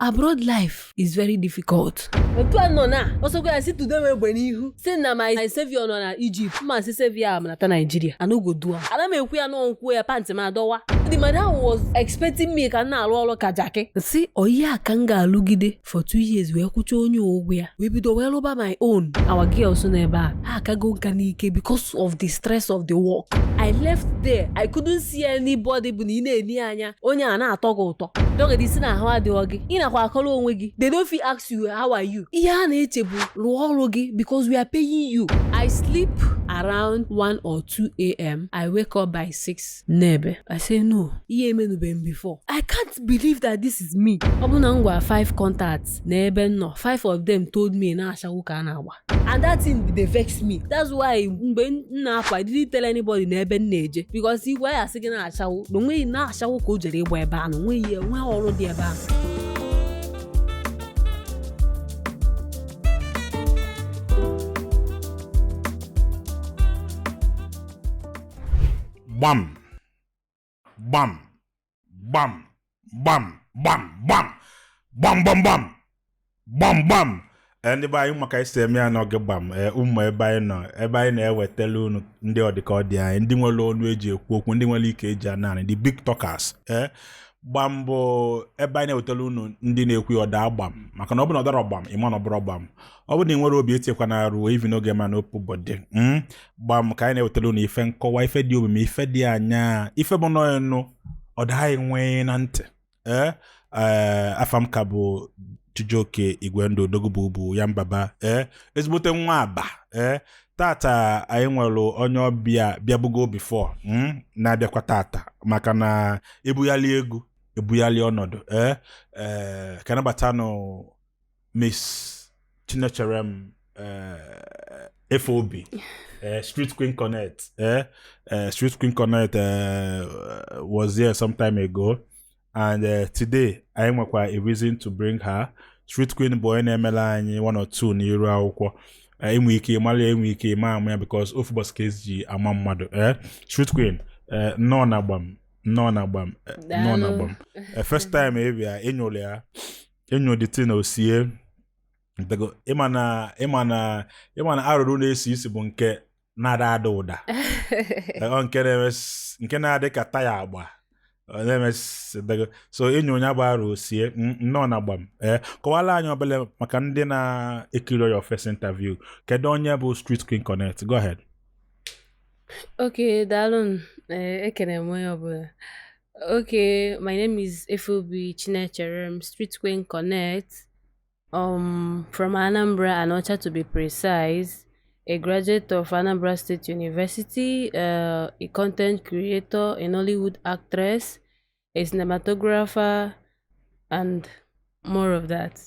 abroad life is very difficult. Also go I see to them when you say na my savior no na Egypt, ma say savior am na Nigeria. I no go do am. Ana me ekwu ya no nkwu ya pant ma dowa. The madam was expecting me ka na alụ kajake. See, oyi aka nga alụgide for 2 years we kwucha onye ogwe ya. We bido well over my own. Our girls no ebe a. Ha aka go nka n'ike because of the stress of the work. I left there. I couldn't see anybody bụ na ị na-eni anya. Onye a na-atọ gị ụtọ. Don't get this na ahụ adịghị gị. Ị nakwa akọrọ onwe gị. They don't fit ask you how are you. Ihe a na-eche bụ rụọ ọrụ gị because we are paying you. I sleep around 1 or 2 a.m. I wake up by 6. Nebe. I say no. Ihe emenube m before. I can't believe that this is me. Ọ bụ na m gwa 5 contacts n'ebe nọ. 5 of them told me na ashawu ka na-agba. And that thing they vex me. That's why mgbe m na-apụ I didn't tell anybody n'ebe m na-eje because igwe ya sị gị na ashawu. Na onweghị na ashawu ka o jere ịgba ebe ahụ. Onweghị ọrụ dị ebe ahụ. Bam, bam, bam, bam, bam, bam, bam, bam, bam, bam, bam. Anybody maka isemi anoge bam ụmụ ebe anyị na-ewetelu unu ndị ọdịka ọ dị anyị ndị nwere ọnụ eji ekwu okwu ndị nwere ike eji ananị the big talkers gbam bụ ebe anyị na-ewetelu unu ndị na-ekwu ọda agbam maka na ọ bụ na ọdara ọgbam ịma na ọ bụrụ ọgbam ọ bụ na ị nwere obi etikwa na arụ even oge ma na opu bọdị gbam ka anyị na-ewetelu unu ife nkọwa ife dị omimi ife dị anya ife bụ n'ọnụ ọda anyị nwee na ntị afam ka bụ Chijoke Igwendo Dogububu Yambaba ezigbote nwa aba tata anyị nwere onye ọbịa bịabugo before na-abịakwa tata maka na ebuyali egwu ebuyali ọnọdụ ka nabata no Miss Chinecherem FOB Street Queen Connect Street Queen Connect was here some time ago. And today, I am a reason to bring her. Street Queen boy na-emela anyị 1 or 2 n'iru akwụkwọ. Enwe ike mali enwe ike ma because of boss case ji ama mmadụ. Street Queen no na gbam. First time ebia enyole ya. Enyo the thing osie. Dago imana arụrụ na-esi isi bụ nke na-ada ụda. Nke na-adị ka taya agba. So enyo nya baro sie no na gbam kọwala anyị obele maka ndị na-ekiri your first interview kedu onye bụ Street Queen Connect. Go ahead. Okay, Dalun ekene mo obele. Okay, my name is FOB Chinecherem Street Queen Connect from Anambra Anocha to be precise, a graduate of Anambra State University, a content creator, a Nollywood actress, a cinematographer, and more of that.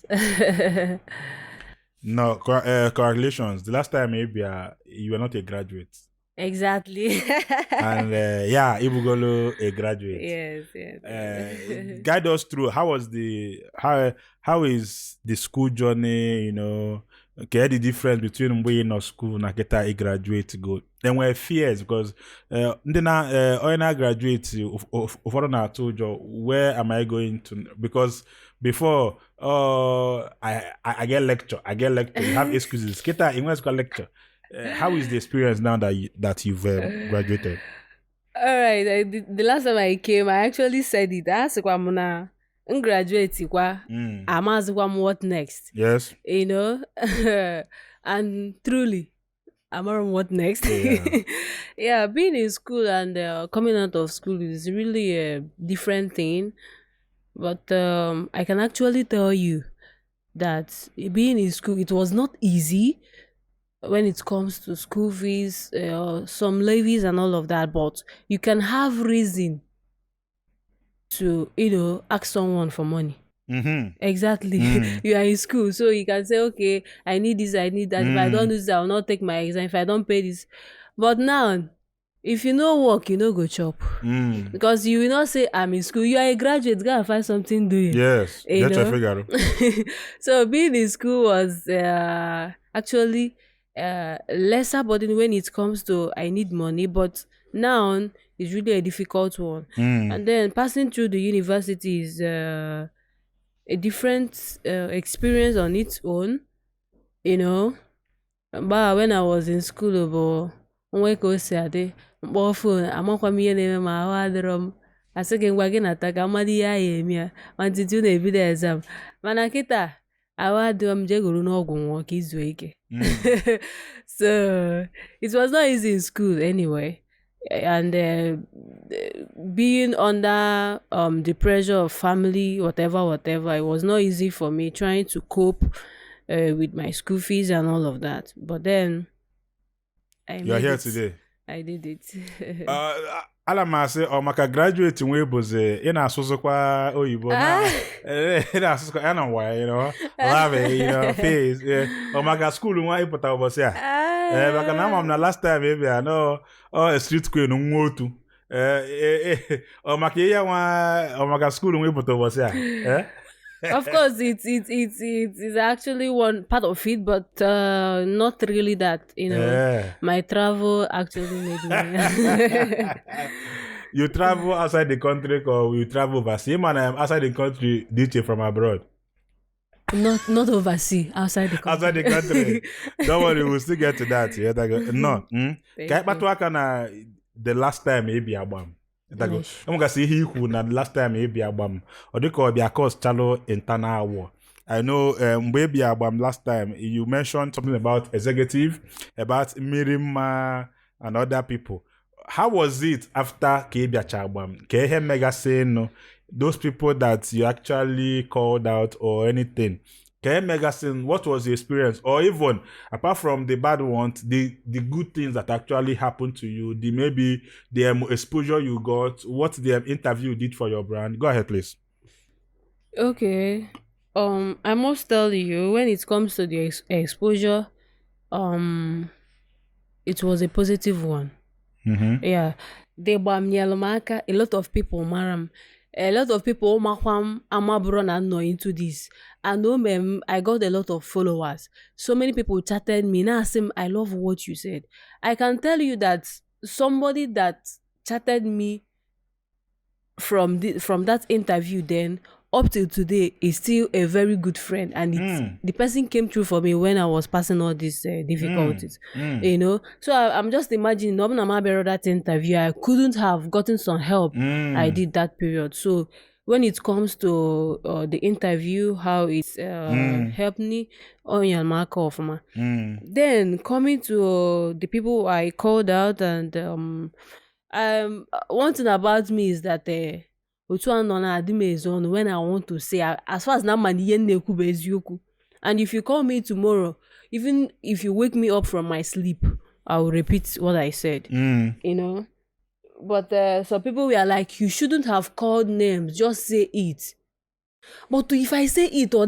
No, congratulations. The last time maybe you were not a graduate. Exactly. And yeah, Ibugolo a graduate. Yes. Guide us through how is the school journey, you know. Okay, the difference between when in school and get a graduate go. Then we have fears because when I graduate, I told you where am I going to? Because before I get lecture. You have excuses. Kita in school lecture. How is the experience now that you've graduated? All right. The last time I came, I actually said it. That's why I'm graduating. I'm asking what next. Yes. You know, and truly, I'm on what next. Yeah. Yeah, being in school and coming out of school is really a different thing. But I can actually tell you that being in school, it was not easy when it comes to school fees, some levies and all of that. But you can have reason to, ask someone for money. Mm-hmm. Exactly. You are in school, so you can say, okay, I need this, I need that. If I don't do this, I will not take my exam. If I don't pay this. But now, if you no work, you no go chop. Because you will not say, I'm in school. You are a graduate, gotta find something doing. Yes. So being in school was actually lesser burden when it comes to I need money, but now it's really a difficult one. And then passing through the university is a different experience on its own, you know. But when I was in school, but when I said, "Mkpọ phone, amakwa m ihe na-eme ma ahụ adịrọ m." Asị gị ngwa gị nata ka mmadụ ihe anyị eme ya until you na-ebido exam. Mana kịta ahụ adịrọ m, jee goro n'ọgwụ nwụọ ka izuo ike. So it was not easy in school anyway. And being under the pressure of family, whatever, it was not easy for me trying to cope with my school fees and all of that. But then you're here today. I did it. Ala m asị ọ maka graduate nwe bụzi ị na-asụzụkwa oyibo ị na-asụzụkwa ya na nwa lave face ọ maka school nwa ịpụta ụbọchị a maka na ama m na last time ebe a no street queen nwa otu ọ maka ihe nwa ọ maka school nwa ịpụta ụbọchị a Of course, it's actually one part of it, but not really that. My travel actually made me. You travel outside the country, or you travel overseas? Man, outside the country, DJ from abroad. Not overseas, outside the country. Outside the country. Don't worry, we'll still get to that. Yeah, no. The last time maybe abam. I'm gonna say he who na the last time maybe abam. Or they call be cause chalo internal war. I know maybe abam last time you mentioned something about executive, about Mirima and other people. How was it after Kebia Chabam? Kehe Mega saying no, those people that you actually called out or anything. Kehe Mega saying what was the experience? Or even apart from the bad ones, the good things that actually happened to you, maybe the exposure you got, what the interview did for your brand. Go ahead, please. Okay. I must tell you, when it comes to the exposure, it was a positive one. Mm-hmm. Yeah, they a lot of people maram, a lot of people makwam amabron and no into this. I know I got a lot of followers. So many people chatted me. Now I love what you said. I can tell you that somebody that chatted me from that interview then up till today is still a very good friend, and the person came through for me when I was passing all these difficulties, so I'm just imagining that interview, I couldn't have gotten some help. I did that period. So when it comes to the interview, how it's helped me on your mark off then coming to the people I called out, and one thing about me is that when I want to say, as far as na and if you call me tomorrow, even if you wake me up from my sleep, I will repeat what I said. But some people were like, you shouldn't have called names, just say it. But if I say it, or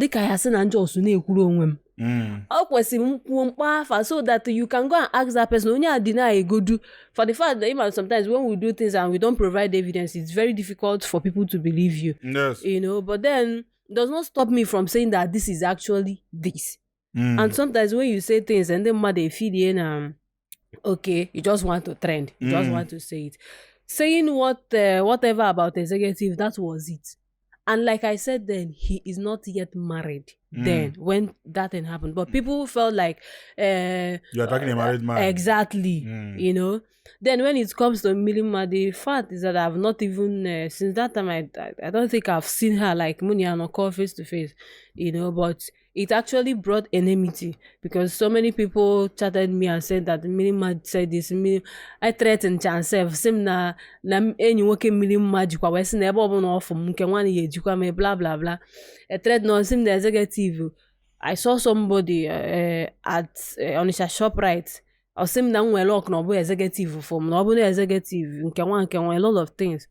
so that you can go and ask that person only deny go do, for the fact that sometimes when we do things and we don't provide evidence, it's very difficult for people to believe you. Yes. But then it does not stop me from saying that this is actually this. And sometimes when you say things and then they feed in okay, you just want to trend, you just want to say it, saying whatever about executive, that was it. And like I said then, he is not yet married then when that thing happened. But people felt like you're talking a married man. Exactly. Then when it comes to Milima, the fact is that I've not even since that time I don't think I've seen her like Munia or call face to face, but it actually brought enmity because so many people chatted me and said that Milima said this. I threatened Chancev, sim na any working Milima jikwa wesi na ebe obuna ofum nke nwani ye jikwa me blah blah blah. A threat no sim the executive. I saw somebody at Onisha ShopRite. I sim na nwe lock no bo executive from no bo executive nke nwa a lot of things.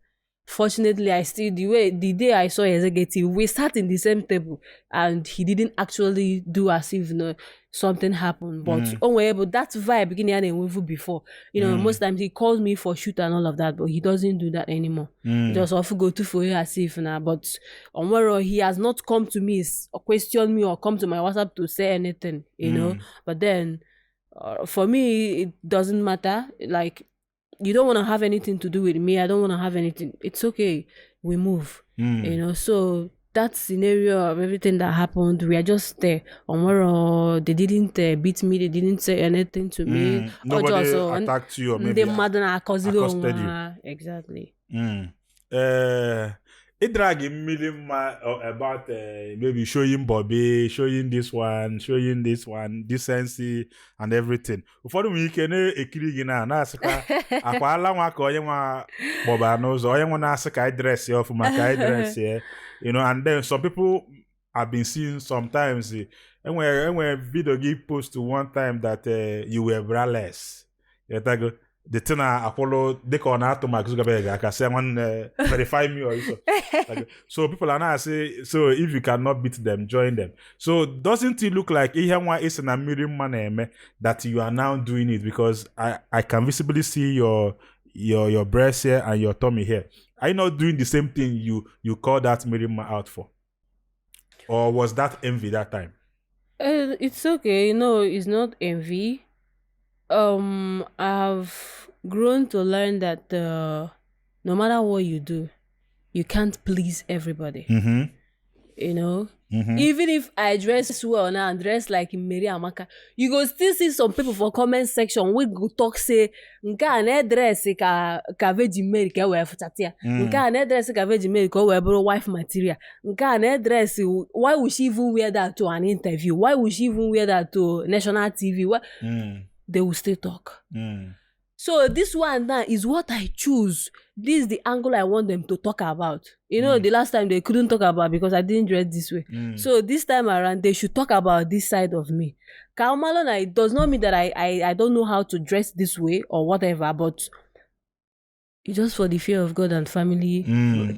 Fortunately, the day I saw executive, we sat in the same table and he didn't actually do as if something happened. But but that vibe beginning before. Most times he calls me for shoot and all of that, but he doesn't do that anymore. He just often go to for as if now. But on where he has not come to me or question me or come to my WhatsApp to say anything, But then for me, it doesn't matter. Like, you don't want to have anything to do with me. I don't want to have anything. It's okay. We move. So that scenario of everything that happened, we are just there. They didn't beat me, they didn't say anything to me. Nobody just, attacked you or maybe accosted you. Exactly. It drag a million about maybe showing Bobby, showing this one, decency and everything. Before we can ekiri na asika akwa ala nwa ka onye nwa Boba knows onye nwa na asika dress ya for my dress here, and then some people have been seeing sometimes and when video give post to one time that you were braless. The thing I follow they call to Mark Zuckerberg. I can say one verify me or so. So people are now say so if you cannot beat them, join them. So doesn't it look like is an American man that you are now doing it because I can visibly see your breast here and your tummy here. Are you not doing the same thing you call that Miriam out for? Or was that envy that time? It's okay. It's not envy. I've grown to learn that no matter what you do, you can't please everybody. Even if I dress well now and dress like Mary Amaka, you go still see some people for comment section we go talk say nka na dress ka Virgin Mary ka we futatia nka na dress ka Virgin Mary ka we bro wife material nka na dress why would she even wear that to an interview, why would she even wear that to national TV? They will still talk. So this one now is what I choose. This is the angle I want them to talk about. The last time they couldn't talk about because I didn't dress this way. So this time around, they should talk about this side of me. Kaumalona, it does not mean that I don't know how to dress this way or whatever, but it's just for the fear of God and family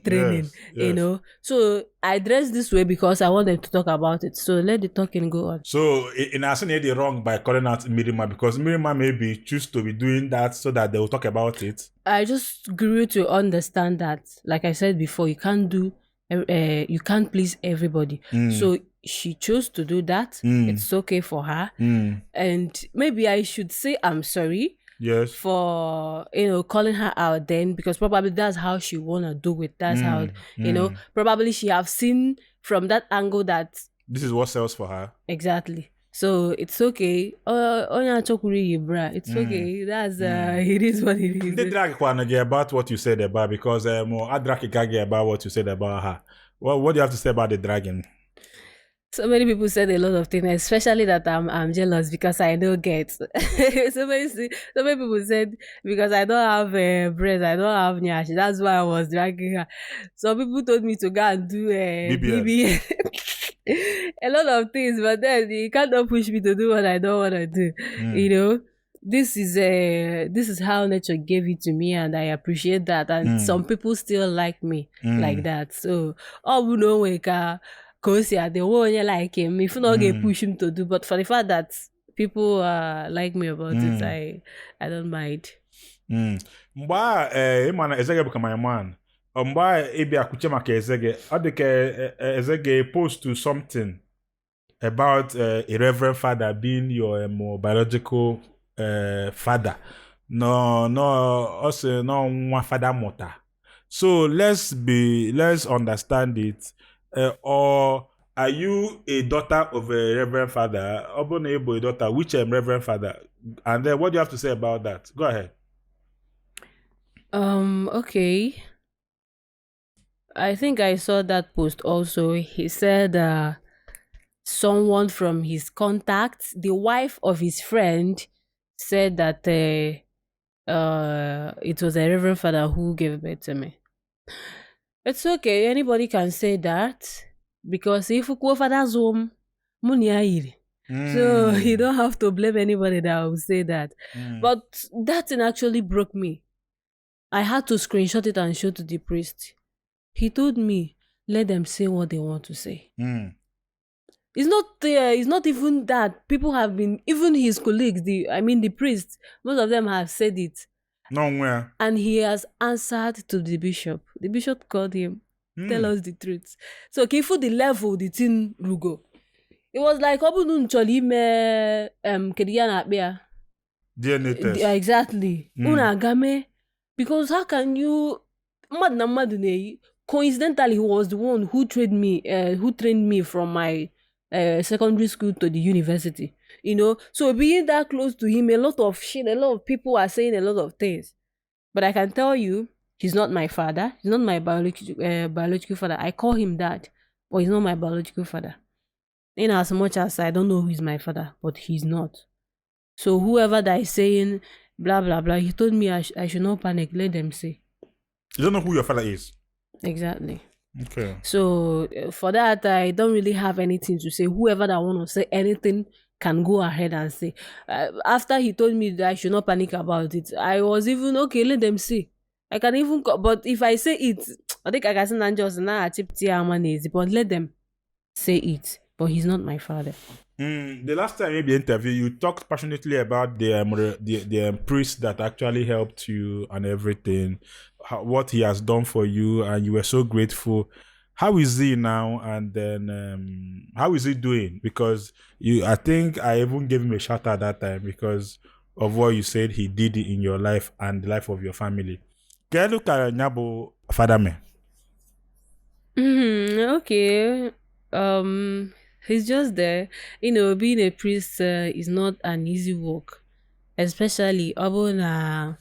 training, yes. So I dress this way because I want them to talk about it. So let the talking go on. So in Asin, they're wrong by calling out Mirima because Mirima maybe choose to be doing that so that they will talk about it. I just grew to understand that, like I said before, you can't please everybody. So she chose to do that. It's okay for her. And maybe I should say I'm sorry. Yes. For calling her out then, because probably that's how she wanna do it. That's how probably she have seen from that angle that this is what sells for her. Exactly. So it's okay. It's okay. That's it is what it is. They drag about what you said about because I drag about what you said about her. Well, what do you have to say about the dragon? So many people said a lot of things, especially that I'm jealous because I don't get. so many people said because I don't have breast, I don't have nyash. That's why I was dragging her. Some people told me to go and do BBL. A lot of things, but then you cannot push me to do what I don't want to do. This is how nature gave it to me, and I appreciate that. And some people still like me like that. So we know because they won't like him. If not, they push him to do. But for the fact that people like me about it, I don't mind. Mba imana ezege buka my man. Mba ebi akuche maka ezege. Adike ezege post to something about a reverend father being your biological father. No, also no one father mother. So let's understand it. Or are you a daughter of a reverend father? A daughter, which reverend father? And then what do you have to say about that? Go ahead. Okay. I think I saw that post also. He said someone from his contacts, the wife of his friend, said that it was a reverend father who gave birth to me. It's okay. Anybody can say that because if you go for that Zoom, money so you don't have to blame anybody that will say that. But that thing actually broke me. I had to screenshot it and show to the priest. He told me, let them say what they want to say. It's not even that. People have been, even his colleagues, the priests, most of them have said it. Nowhere. And he has answered to the bishop. The bishop called him, tell us the truth. So, for the level, the thing will go. It was like, DNA test. Exactly. Because how can you, coincidentally, he was the one who trained me from my secondary school to the university. So being that close to him, a lot of people are saying a lot of things. But I can tell you, he's not my father. He's not my biological father. I call him dad, but he's not my biological father. In as much as I don't know who is my father, but he's not. So whoever that is saying blah blah blah, he told me I should not panic. Let them say. You don't know who your father is. Exactly. Okay. So for that, I don't really have anything to say. Whoever that want to say anything can go ahead and say. After he told me that I should not panic about it, I was even okay. Let them say. I can even, but if I say it, I think I can say just now. But let them say it. But he's not my father. The last time maybe interview, you talked passionately about the priest that actually helped you and everything, what he has done for you, and you were so grateful. How is he now? And then how is he doing? Because I think I even gave him a shout out that time because of what you said he did in your life and the life of your family. Can you look at Nyabo father me? Okay. He's just there. Being a priest is not an easy work, especially abona.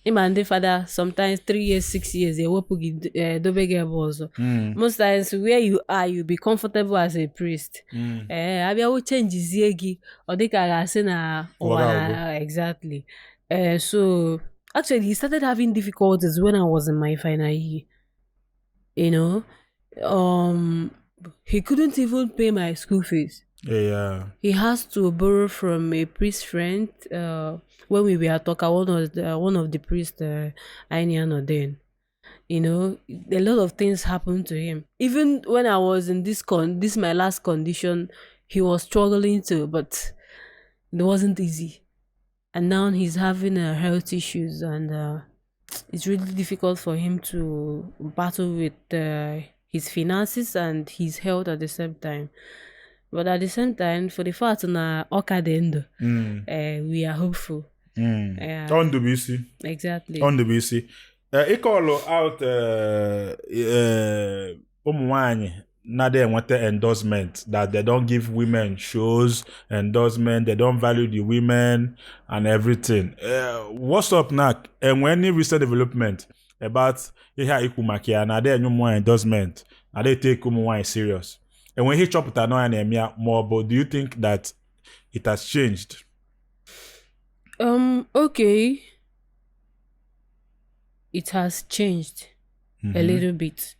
Him and the father sometimes 3 years, 6 years they work also. Most times where you are, you be comfortable as a priest. Abia changes yegi or they can say na exactly. So actually he started having difficulties when I was in my final year. He couldn't even pay my school fees. Yeah. He has to borrow from a priest friend. When we were talking, one of the priests, Ainiano then. A lot of things happened to him. Even when I was in this my last condition, he was struggling too, but it wasn't easy. And now he's having health issues, and it's really difficult for him to battle with his finances and his health at the same time. But at the same time, for the fact na Okadendo, we are hopeful. On the BC. Exactly. On the BC. I call out now they want the endorsement that they don't give women shows, endorsement, they don't value the women and everything. What's up now? And when any recent development about Ikumakia, now they no more endorsement, and they take Umuwa serious. And when he chop it more, but do you think that it has changed? Okay. It has changed a little bit.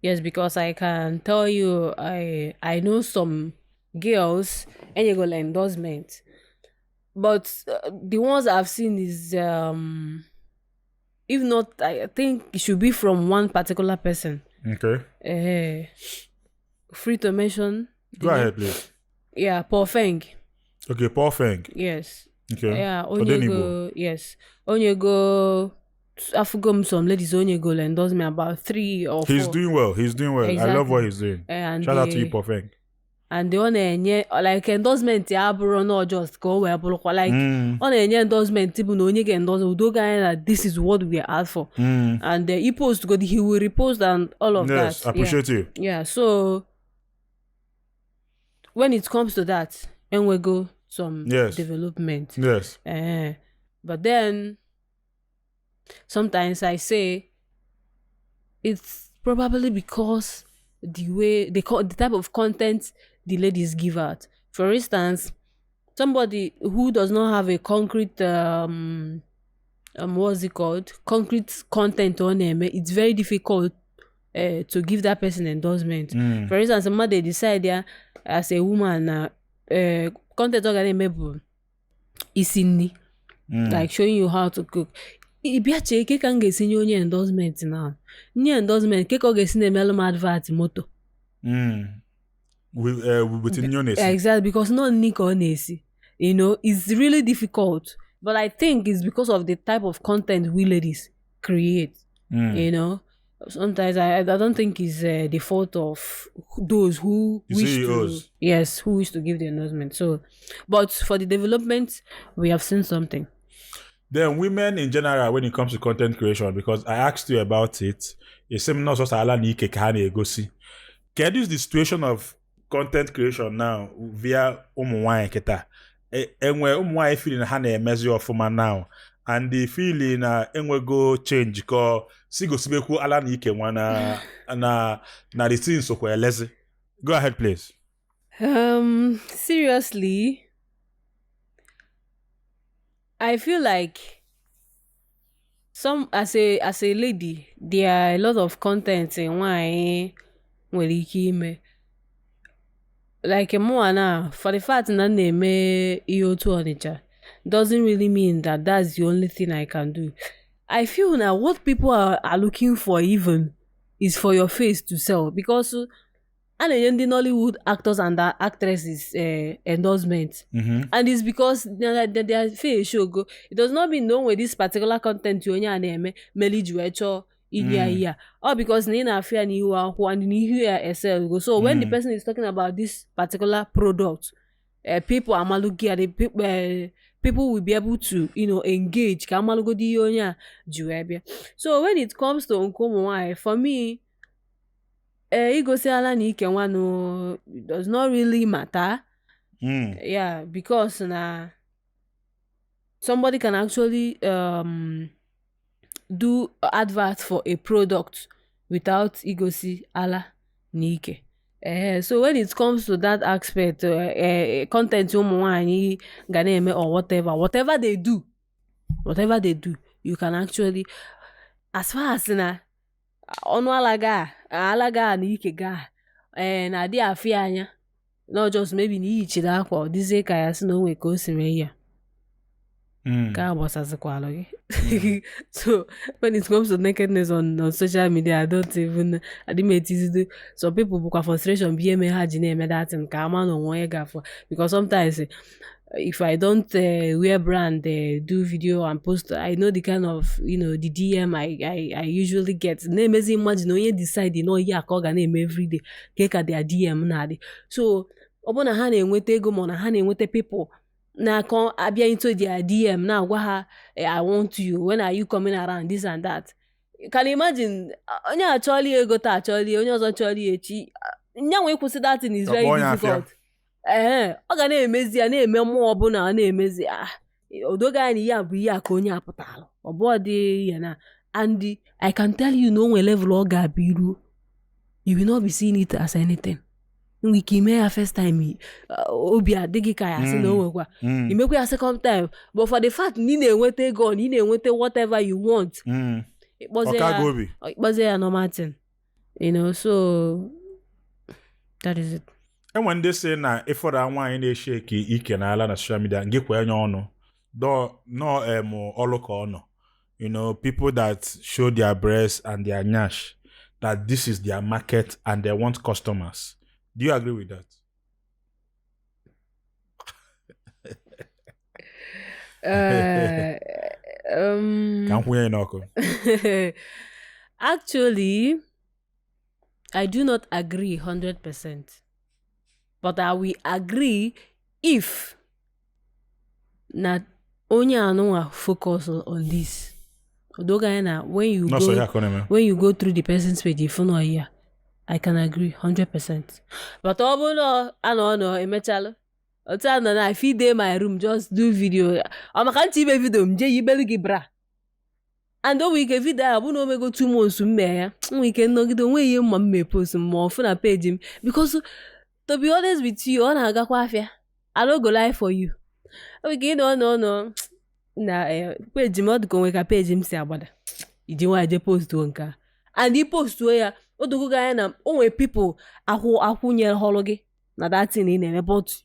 Yes, because I can tell you, I know some girls and you go like endorsement, but the ones I've seen is if not, I think it should be from one particular person. Okay. Free to mention. Go ahead, please. Yeah, Paul Fang. Okay, Paul Fang. Yes. Okay. Yeah, Onyego. Yes, Onyego. Afugom some ladies Onyego endorse me about 3 or 4. He's doing well. Exactly. I love what he's doing. And shout out to you, Paul Fang. And the one like endorsement ya bro not just go where like on endorsement people no onye endorse do guy that this is what we are out for. And he post good, he will repost and all of that. Yes, I appreciate you. Yeah, so when it comes to that, and we go some development. Yes. But then sometimes I say it's probably because the type of content the ladies give out. For instance, somebody who does not have a concrete what's it called? Concrete content on them, it's very difficult to give that person endorsement. For instance, somebody decide as a woman content organization is in like showing you how to cook. Ibiache ke kan ga-esi nye onye endorsement now. Nye endorsement ke ka ọ ga-esi na-emelụ m advert moto. Exactly, because not nni ka ọ na-esi. It's really difficult. But I think it's because of the type of content we ladies create. Sometimes I don't think it's the fault of those who wish to give the endorsement. So, but for the development, we have seen something. Then women in general, when it comes to content creation, because I asked you about it, Esem no so ala na ike ka ha na-egosi. Kedu is the situation of content creation now via ụmụ nwaanyị kịta? Enwe ụmụ nwaanyị feeling na ha na-emezi ọfụma now and the feeling na enwego change ka si gosibekwu ala na ike nwa na the things sokwa elezi. Go ahead, please. Seriously, I feel like as a lady, there are a lot of content in why nwere ike ime. Like mụ na for the fact na na-eme ihe otu Ọnịcha doesn't really mean that that's the only thing I can do. I feel now what people are looking for even is for your face to sell, because and the Nollywood actors and actresses endorsements, and it's because their face show go. It does not mean no with this particular content you only meli juecho in or because nina fear ni you and you hear sell. So when the person is talking about this particular product, people are maluki at the people will be able to engage. So when it comes to Nkomo, for me, igosi ala na ike nwanu does not really matter. Yeah, because somebody can actually do advert for a product without igosi ala na ike. So when it comes to that aspect, content ụmụ nwaanyị ga na-eme or whatever they do, you can actually, as far as na ọnụ alaga na ike ga na dị afịa anya, not just maybe na iyichiri akwa dizie ka ya si na onwe ka o si mee ya ka agbasazikwala gị. So when it comes to nakedness on social media, I didn't etizido some people bụkwa frustration bi eme ha ji na-eme datin ka ama na onwe ga afọ, because sometimes if I don't wear brand, do video and post, I know the kind of the DM I usually get. Na-emezi imagine onye decide no ya ka ọ ga na-eme everyday ka their DM na-adị. So ọ bụ na ha na-enweta ego ma na ha na-enweta people na kon abịa into their DM na agwa ha I want you, when are you coming around, this and that. Can you imagine onye achọli ego ta achọli onye ọzọ chọli echi nya nwe kwụsị that thing is very difficult. Ọ ga na-emezi ya na-eme mmụọ ọbụla na-emezi odoga anyị ya bụ ihe a ka onye apụtala ọ bụ dị ya na, and I can tell you no one level ọ ga-abiru, you will not be seeing it as anything. We came here first time obi adịghị ka ya sị na onwekwa imekwa ya second time, but for the fact na ị na-enweta ego na ị na-enweta whatever you want, ikpọzie ya normal thing, so that is it. When they say na ifọda nwaanyị na-esheki ike na ala na social media ngị kwa enye ọnụ no ọlụka ọnụ, people that show their breasts and their nyash, that this is their market and they want customers. Do you agree with that? Actually, I do not agree 100%. But I will agree if na onye anụnwa focus on this. When you go through the person's page, if you know here, I can agree 100%. But I emechala. I feed in my room, just do video. I can't see video. Bra. And though we can video, I won't go 2 months we can not get away your mom may post more for a page because. To be honest with you, I don't go lie for you. Okay, no. Na page mod go weka page him say about. Iji wa je post to nka. And he post to ya, odogo ga na onwe people ahu nye hologe na that thing in but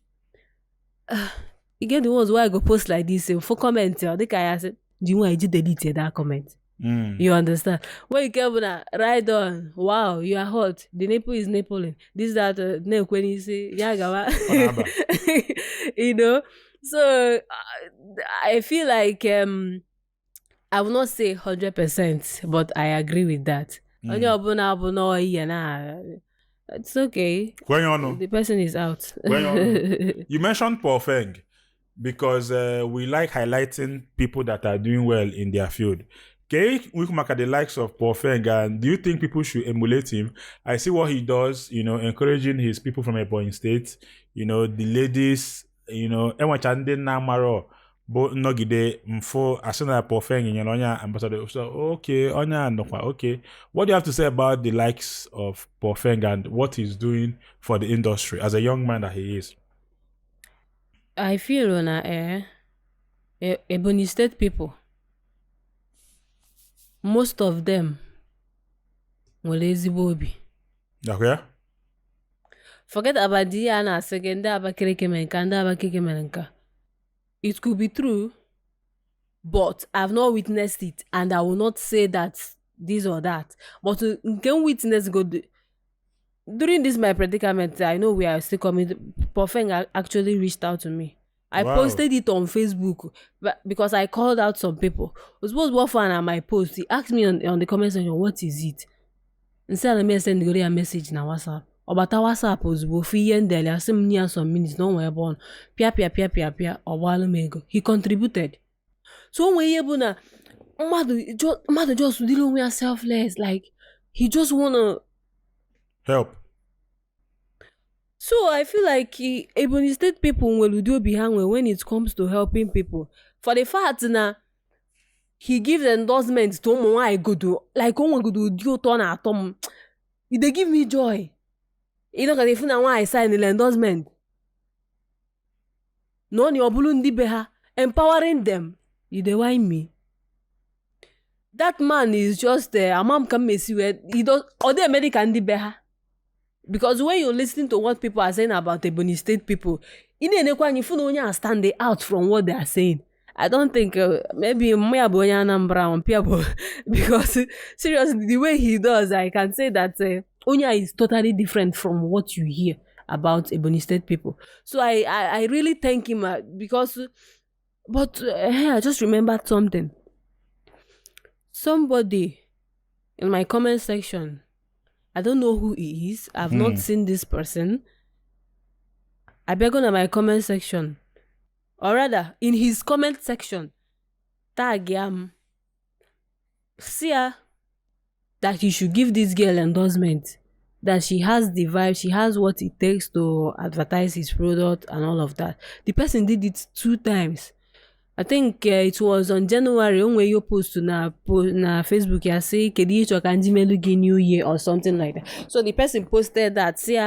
you get the ones where I go post like this for comment, they can say, do you want to delete that comment? You understand? When you come right on, wow, you are hot. The nipple is nippling. This, that, when you say, So I feel like I will not say 100%, but I agree with that. It's okay. The person is out. You mentioned Paul Fang because we like highlighting people that are doing well in their field. we come at the likes of Paul Fang, and do you think people should emulate him? I see what he does, encouraging his people from Ebonyi State, the ladies, enwachande na maro bo nogide mfo asana Paul Fang onya ambassador. So okay, onya nokwa okay. What do you have to say about the likes of Paul Fang and what he's doing for the industry as a young man that he is? I feel Ebonyi State people, most of them nwere ezigbo obi. Okay. Forget about the ana second Abakaliki menka and Abakiki menka. It could be true, but I've not witnessed it, and I will not say that this or that. But can witness good during this my predicament. I know we are still coming. Paul Fang actually reached out to me. I posted it on Facebook because I called out some people. I was supposed to fan at my post. He asked me on the comment section, what is it? Instead of me send a message na WhatsApp. Obata WhatsApp ozugbo fi ndele asim near some minutes no we born. Pia obalo mego. He contributed. So when you na mother just dealing with selfless, like he just wanna help. So I feel like Ebonyi State people will do behind when it comes to helping people. For the fact na he gives endorsements to someone I go do, like someone go do turn at them. They give me joy. Cause if na why I sign the endorsement. No ni obulu ndi beha empowering them. You dey whine me. That man is just amam come see where he does or the American ndi beha. Because when you listen to what people are saying about Ebonyi State people, you don't stand out from what they are saying. I don't think maybe Anambra because seriously, the way he does, I can say that Onya is totally different from what you hear about Ebonyi State people. So I really thank him because, but I just remembered something. Somebody in my comment section, I don't know who he is. I've not seen this person. I beg on my comment section. Or rather, in his comment section, tag see that he should give this girl endorsement. That she has the vibe, she has what it takes to advertise his product and all of that. The person did it 2 times. I think it was on January when you post na Facebook ya say kedi icho kanji melugi new year or something like that. So the person posted that say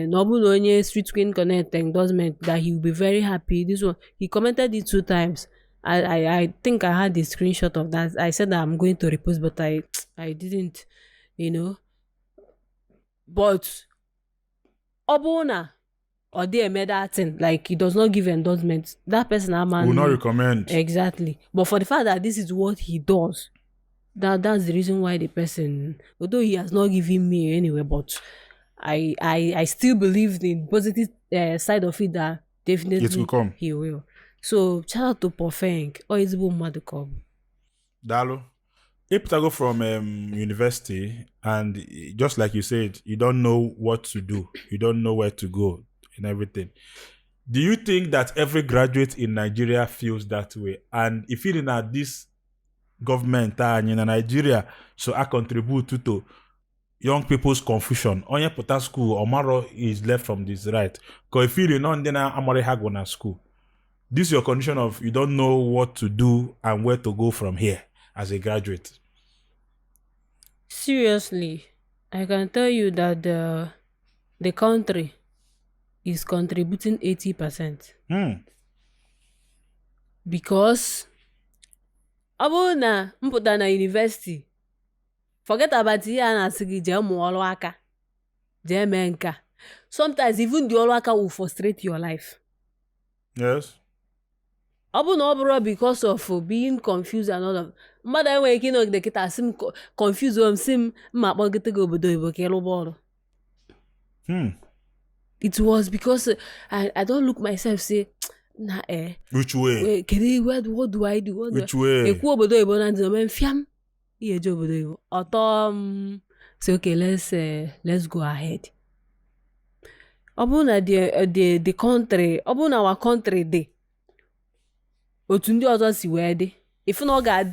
Nobu onye Street Queen Connect endorsement that he will be very happy. This one he commented it 2 times. I think I had the screenshot of that. I said that I'm going to repost, but I didn't, But Obona or they made that thing, like he does not give endorsements. That person will not recommend. Exactly. But for the fact that this is what he does, that's the reason why the person, although he has not given me anyway, but I still believe in positive side of it that definitely it will come. He will. So shout out to Paul Fang or his mother come. Dalo. If I go from university and just like you said, you don't know what to do, you don't know where to go and everything. Do you think that every graduate in Nigeria feels that way? And if you know this government in Nigeria, so I contribute to young people's confusion. Onye pota school, Omaro is left from this right. Because if you know, then I'm already going school. This is your condition of you don't know what to do and where to go from here as a graduate. Seriously, I can tell you that the country is contributing 80%. Because abuna mputa na university, forget about here and asigi je muolo aka, je menka. Sometimes even the aka will frustrate your life. Yes. Abuna because of being confused and all of. Mother when you know the kita sim confused sim ma get go obodo ibo ke lo. It was because I don't look myself say nah which way? What do I do? Which way? Eku obodo ibo na nzo men fiam. Iye jo obodo ibo. Otom say okay, let's go ahead. Obuna the country, obuna our country dey. Otu ndị ọzọ si wee dị. if no ga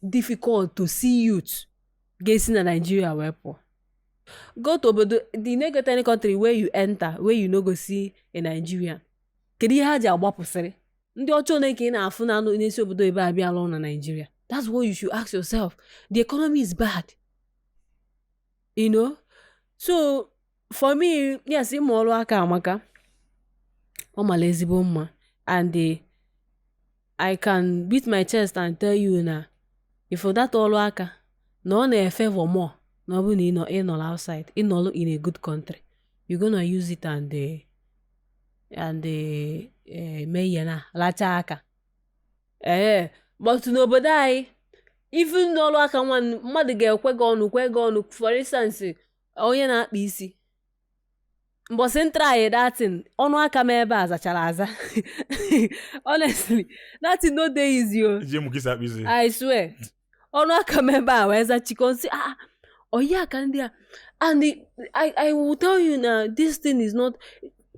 difficult to see youth get in Nigeria wee pụọ. Go to obodo the negative any country where you enter where you no go see a Nigerian. Kedu ihe ha ji agbapụsịrị ndị ọcha one ka ị na-afụ na n'isi obodo ebe a bịa alụ na Nigeria. That's what you should ask yourself. The economy is bad, you know. So for me, yes, ịmụ ọrụ aka amaka, ọ mara ezigbo mma, and I can beat my chest and tell you na if that ọrụ aka na ọ na-efavor more na ọ bụ na ị nọ outside, ị nọ in a good country, you're gonna use it and mee ihe na lacha aka. But n'obodo anyị, even n'ọrụ aka mmadụ ga-ekwe gị ọnụ, for instance, onye na-akpa isi mbọsị ntraị datin ọnụ aka m ebe a zachara aza. Honestly, datin no dey easy o. I swear. Ọnụ aka m ebe a wee zachikọ nsị oyi aka ndị a, and I will tell you na this thing is not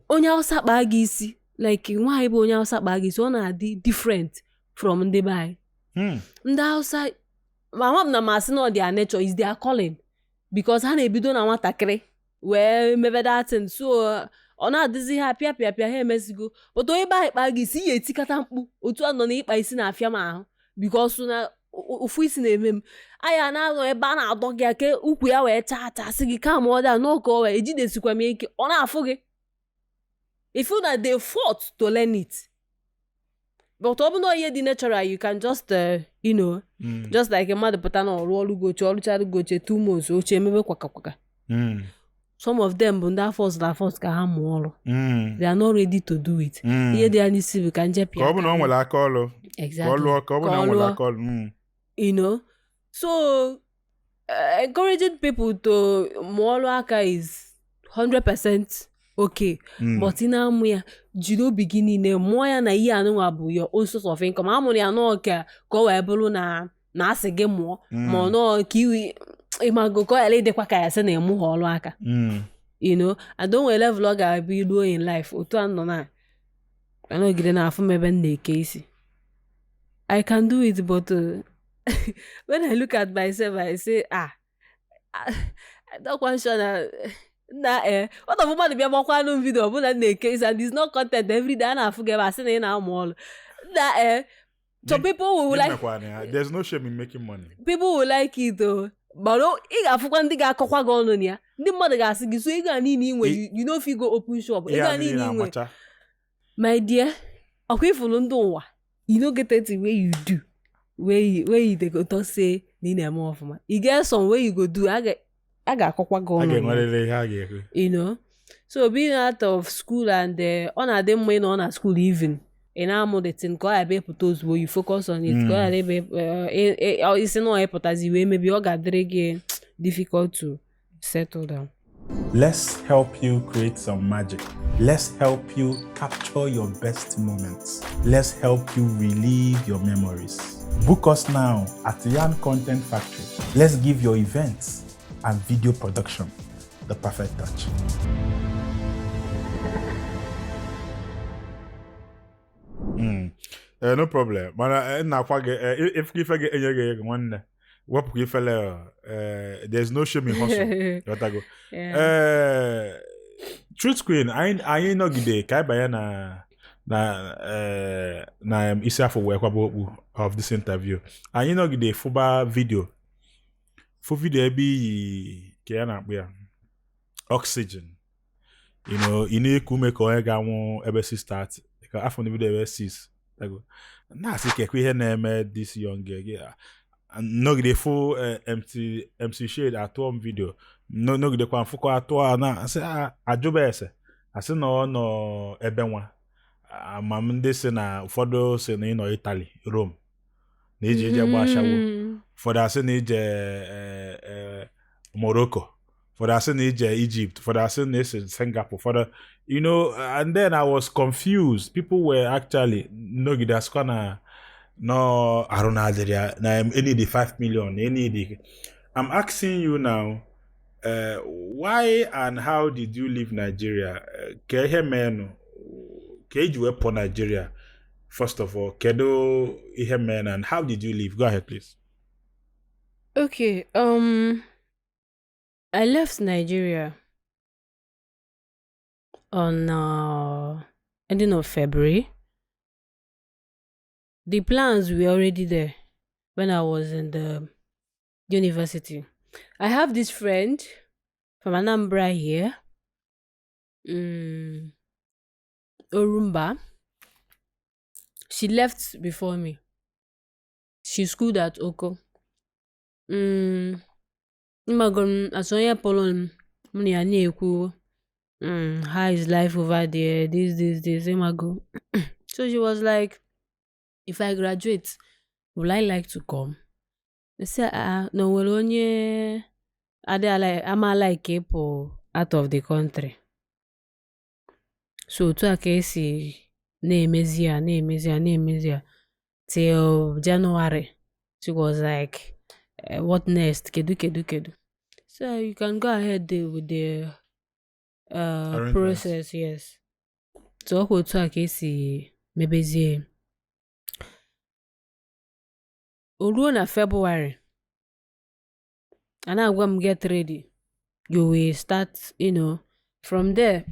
onye Hausa kpaa gị isi, like nwaanyị bụ onye Hausa kpaa gị isi, ọ na-adị different from ndị be anyị. Ndị Hausa ma na masị na their nature is their calling, because ha na-ebido na nwatakịrị wee mebe datin, so ọ na-adịzi ha pịa ha emesigo. But onye be anyị kpaa gị isi ya etikata mkpu otu a nọ na ịkpa isi na-afịa m ahụ, because na ofu isi na-eme m anya na-anọ ebe a na-adọ gị ake ukwu ya wee chaa sị gị ka ma ọ da n'ụka wee ejidesikwa m ike, ọ na-afụ gị. You feel that they fought to learn it. But ọ bụ na ihe dị natural, you can just just like mmadụ pụta na ọrụ goche ọrụcharụ goche 2 months oche emebe kwaka. Some of them bụ ndị afọ ka ha mụọ ọrụ. They are not ready to do it. Ihe dị ya n'isi bụ ka nje pịa. Ka ọ bụ na ọ nwere aka ọrụ. Exactly. Ka ọ bụ na ọ nwere aka ọrụ. You know, so encouraging people to mụọ ọrụ aka is 100% okay. But ị na-amụ ya jiri obi gị niile mụọ ya na ihe anụnwa bụ your own source of income. Amụrụ ya nọọ ka ọ wee bụrụ na asị gị mụọ, ma ọ nọọ ka ịmago ka ọ ghara ịdịkwa ka ya sị na ịmụ ha ọrụ aka. You know, I don't want level ọ ga-abụ iruo in life otu a nọ na anọgide na afụ m ebe m na-eke isi. I can do it, but when I look at myself, I say, I don't want to what of mmadụ bịa gbakwa anụ video ọ bụla na-eke isi, and it's not content every day a na-afụ gị ebe asị na ị na-amụ ọrụ. So people will like, there's no shame in making money. People will like it though. But ị ga-afụkwa ndị ga-akọkwa gị ọnụ ya, ndị mmadụ ga-asị gị so ị ga niile inwe, you know, if you go open shop ị ga niile inwe. My dear, ọkwa ifulu ndị ụwa, you no get it where you do where you dey go talk say na ị na-eme ọfụma. You get some where you go do a ga-akọkwa gị ọnụ. You know, so being out of school and ọ na-adị mma ị nọ na school even ị na-amụ the thing ka ọ ghara ịpụta ozugbo, you focus on it ka ọ ghara ebe isi na ọ ịpụtazi wee mebi ọ ga-adịrị gị difficult to settle down. Let's help you create some magic. Let's help you capture your best moments. Let's help you relive your memories. Book us now at Yarn Content Factory. Let's give your events and video production the perfect touch. No problem. Mana na-akwa gị ife gị enye gị nwanne wepụ gị ifele there's no shame in hustle. Yotago. Truth Queen, anyị nọgide ka anyị banye na isi afọ wee kwaba okpu of this interview. Anyị nọgide fụba video ebe iyi ka ya na-akpụ ya oxygen. You know, ị na-eku ume ka onye ga-anwụ ebe si start ka afọ na video ebe 6. Na-asị ka ekwe ihe na-eme this young girl. Nọgide fụ MC Shade atụọ m video. Nọgide kwa mfụkọ atụọ na asị ajụba ese asị na ọ nọ ebe nwa ma m ndị si na ụfọdụ si na ịnọ Italy, Rome na ije gba ashawo, ụfọdụ asị na ije Morocco, ụfọdụ asị na ije Egypt, ụfọdụ asị na ije Singapore, ụfọdụ, you know, and then I was confused. People were actually nọgide asịkwa na no arụna adịrị ya na any the 5 million any the. I'm asking you now, why and how did you leave Nigeria? Ka ihe menu ka eji wepụ Nigeria First of all, kedu ihe men and how did you leave? Go ahead, please. Okay, I left Nigeria on ending of February. The plans were already there when I was in the university. I have this friend from Anambra here, Orumba. She left before me. She schooled at Oko. Imagine Asonya Polon Munia Neku. How is life over there? This, Imago. So she was like, if I graduate, would I like to come? I said, no, well, only I'm like people out of the country. So to a case, na-emezi till January. She was like, what next? Kedu. So you can go ahead with the process, yes. So to a case, maybe na February. And I want get ready. You will start, from there.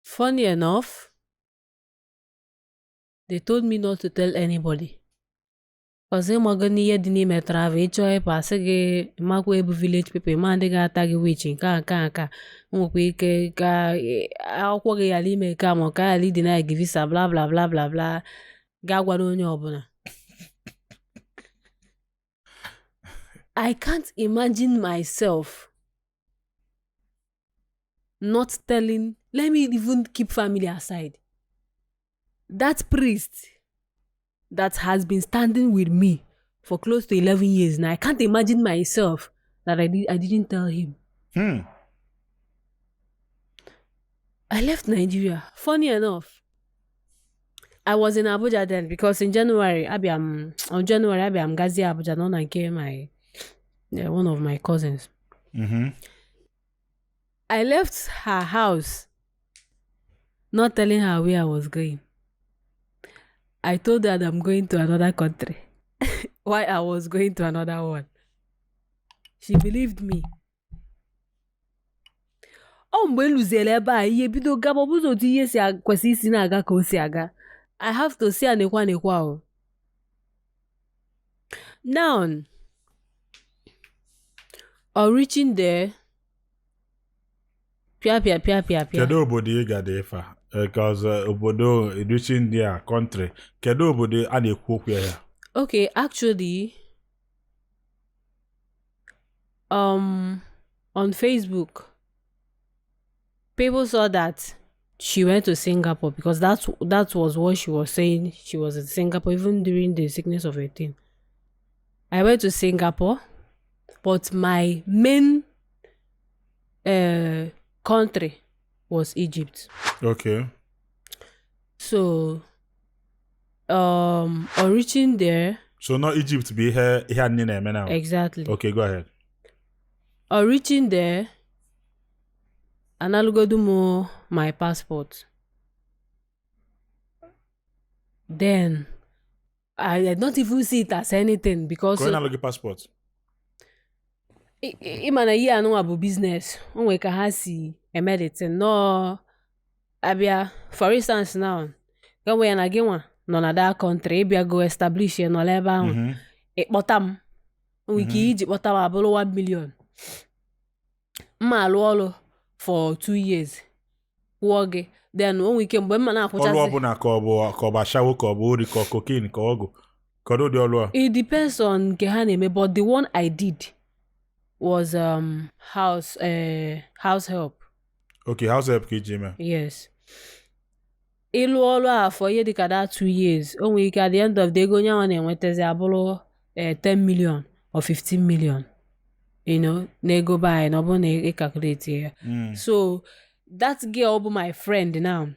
Funny enough, they told me not to tell anybody. Because I'm going to need to travel. Echo pass ge makwe village people. Man they got tag witching. Ka. Mukwe ka. Akwa ge yali me ka mo ka yali deny give visa blah blah blah blah blah. Gagwa no nyobuna. I can't imagine myself not telling. Let me even keep family aside. That priest that has been standing with me for close to 11 years now, I can't imagine myself that I didn't tell him. I left Nigeria. Funny enough, I was in Abuja then because in January, I'm Gazi Abuja, not like one of my cousins. I left her house, not telling her where I was going. I told her that I'm going to another country. Why I was going to another one. She believed me. I have to say anekwa. Now, on reaching there, pia. Kedu obodo ị ga dị fa? Because obodo reaching their country. Kedu obodo a na-ekwu okwu ya? Okay, actually, on Facebook, people saw that she went to Singapore because that was what she was saying. She was in Singapore even during the sickness of 18. I went to Singapore, but my main country was Egypt. Okay. So, on reaching there. So not Egypt be here now. Exactly. Okay, go ahead. On reaching there, analogodumo my passport. Then I did not even see it as anything because analogy passport. Imana yi anu abu business. Onwe ka ha si emeditin no abia for instance now. When we na ginwa no na that country bia go establish no leba ahụ. Ikpotam. Onwe ka iji kpotam abụrụ 1 million. Mma alụ ọlụ for 2 years. Kwụọ then onwe ike mgbe mma na-akwụchasị. Ọlụ ọbụna ka ọ bụ ashawo ka ọ bụ ori ka cocaine ka ọgụ. Kedu dị ọlụ a? It depends on nke ha na-eme, but the one I did was house help. Okay, house help ka iji eme. Yes. Ịlụ ọlụ a for ihe dịka that 2 years. Onwe ike at the end of the ego nyanwa na-enwetazi abụrụ 10 million or 15 million. Na-ego by na ọ bụrụ na ị calculate ya. So that girl bụ my friend now.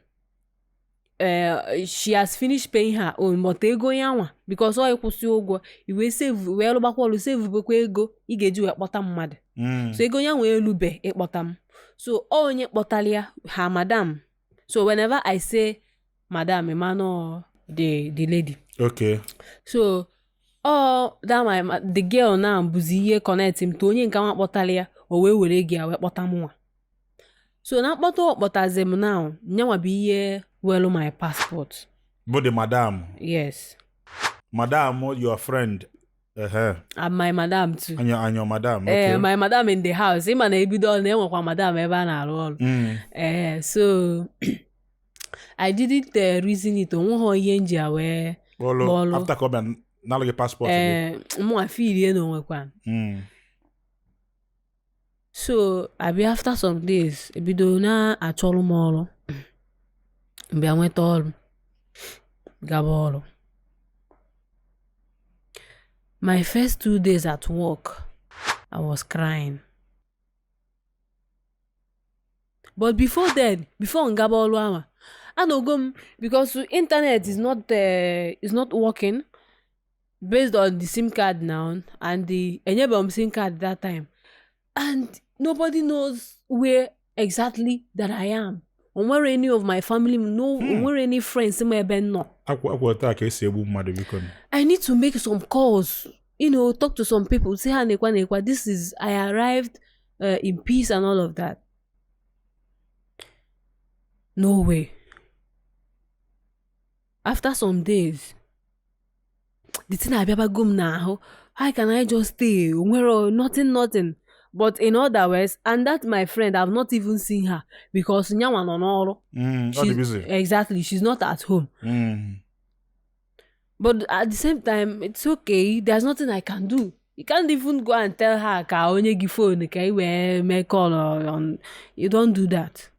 She has finished paying her own, but ego yanwa because ọ ịkwụsị ụgwọ iwe save wee lụgbakwa ọlụ save bekwa ego ị ga-eji wee kpọta mmadụ. So ego yanwa elube ịkpọta m. So onye kpọtara ya ha madam So whenever I say madam, Emmanuel, the lady. Okay. So that the girl now buzi ihe connect him to onye nke nwa kpọtara ya o wee were gị wee kpọta mụnwa. So na mkpọta ọkpọtazi m now nyanwa bụ ihe welu my passport. But the madam. Yes. Madam, your friend. And my madam too. And your madam. Okay. My madam in the house. Ịma na ebido na enwekwa madam ebe a na-arụ ọrụ. So I didn't reason it onwe ihe nji wee bolu after come na your passport. Mụ afilie na onwekwa. So abi after some days ebido na achọrọ m ọrụ. Mbịa nweta ọrụ. Gaba ọrụ. My first 2 days at work, I was crying. But before then, before ngaba ọrụ ahụ, I know go because internet is not working based on the SIM card now and the enyebom SIM card that time, and nobody knows where exactly that I am. Or any of my family, or any friends, no. I need to make some calls, talk to some people, say, this is, I arrived in peace and all of that. No way. After some days, the thing I ever go now, how can I just stay? Nothing. But in other words, and that my friend, I've not even seen her because nyawa no noro. She's busy. Exactly, she's not at home. But at the same time, it's okay. There's nothing I can do. You can't even go and tell her ka onye gi phone ka iwe make call on. You don't do that.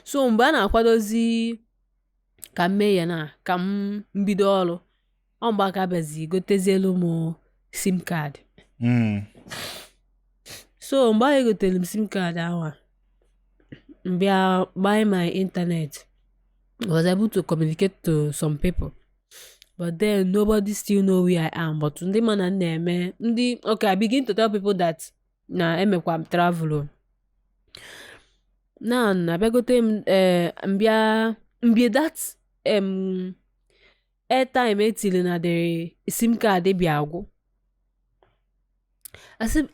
So mgbe na akwadozi ka mme ya na ka mbido ọrụ. Mgbe aka bezi gotezielu m SIM card. So mgbe I gotere m SIM card ahụ mbịa buy my internet. I was able to communicate to some people. But then nobody still know where I am. But ndị mana na-eme okay, I begin to tell people that na emekwa m travel. Now abịagote m mbịa that airtime etili na the SIM card bịa agwụ. I said,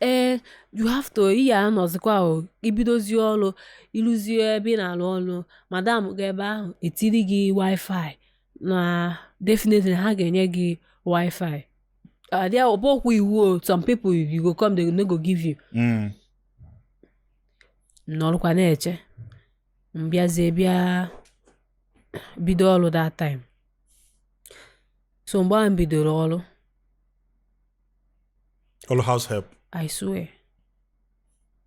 you have to nọzikwa o ibidozi ọrụ iluzi ebe na alụ ọrụ madam ga-ebe ahụ etiri gị wifi na definitely ha ga-enye gị wifi. There ọbọkwa iwu some people you go come they no go give you. Nọrụkwa na-eche mbịazie bịa bido ọrụ that time. So mgbe m bidoro ọrụ house help. I swear,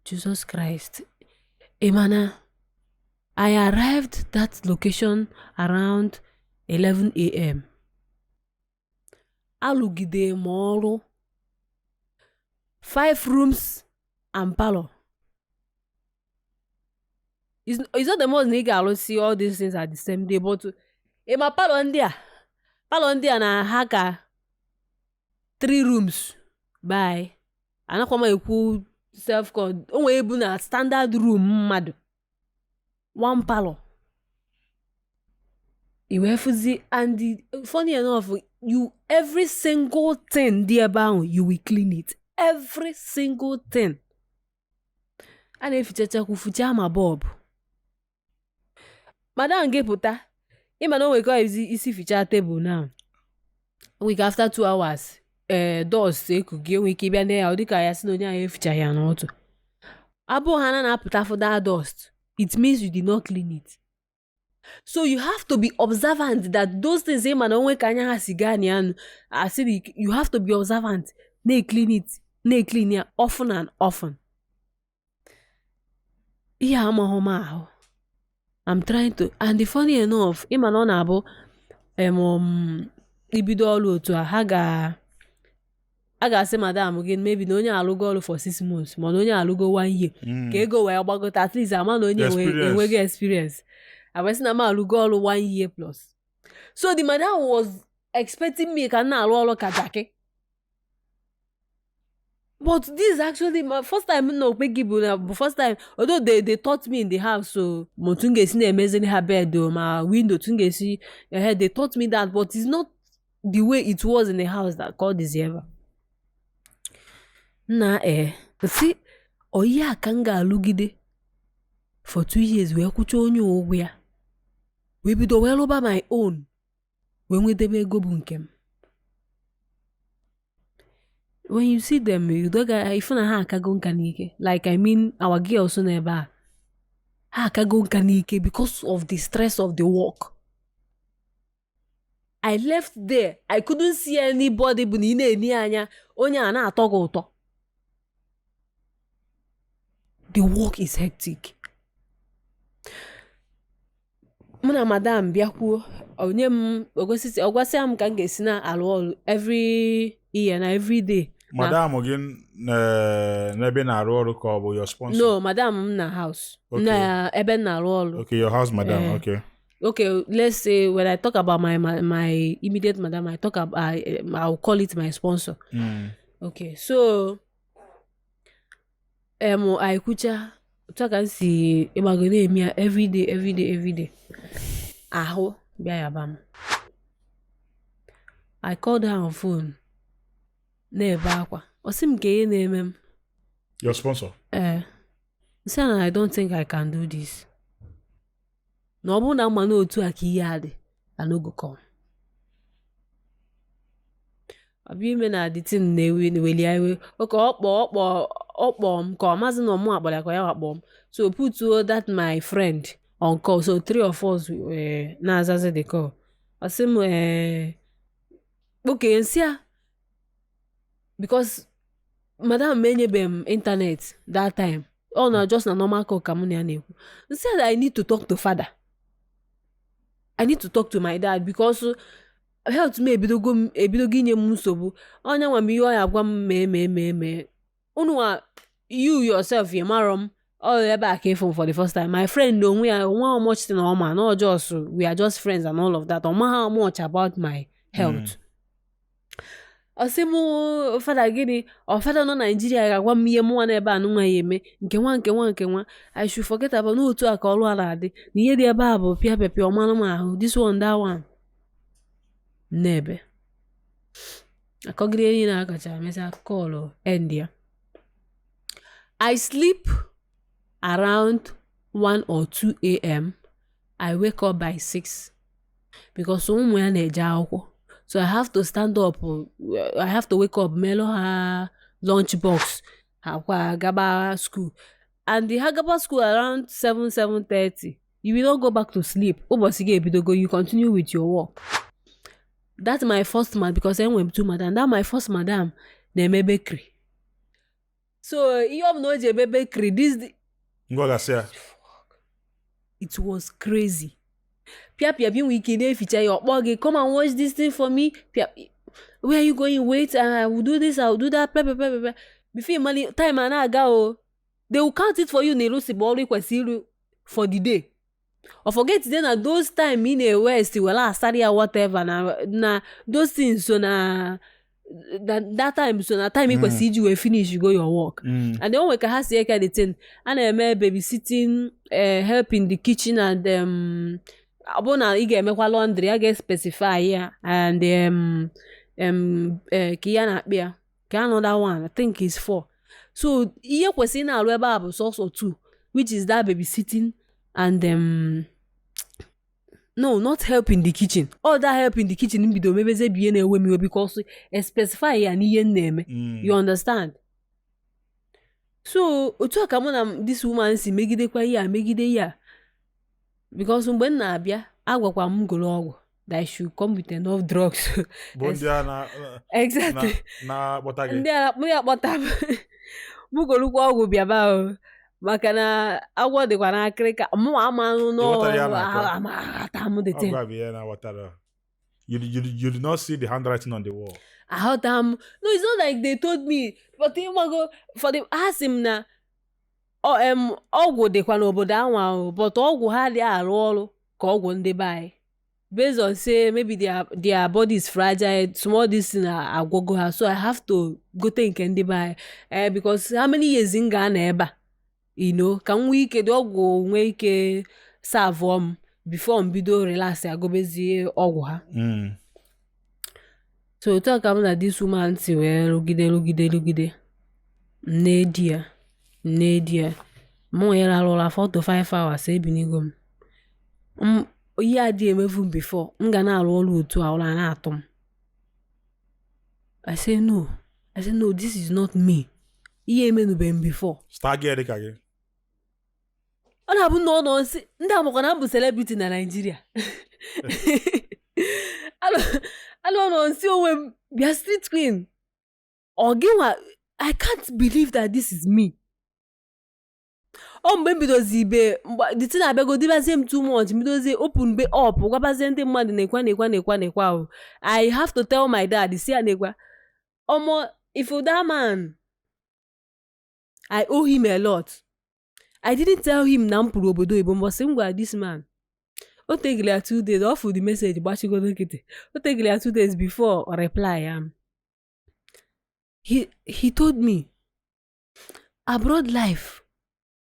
Jesus Christ, Emana, I arrived that location around 11 a.m. Alugide moro, 5 rooms and parlor. It's not the most nigga see all these things at the same day, but my parlor na haka 3 rooms. Bye. Anakwama ekwu self-called. Onwe ebu na standard room mmadụ. 1 parlor. Iwefuzi and funny enough, every single thing dị ebe ahụ, you will clean it. Every single thing. A na-efichacha kwufucha ma bulb. Madam ga-epụta. Ịma na onwe isi ficha table now. Week after 2 hours. Doors ekugi enwe ike bịa na dịka ya si na onye ahụ eficha ya n'otu. Abụ ha na-apụta for that dust. It means you did not clean it. So you have to be observant that those things ma na onwe ka anya ha si gaa n'anụ. Asịrị you have to be observant. Na-clean ya often and often. Ihe amaghọ m ahụ. I'm trying to, and the funny enough, ịma na ọ na-abụ ibido ọrụ otu a ga-asị madam again maybe na onye alụgo ọrụ for 6 months ma na onye alụgo 1 year ka ego wee gbagota at least ama na onye enweghị experience abasị na ma alụgo ọrụ 1 year plus. So the madam was expecting me ka na alụ ọrụ ka jake. But this is actually my first time no but first time although they taught me in the house so motungesi na amazing her bed o my window tungesi they taught me that but it's not the way it was in the house that God is ever na see oyi aka m ga-alụgide for 2 years wee kwụcha onye ụgwọ ya wee bido wee lụba my own wee nwedebe ego bụ nke m. When you see them you don't get if na ha akago nka n'ike like I mean our girls so n'ebe a ha akago nka n'ike because of the stress of the work. I left there I couldn't see anybody bụ na ị na-eni anya onye a na-atọ gị ụtọ. The work is hectic. Mụ na madam bịakwuo onye m ogwasịa m ka m ga-esi na alụ ọrụ every year na every day. Madam gị n'ebe na-arụ ọrụ ka ọ bụ your sponsor? No, madam m na house. Okay. Na ebe na-arụ ọrụ. Okay, your house madam, okay. Okay, let's say when I talk about my immediate madam, I'll call it my sponsor. Okay, so I kucha taka si imagine me every day. Ahụ bịa yaba m. I called her on phone. Na-ebe akwa. Ọ sị m ka ihe na-eme m. Your sponsor? Say I don't think I can do this. Na ọ bụrụ na mma n'otu a ka ihe adị, I no go come. Abịa ime na the thing na-eweli iwe. Oke ọkpọ m ka ọ maazị na ọmụ akpọrọ ka ya wakpọ m. So put that my friend on call. So 3 of us na-azazi the call. Ọ sị m okay nsị a because madam menyebe m internet that time. Oh no, just na normal call ka mụ na ya na-ekwu. Instead I need to talk to father. I need to talk to my dad because health me ebidogo inye m nsogbu. Onye nwa m ihe ọ ya agwa m mee. Unu you yourself you marry m all ebe a came from for the first time. My friend onwe ya how much thing ọma no just we are just friends and all of that. Ọma how much about my health. Ọsị mụ fada gịnị fada nọ Nigeria ga-agwa m ihe mụnwa n'ebe a nụnwa ya eme nke nwa I should forget about n'otu a ka ọrụ a na-adị na ihe dị ebe a bụ pịa ọmanụ m ahụ this one that one n'ebe akọgide enyi na-akacha emesa kọlụ India. I sleep around 1 or 2 a.m. I wake up by 6 because ụmụ ya na-eje akwụkwọ. So I have to stand up. I have to wake up, melo her lunch box, gaba school. And the Hagaba school around 7:30. You will not go back to sleep. You continue with your work. That's my first madam because I went to madam. That my first madam, name bakery. So you have no bakery. It was crazy. Pia bin weekend feature your buggy. Come and watch this thing for me. Pia, where are you going? Wait, I will do this, I will do that. Before money time and I go, they will count it for you. They lose the for the day. Or forget then at those time in a west, well, study or whatever. Na those things so na that time so na time you see you finish you go your work. And then we can have the thing and I may babysitting, help in the kitchen and abona ị ga-emekwa laundry I get specify here and ka na-akpịa ka another one I think is 4. So ihe kwesịrị na-alụ ebe a bụ also 2 which is that babysitting and no not help in the kitchen. All that help in the kitchen mbido mebeze biye na-ewe m iwe because specify ya n'ihe na-eme. You understand? So otu aka mụ na this woman si megidekwa megide ya because mgbe m na-abịa agwakwa m golo ọgwụ that I should come with enough drugs. Exactly. Na kpọta gị. Ndị a ya kpọta m. M golukwa ọgwụ bịaba o maka na agwọ dịkwa n'akịrịka mụ ama anụ n'ọghọta m the thing. You did not see the handwriting on the wall. Aghọta m. No, it's not like they told me but for the ask him na ọgwụ dịkwa n'obodo anwa but ọgwụ ha dị arụ ọrụ ka ọgwụ ndị be anyị. based on say maybe their body is fragile, small this thing agwogo ha, so I have to gote nke ndị be because how many years in Ghana ebe a, you know, ka m nwee ike dị ọgwụ nwee ike serve m before m bido relax agobezie ọgwụ ha. So otu a ka m na this woman si wee rugide nne di ya mụ ya rarụla 4 to 5 hours ebinigo m ihe adị emefu m before m ga na-arụ ọrụ otu a ụra na-atụ m. I say no, this is not me. Ihe emenube m before. Start getting ka gị. Ọ na-abụ na ọ nọ nsị ndị amakwa na m bụ celebrity na Nigeria. Alụ nọ nsị onwe m bịa street queen. Ọ gịnwa, I can't believe that this is me. Mgbe m bidozi ibe the thing abego dibazie m too much, bidozie open be up gwabazie ndị mmadụ nekwa. I have to tell my dad, si ya nekwa, if that man, I owe him a lot. I didn't tell him na m pụrụ obodo Igbo, but ngwa this man. O tegile ya 2 days, off the message gbachigodo nkịtị. O tegile ya 2 days before I reply he told me abroad life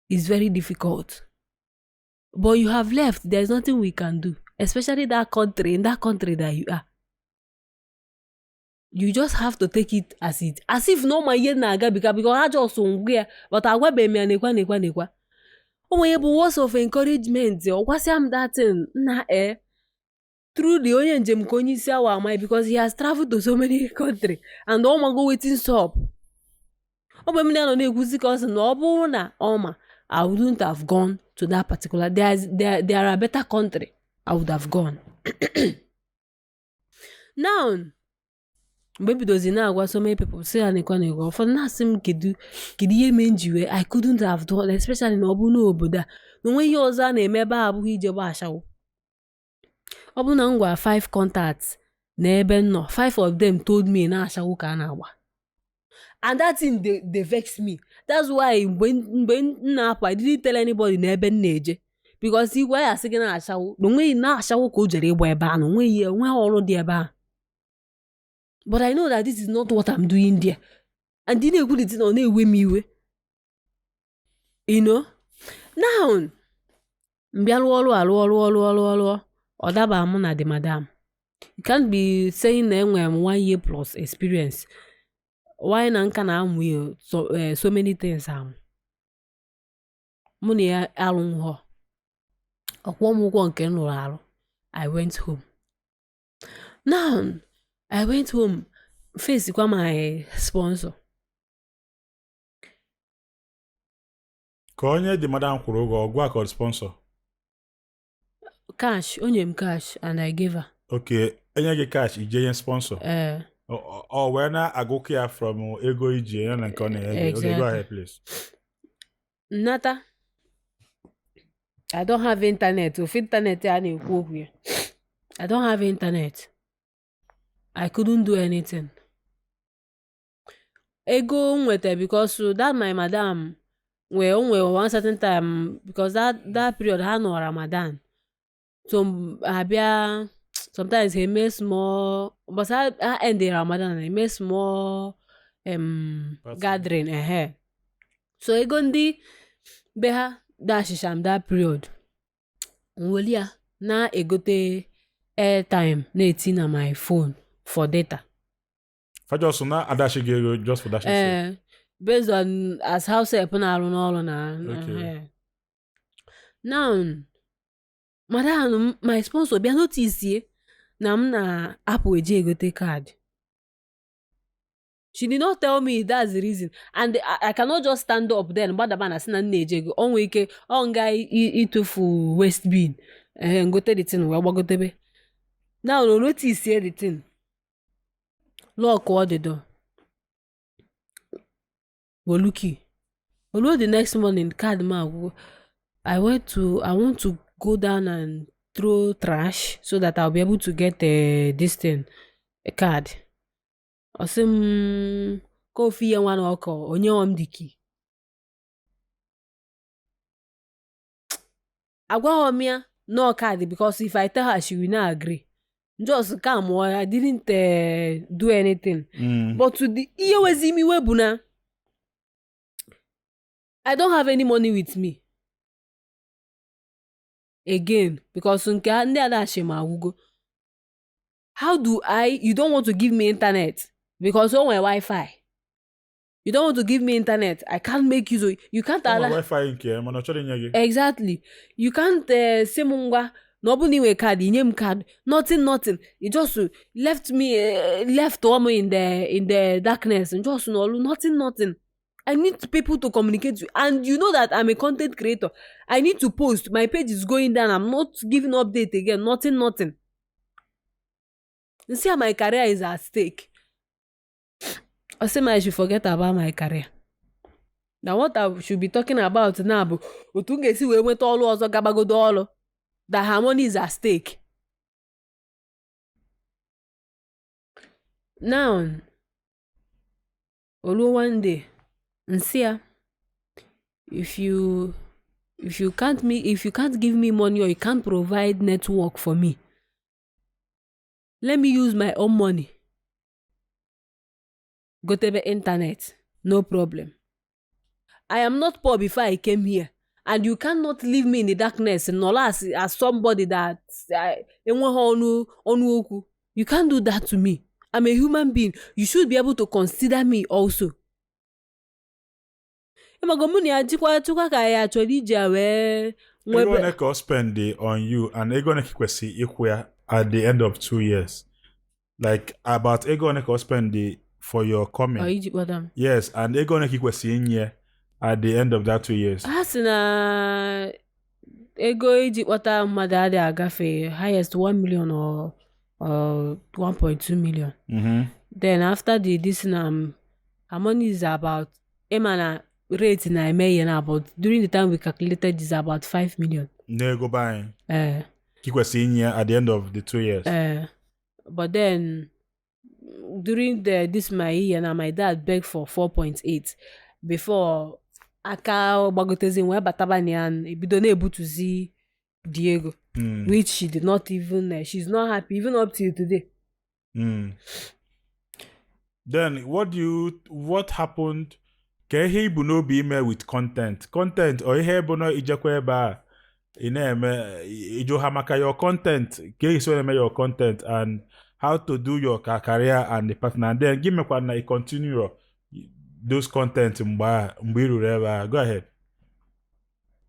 is very difficult, but you have left, there's nothing we can do, especially in that country that you are. You just have to take it as if no ma ihe na-aga because ha just ngwe ya, but agwabe m ya nekwa. Onwe bụ words of encouragement, ọkwasịa m that thing na through the onye njem ka onye isi awa amai, because he has traveled to so many countries and go waiting stop. Mgbe m na-anọ na-ekwuzi ka ọ sị na ọ bụrụ na ọma, I wouldn't have gone to that particular. There are a better country I would have gone. Now, mgbe bidozi na-agwa so many people say anekwa ụfọdụ na-asị m kedu ihe mee njiwe I couldn't have done, especially na ọ bụ n'obodo a na onwe ihe ọzọ a na-eme ebe a abụghị ije gba ashawo. Ọ bụ na m gwa 5 contacts na ebe nọ, 5 of them told me na ashawo ka a na-agba. And that thing they vex me. That's why when I didn't tell anybody na ebe na-eje, because igwe ya sị gị na ashawo na onwe na ashawo ka o jere ịgba ebe a na onwe ọrụ dị ebe a. But I know that this is not what I'm doing there. And didn't ekwu the thing ọ na-ewe m iwe. You know? Now, mbịa alụ ọ daba mụ na the madam. You can't be saying na enwere m 1 year plus experience. Why na nka na amụ so many things amụ. Mụ na ya alụ nhọ. Ọkwọ m ụgwọ nke m lụrụ alụ. I went home. Now, I went home, face kwa my sponsor. Ka onye the madam kwuru ụgwọ ọgwa ka sponsor. Cash, onye m cash and I gave her. Okay, enye gị cash ije nye sponsor. Wee na-agụkọ ya from ego iji ya na nke ọ na-enye. Okay, go ahead please. Nata. I don't have internet. Of internet ya na-ekwu okwu ya. I don't have internet. I couldn't do anything. Ego nwete because that my madam onwe one certain time, because that period ha no Ramadan. So abia sometimes he make small, but I end the Ramadan he make small gathering So ego ndi be ha dashisham that period. Nwelia na egote airtime na eti na my phone for data. For just na adashi gego just for that. Based on as house help na arụ n'ọrụ na. Okay. Now, madam, my sponsor bịa notice na m na apụ eji egote card. She did not tell me that's the reason, and I cannot just stand up then gbadaba na sị na nna eji ego onwe ike nga itufu waste bin ngote the thing wee gbagotebe. Now no notice the thing. Lock all the door. Woluki. Although the next morning, card ma, I want to go down and throw trash so that I'll be able to get this thing, a card. Osim coffee and one oko onye omdiki. Agwa omia no card because if I tell her, she will not agree. Just come, I didn't do anything. But to the me webuna, I don't have any money with me again because how do you don't want to give me internet because on my Wi-Fi. You don't want to give me internet. I can't make use of you can't allow Wi-Fi in here, man. Exactly. You can't say mungwa nobody we card, name card, nothing. It just left me left in the darkness and just nothing. I need people to communicate with, and you know that I'm a content creator. I need to post. My page is going down. I'm not giving update again. Nothing. You see how my career is at stake. I say I should forget about my career. Now what I should be talking about now, but utungesi we went all ọzọ gabagodo ọlụ. The harmony is at stake. Now, one day, nsia, if you can't give me money or you can't provide network for me, let me use my own money. Go to the internet, no problem. I am not poor before I came here, and you cannot leave me in the darkness and all as somebody that you can't do that to me. I'm a human being. You should be able to consider me also. Ego neko spend on you and ego neko kwesi ikwe at the end of 2 years. Like about ego neko spend for your comment. Yes, and ego neko kwesi in here at the end of that 2 years. Asina ego Egypt wata mmadụ agafe highest 1 million or 1.2 million. Then after this our money is about emana rate na eme na about during the time we calculated is about 5 million. Nego buying. Kikwesi in here at the end of the 2 years. But then during this my year now my dad begged for 4.8 before aka gbagotezi nwe batabani and ebido na ebutuzi Diego, which she did not even she's not happy even up till today. Then what happened? Ke he bu no be email with content or he bu no ijekwe ba eme ijo hamaka your content ke so eme your content and how to do your career and the partner, and then give me kwa na continue those content mba. Go ahead.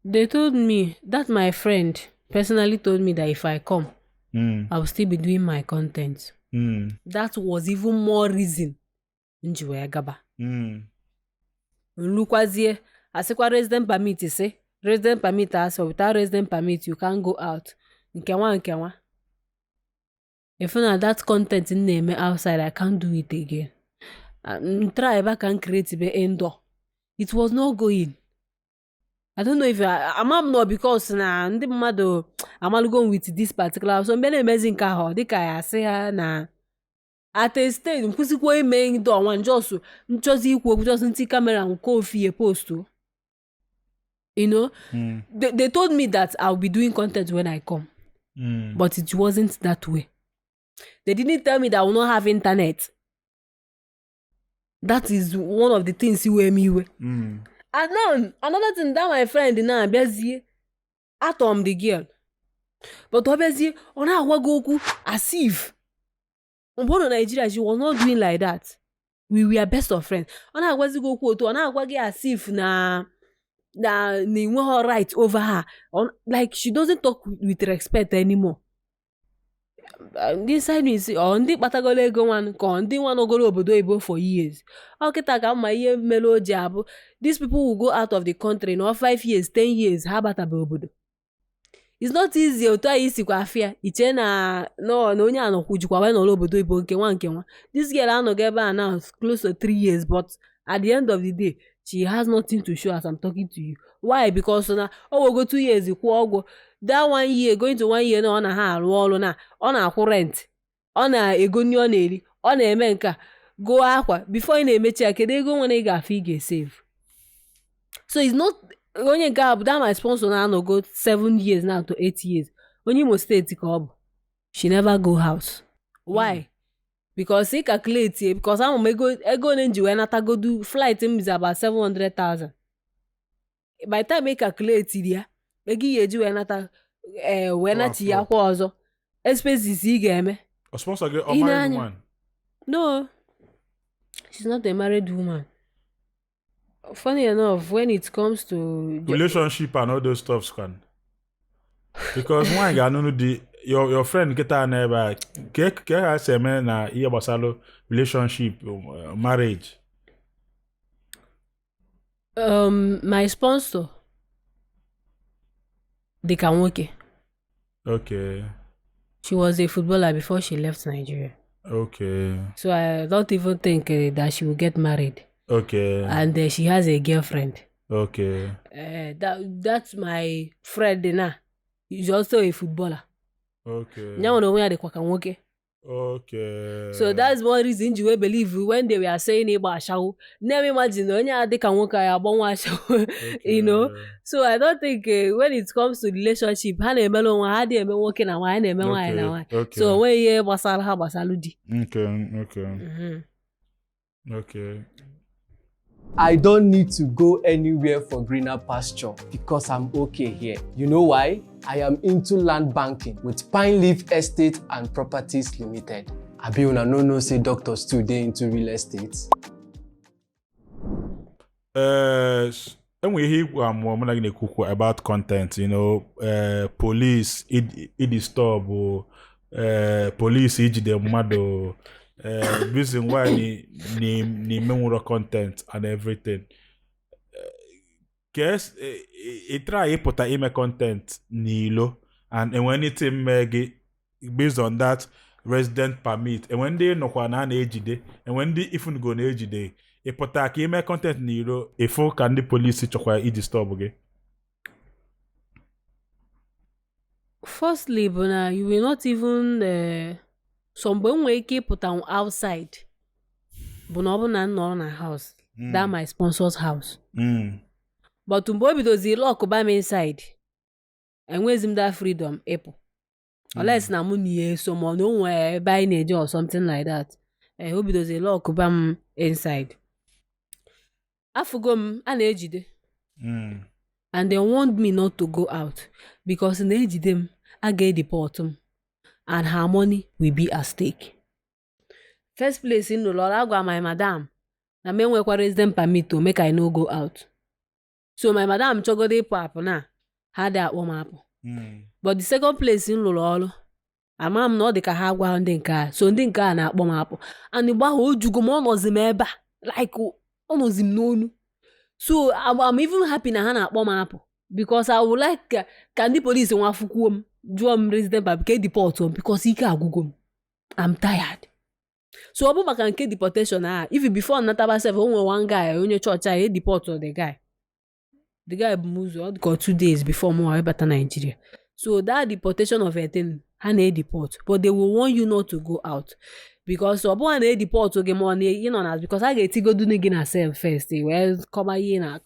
They told me that my friend personally told me that if I come, I will still be doing my content. That was even more reason. Njiwe agaba. Lukwazie, asekwa resident permit say resident permit so without resident permit you can't go out. Nkewa. If not that content in name outside, I can't do it again. Try back and create the indoor. It was not going. I don't know if I'm not because na ndị mmadụ I'm going with this particular so many amazing ka dịka ya say na at a stage nkwụsịkwa ime indoor one just nchozi ikwu just nti camera nko ofie post. You know, they told me that I'll be doing content when I come. But it wasn't that way. They didn't tell me that I will not have internet. That is one of the things you wear me with. And now, another thing that my friend now, Bezie, atom the girl. But Bezie, on our Wagoku, as if, on Nigeria, she was not doing like that. We were best of friends. On our Wagoku, to on our Wagi, as if na they want her right over her. Like, she doesn't talk with respect anymore. This side is on the Batagole go one con the one ogolo obodo for years. Okita ka my year melo jab. These people will go out of the country in 5 years, 10 years. How about obodo? It's not easy to isi kwa afia. Iche na no nya no kujikwa we no obodo ibo nke. This girl I no get by now close to 3 years, but at the end of the day, she has nothing to show as I'm talking to you. Why? Because now we'll go 2 years ikwu that 1 year going to 1 year na ọ na ha arụ ọrụ na ọ na-akwụ rent ọ na-ego nri ọ na-eri ọ na-eme nka go akwa before ị na-emechi ya kedu ego nwere ị ga-afụ ị ga-save. So it's not onye nke a bụ that my sponsor na go 7 years now to 8 years onye Imo State ka ọ bụ. She never go house. Why? Because he calculate because I'm ego nji wee natagodu flight m is about 700,000. By the time he calculate ya, ego yeji wee nata wee nachi ya kwa ọzọ. Expenses ị ga-eme. O sponsor get a married woman? No. She's not a married woman. Funny enough, when it comes to relationship and all those stuffs can. Because one guy no your friend get an neighbor ke ha say man na ihe gbasalo relationship marriage. My sponsor dị ka nwoke. Okay. She was a footballer before she left Nigeria. Okay. So I don't even think that she will get married. Okay. And she has a girlfriend. Okay. That's my friend now. He's also a footballer. Okay. Okay. So that's one reason you believe when they were saying about Ashawo. Never imagine you know. So I don't think when it comes to relationship, okay. So when you basaludi. Okay. Okay. Mm-hmm. Okay. I don't need to go anywhere for greener pasture because I'm okay here. You know why? I am into land banking with Pine Leaf Estate and Properties Limited. Abi una no say doctors too dey into real estate. And we hear about content, you know, police it disturb or police the mado. Reason why ni memory content and everything. Guess it try put a email content ni lo and when it based on that resident permit and when they no na ejide and when they even go na ejide e put a email content ni lo e for can the police chokwa e disturb again. Firstly, Bona, you will not even some way keep put on outside. But no one in a house. That my sponsor's house. But to boy does he lock by me inside. And where's him that freedom, Apple? Unless na money someone nowhere buying a job or something like that. I hope does he lock by inside. I forgot an age and they want me not to go out because in age them I get deport them. And her money will be at stake. First place in the Lord, I got my madam. Na me nwekwa resident permit to make I no go out. So my madam chogode pap na had that one apple. But the second place in Lolo, I'm not the kahagwa on the car. So the car na akpọ apple. And the baho jugo mo no zimeba like almost known. So I'm even happy na ha na akpọ apple because I would like can the police nwa fukuom Juam resident because deport him because he can't Google. I'm tired. So Abu can get deportation. If you before Nataba self only one guy on your church, I deport the guy. The guy moves got 2 days before more better Nigeria. So that deportation of a thing, he deport, but they will want you not to go out because Abu and deport to get money, you know, because I get to go do again herself first. Well, come here na.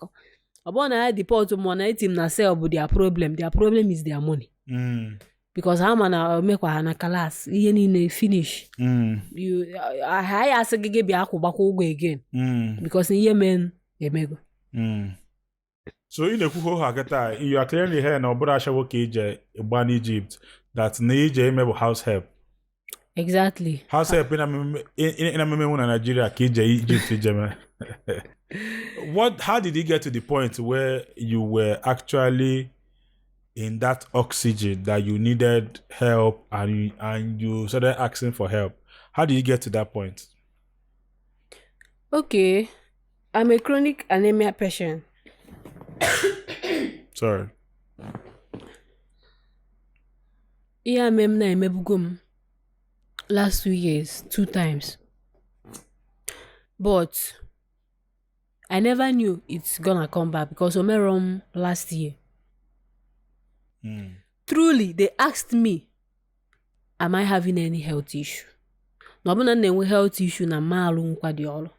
Abu and deport to money team na sell, but their problem is their money. Because how man make na class ihe niile finish you I ask gege bia akwụgbakwa ụgwọ again because ihe men emego. So in the kuho hakata you are clearly here na obura shawo keje ban Egypt that na ije emebo house help. Exactly. House help in Nigeria keje Egypt ije. How did you get to the point where you were actually in that oxygen that you needed help and you started asking for help? How did you get to that point? Okay. I'm a chronic anemia patient. Sorry. Yeah, mem na emebugum last 2 years, 2 times. But I never knew it's gonna come back because Omerom last year. Truly, they asked me, am I having any health issue? No, I'm not health issue na malu nkwadiolo.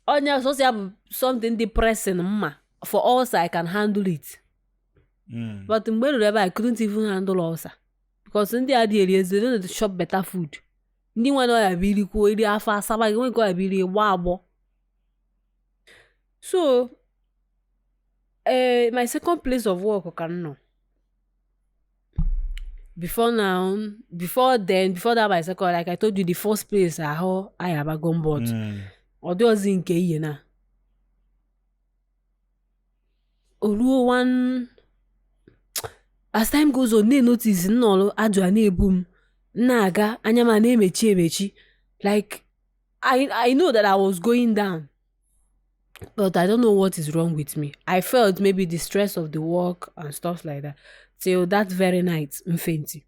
Onya so have something depressing for us I can handle it. But mgbe ruru ebe I couldn't even handle ulcer because ndị a dị eri ezi, they don't know to shop better food. Ndị nwe na ya bụ irikwu iri afọ asaba gị nwe ka ya bụ iri gba agbọ. So my second place of work ka nọ. Before that my second, like I told you, the first place ahụ I have a gun board. Ọ dị ozi nke ihe na. Oluo one as time goes on, they notice nnọọ ajụ a na-ebu m na-aga anya ma na-emechi. Like I know that I was going down, but I don't know what is wrong with me. I felt maybe the stress of the work and stuff like that. Till that very night, m fainty.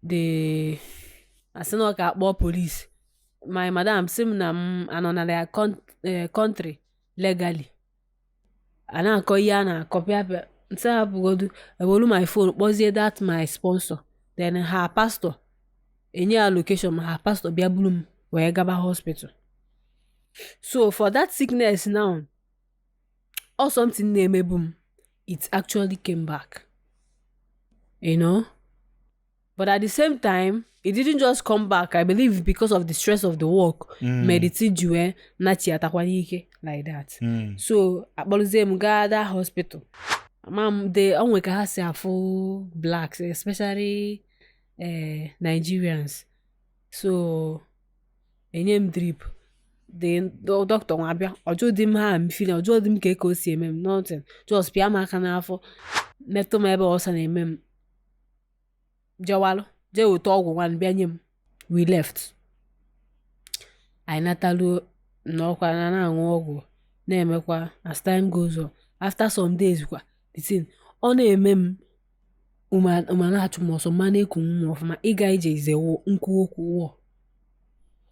I said no, I police. My madam sim na anọ na their country legally. Ana akọ ya na copy up. Nse hapụgodu ebolu my phone kpọzie that my sponsor. Then her pastor enye her location, her pastor bịa bulu m wee gaba hospital. So for that sickness now, or something na-emebu m, it actually came back. You know? But at the same time, it didn't just come back, I believe, because of the stress of the work. Medicine juwe na chi atakwanye ike like that. So akpọluzie m gaa that hospital. They onwe ka ha si afụ blacks, especially Nigerians. So enye m drip. The doctor nwabịa ọjọọ dị m ha m feeling ọjọọ dị m ka o si eme m nothing, just pịa m aka n'afọ metụ m ebe ọsa na-eme m jewalụ jee weta ọgwụ nwanne bịa nye m. We left. I natalu n'ọkwa na-aṅụ ọgwụ na-emekwa as time goes on. After some days kwa the thing ọ na-eme m na-achụ m ọsọ ma na-eku m ọfụma ịga ije izewo nkwu okwu wọ.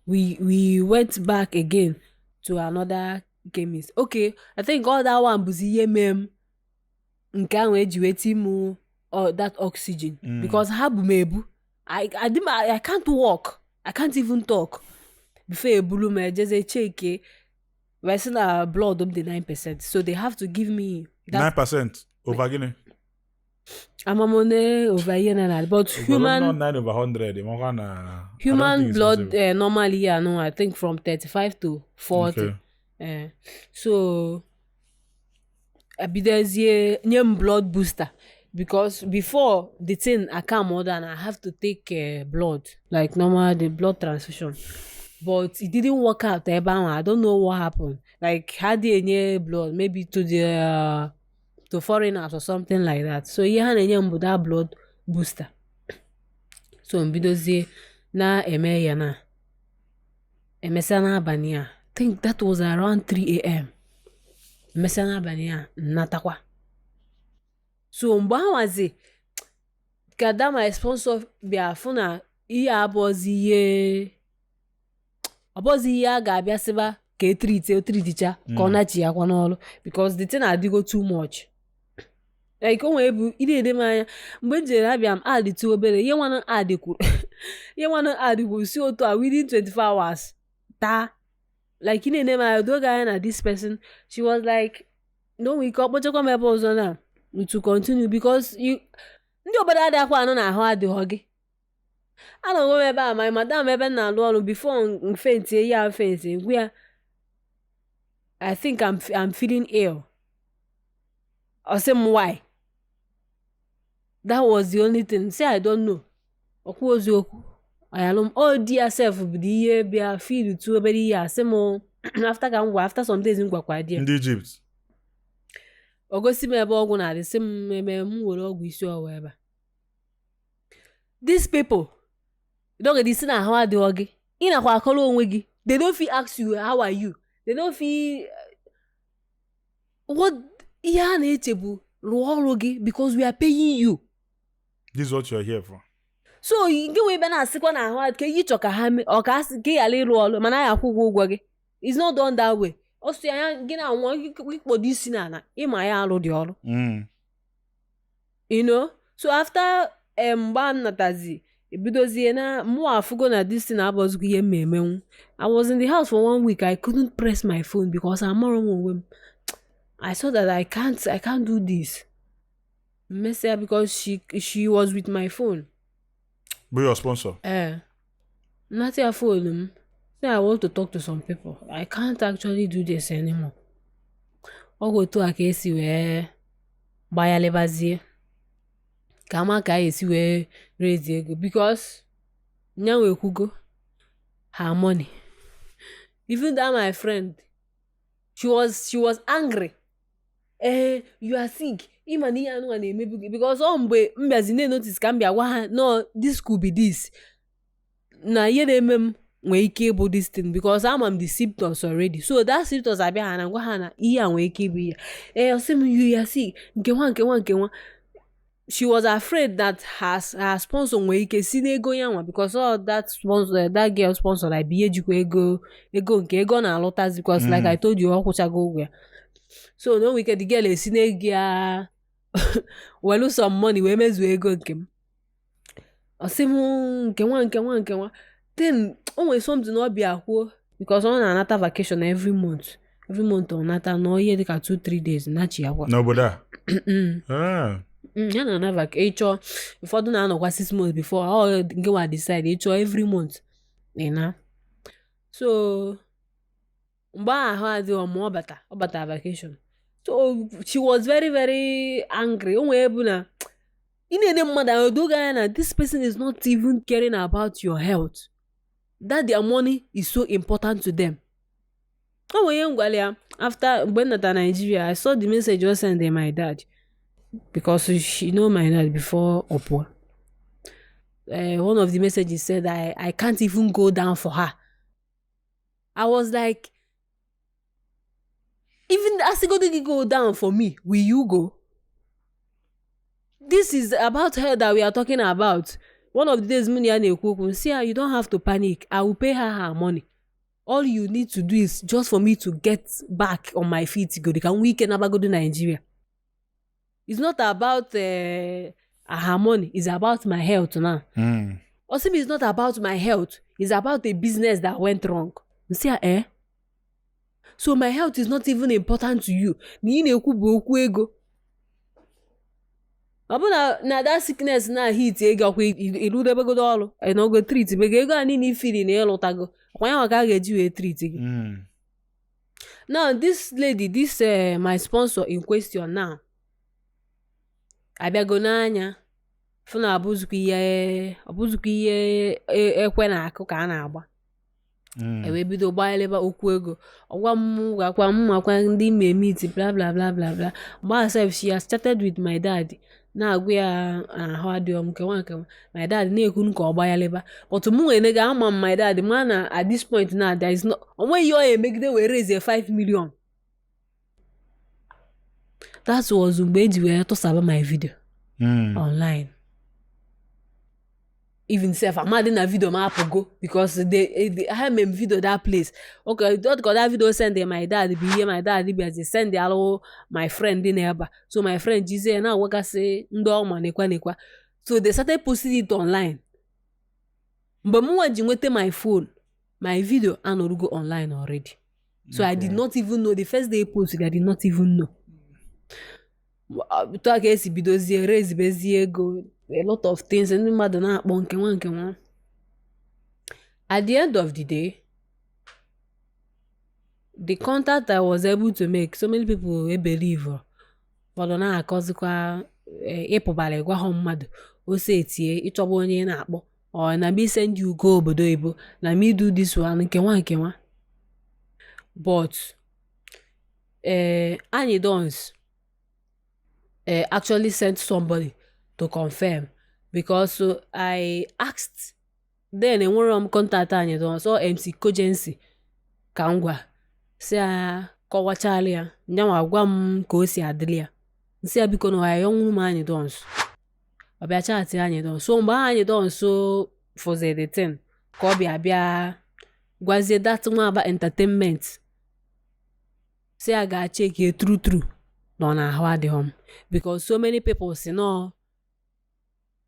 We went back again to another chemist. Okay, I think all that one bụzi ihe mem nke ahụ eji weti m that oxygen because ha bụ m ebu. I can't walk. I can't even talk. Before ebulu m ejeze check wee sị na blood m dị 9%. So they have to give me that 9% over gịnị? Amamone over here na but human 9 over 100 human blood normally no, I think from 35 to 40. Okay. So abidezie nye m blood booster because before the thing I come more than I have to take blood like normal the blood transfusion, but it didn't work out. I don't know what happened. Like had any blood maybe to the to foreigners or something like that. So ihe ha na-enye m bụ that blood booster. So mbidozie na eme ya na emesa n'abalị a. I think that was around 3 a.m. Emesa n'abalị a natakwa. So mgbe awazi kada my sponsor bịa fụ na ihe abụọzi ihe a ga-abịa sịba ka etriticha ka ọ nachi ya kwa n'ọrụ because the thing adịgo too much. Like onwe ebu ide ede m anya mgbe njere abịa m adịtụ obere ihe nwana adịkwu si otu a within 24 hours taa. Like ine ede m anya doge anya na this person, she was like no we ka ọkpọchekwa m ebe ọzọ na to continue because ndị obodo adịakwa anọ na ahụ adịghọ gị. Anọgo m ebe a ma madam ebe m na-alụ ọrụ before mfentie ya mfentie ngwa ya I think I'm feeling ill. Or some why? That was the only thing. Say I don't know. Okwu I alone all dear self be here be a feel to very year. Some after some days in kwa dear. In Egypt. Ogosi me ebe ọgwụ na the same me mu were ọgwụ isi or whatever. These people don't get this na how are the in akwa akọrọ onwe gị. They don't feel ask you how are you. They don't feel what ihe na-echebu rụọ ọrụ gị because we are paying you. This is what you are here for. So nke wee be na-asịkwa na ahụ ka ihe chọ ka ha mee ọ ka asị ka yala ịrụ ọrụ mana ya akwụ ụgwọ gị. It's not done that way. Ọsọ ya gị na nwa ikpodo isi n'ala ịma ya alụ dị ọrụ. You know? So after mgba nnatazi ebidozie na mụ afụgo na this thing abụzụgo ihe mmemenwu. I was in the house for 1 week. I couldn't press my phone because amara m onwe m. I saw that I can't do this. Messia, because she was with my phone. Be your sponsor. Not your phone. Say I want to talk to some people. I can't actually do this anymore. Ọ go to aka esi wee gbanyelebazie ka ama ka esi wee raise ego because nyanwe ekwugo her money. Even that my friend, she was angry. You are sick. Even ihe anụ na-emebi gị because ọ mgbe mbiazi na-notice ka m bịa gwa ha no this could be this. Na ihe na-eme m nwee ike ịbụ this thing because ama m the symptoms already. So that symptoms abịa ha na ngwa ha na ihe a nwee ike ịbụ ihe. Ọsị m you are sick. Nke nwa. She was afraid that her sponsor nwee ike si n'ego ya nwa because all that sponsor, that girl sponsor like biye jikwa ego na-alụtazi because like I told you ọ kwụchago ụgwọ ya. So no we the girl esi n'ego ya welu some money wee mezuo ego nke m. Ọsị m nke nwa. Then o nwere something ọ bịa kwuo because ọ na-anata vacation every month ọ nata nọ ihe dịka 2-3 days nachi ya kwa n'obodo a. ya na vacation ụfọdụ na-anọkwa 6 months before ọ nke wa decide ịchọ every month na so mgbe ahụ adịghị ọma ọ bata vacation. So she was very very angry. O nwee bụ na ị na-ede mmadụ ahụ doga ya na this person is not even caring about your health, that their money is so important to them. O nwee ngwale ya after mgbe nata Nigeria, I saw the message was sent my dad because she know my dad before Opwa. One of the messages said that I can't even go down for her. I was like, even Asigodigi go down for me, will you go? This is about her that we are talking about. One of the days, you don't have to panic. I will pay her money. All you need to do is just for me to get back on my feet. We can never go to Nigeria. It's not about her money. It's about my health now. Also, it's not about my health. It's about a business that went wrong. So my health is not even important to you. Ọ bụ na that sickness na hit ego ọkwa irudebegodo ọrụ na ogo treat bego ego a niile ifili na ịlụtago ọkwa ya ka a ga-eji wee treat gị. Now this lady, this my sponsor in question now abịago n'anya fụ na ọbụzụkwa ihe ekwe na akụ ka a na-agba. Ewee bido gbanyeleba okwu ego gwakwa m makwa ndị meet bla bla bla bla bla. Mgbe herself she has chatted with my dad na-agwa ya ahụ adịghị m nkewa my dad na-ekwu ka ọ gbanyeleba but mụ nwere ga ama my dad ma na at this point now there is no onwe ihe ọ emegide wee raise 5 million. That was mgbe eji wee tụsaba my video online. Even self amadi na video ma apụgo because they have me video that place. Okay, don't got that video send my dad be here, my dad be as send allow my friend in eba. So my friend jize na waka say ndo ma nekwa. So they started posting it online. But mwa ji nwete my phone, my video anorugo online already. So I did not even know the first day posted, I did not even know. To aka bidozie raise bezie ego, a lot of things and mmadụ na-akpọ nke nwa. At the end of the day, the contact I was able to make, so many people believe ụfọdụ na-akọzikwa ịpụbara gwa ha mmadụ ose etie ịchọba onye na-akpọ or na me send you go obodo oyibo na me do this one nke nwa. But anyị dons actually sent somebody to confirm because I asked then enwere contact anyị dons so MC Cogency ka ngwa si kọwachala ya nyanwa gwa m ka o si adịrị ya nsi ya biko na ya ọnwụrụ m anyị dons ọ bịa chat anyị dons so mgbe anyị dons so for the 10 ka ọ bịa gwazie that nwa aba entertainment si ya ga-check ye true nọ na ahụ adịghị m because so many people si no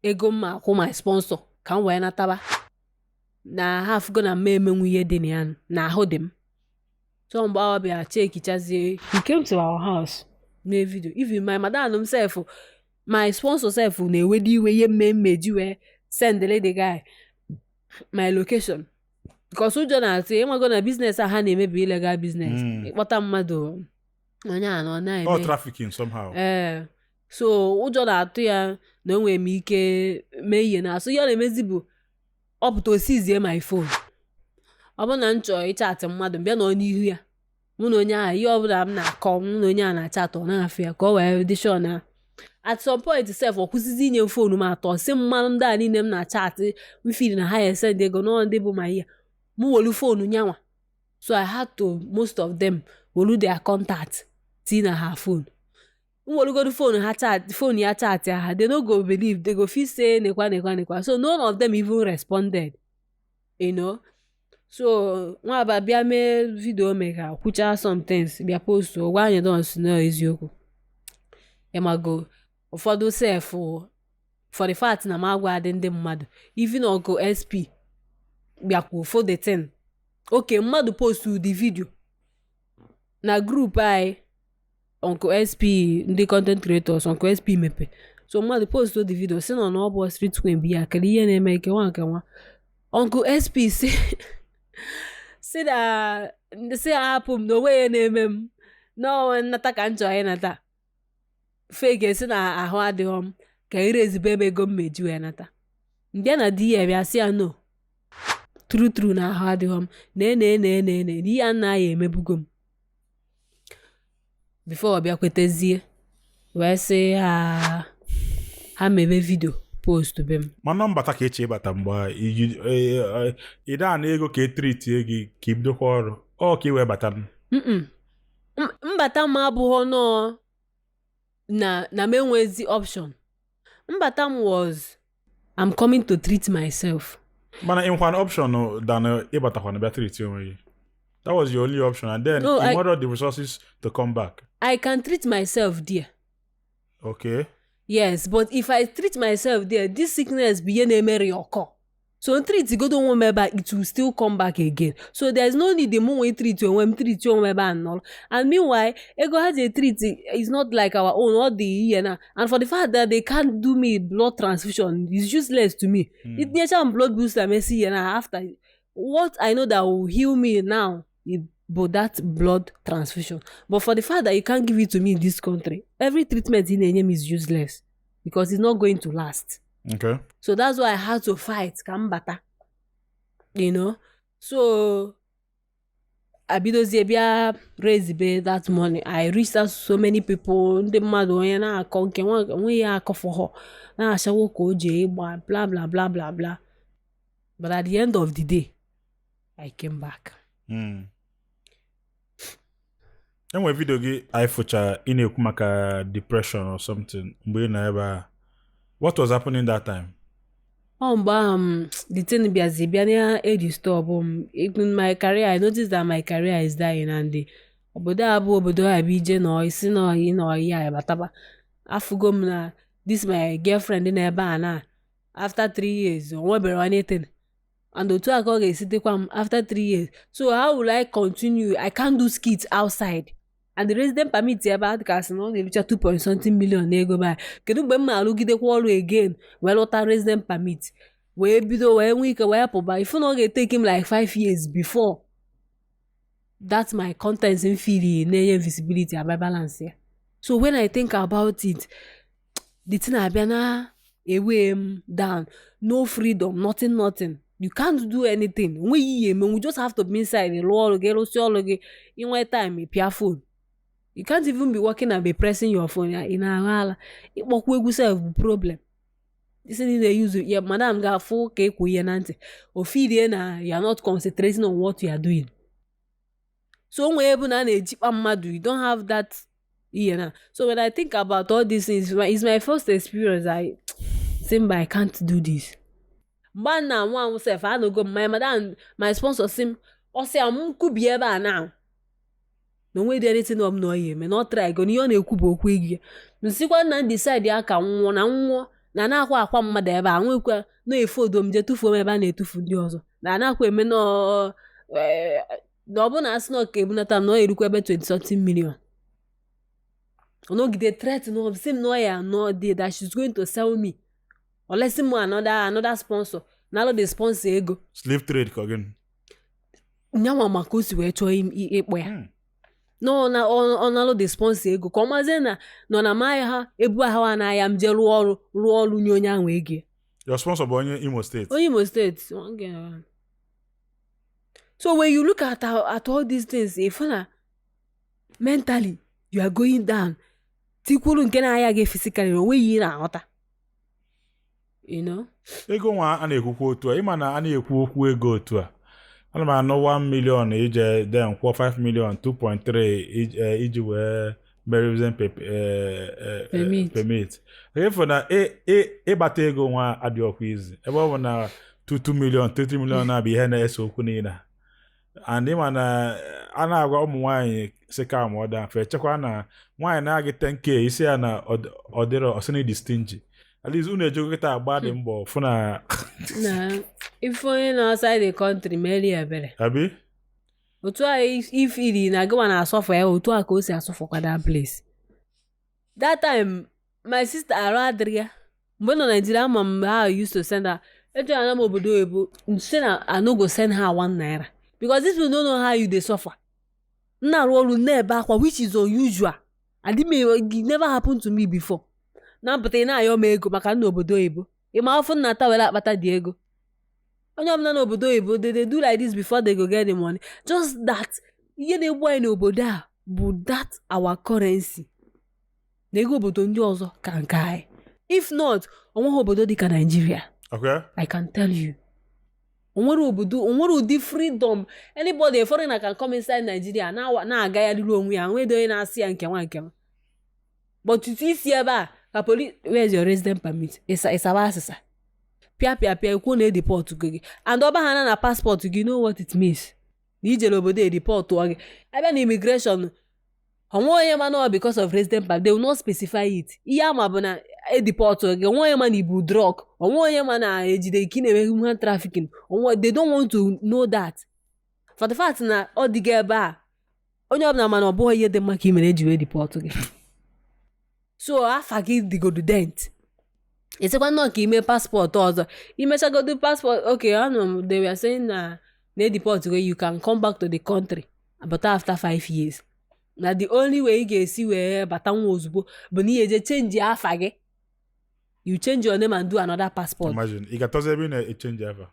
ego m akwụ my sponsor ka m wee nataba na half go na mmenwu ihe dị na ya na ahụ dị m. so mgbe ọ bịa chekichazie. He came to our house mee video. Even my madam himself, my sponsor self na-ewede iwe ihe mmejji wee send the guy my location because ụjọ na-atụ ịmago na business ha na-emebi illegal business ịkpọta mmadụ onye a nọ na-eme trafficking somehow. So ụjọ na-atụ ya na o nwere m ike mee ihe na so ya na-emezi bụ ọ pụta osizie my phone. Ọ bụ na m chọọ ịchatị mmadụ bịa nọ n'ihu ya mụ na onye ahụ ihe ọbụla m na-akọ mụ na onye a na-achatị ọ na-afụ ya ka ọ wee dị sure na at some point self ọ kwụsịzi inye m fonu m atọ si mmanụ ndị a niile m na-achatị m feel na ha esend ego n'ọ ndị bụ ma ihe mụ wolu fonu nyanwa. So I had to most of them wolu their contact tii na ha phone. M wolugodu phone ha chat phone ya chat ya ha they no go believe they go feel say nekwa so none of them even responded, you know. So nwa aba bịa mee video mega kwucha some things bịa post gwa anyị dons na eziokwu emago ụfọdụ self for the fact na magwa dị ndị mmadụ even Uncle SP bịakwu for the thing. Okay, mmadụ post the video na group anyị Uncle SP ndị content creators Uncle SP mepe. So mmadụ post the video si na ọ bụ street queen bi ya kele ihe na-eme nke nwa Uncle SP si na si hapụ m na onwe ya na-eme m na nnata ka m chọrọ ịnata fake si na ahụ adịghị m ka irezibe ebe ego m meji wee nata mbịa na di ya bịa si ya no true na ahụ adịghị m na ihe a na-aya emebugo m before ọ bịa kwetezie wee sị ha mebe video post be m. Mana mbata ka eche ịbata mgbe ịda na ego ka etritie gị ka ibidokwa ọrụ ọ ka iwee bata mbata m abụghị nọ na m enwezi option. Mbata m was I'm coming to treat myself. Mana ịnwekwa na option than ịbatakwa na bịa treat onwe gị. That was your only option and then you wanted the resources to come back. I can treat myself there. Okay. Yes, but if I treat myself there, this sickness be na-emere occur. So treat go don't remember it will still come back again. So there's no need the more we treat you when treat you remember and all. And meanwhile, ego has a treat is not like our own all the and for the fact that they can't do me blood transfusion is useless to me. It nature and blood booster may see after what I know that will heal me now but that blood transfusion. But for the fact that you can't give it to me in this country, every treatment in name is useless because it's not going to last. Okay. So that's why I had to fight kambata. You know? So Abidozie bia raise that money. I reached out to so many people. Ndị mmadụ onye na-akọ nke nwe ya akọ for her. Na-ashawo ka o je blah blah blah blah blah. But at the end of the day, I came back. Enwe video gị I fụcha ị na-ekwu maka depression or something mgbe ị na ebe what was happening that time? Mgbe the thing bịa na disturb in my career. I noticed that my career is dying and obodo abụ obodo ha bi je no isi no yi no ya bataba afugo m na this my girlfriend na ebe a na after 3 years onwebere anything and otu aka ọ ga-esitekwa m after 3 years. So how will I continue? I can't do skits outside. And the resident permit ebe a dịka asị na ọ ga-ebicha 2.something million na ego baa kedu mgbe m na-alụgidekwa ọrụ again wee lọta resident permit wee bido wee nwee ike wee pụba ifu na ọ ga-etake him like 5 years before that's my contents in feed na-enye visibility abịa balance ya. So when I think about it the thing abịa na ewe m down, no freedom, nothing. You can't do anything. We just have to be inside the law, in time, pia phone. You can't even be working and be pressing your phone in a work with yourself problem. This is they use yeah, madam got 4K kuyenante. Or feed na you're not concentrating on what you are doing. So you don't have that. So when I think about all these things, it's my first experience. I think I can't do this. But now one self, I don't go. My madam, my sponsor sim, or say I'm could be ever now. No way there anything of no ye, me not try. Go near the kubo quig. No see what nan decide ya can one and one. Na kwa mmadụ ebe a nwekwa na efodom je tufuo ebe a na-etufu ndị ọzọ na anakwa eme no ọ bụ na asị na ọka ebunata m na ọ erukwa ebe 20-something million. Onogide threat no same no ya no dey that she's going to sell me unless mo another sponsor na lo dey sponsor ego slave trade ka again nyawa maka o si wee chọọ ịkpọ ya no na ọ lo dey sponsor ego ka ọ mazie na nọ na maya ha ebu ha na ya m je rụọ ọrụ nye onye ahụ ego. Your sponsor bụ onye Imo State. Onye Imo State. So when you look at all these things, if mentally you are going down, tikwuru nke na-aya gị physically onweghị na aghọta. You know? Ego nwa a na-ekwukwa otu a, ịma na a na-ekwu okwu ego otu a. Ana m anọ 1 million ije then kwụọ 5 million 2.3 iji wee represent permit. Efu na ịgbata ego nwa adịọkwa izi. Ebe ọ bụ na 2 million 3 million na bụ ihe na-ese okwu niile. And ịma na a na-agwa ụmụ nwaanyị si ka ma ọ da mfe chekwa na nwaanyị na-agị 10k isi ya na ọ dịrọ ọsịnị dị stingy. At least unu ejikọta agba dị mbọ fụ na if onye na outside the country meri ebere. Abi? Otu a if iri na gịwa na asọfọ ya otu a ka o si asọfọkwa that place. That time my sister arụ adịrị ya mgbe nọ Nigeria ama m how I used to send her eche ana m obodo oyibo say na I no go send her 1 naira because these people don't know how you dey suffer. Nna arụ ọrụ na-ebe akwa which is unusual. It never happened to me before. Na mpụta ị na-ayọ m ego maka nna obodo oyibo ịma ọfụ nnata were akpata dị ego onye ọbụla n'obodo oyibo they do like this before they go get the money. Just that ihe na-egbu anyị n'obodo a bụ that our currency na ego obodo ndị ọzọ ka nke anyị. If not onweghị obodo dị ka Nigeria. Okay. I can tell you onwere ụdị freedom anybody a foreigner can come inside Nigeria na-aga ya ruru onwe ya nwedo onye na-asị ya nke nwa but tutu isi ebe a ka police where's your resident permit ịsaba asịsa pịa ikwu na edeport gị and ọba ha na passport gị know what it means na ijere obodo edeport gị ebe na immigration onwe onye ma na because of resident permit they will not specify it ihe ama bụ na edeport gị onwe onye ma na ibu drug onwe onye ma na ejide ike na-eme human trafficking they don't want to know that for the fact na ọ dịga ebe a onye ọbụla mana ọ bụghị ihe dị mma ka i mere eji wee deport gị so afa gị dịgodu dent esekwa nnọọ ka ime paspọtụ ọzọ imechagodu paspọtụ okay they were saying na deport gị you can come back to the country but after 5 years na the only way ị ga-esi wee bata nwa ozugbo bụ na ihe je change afa gị you change your name and do another passport. Imagine ị ga-atọzi ebe ị na-echange afa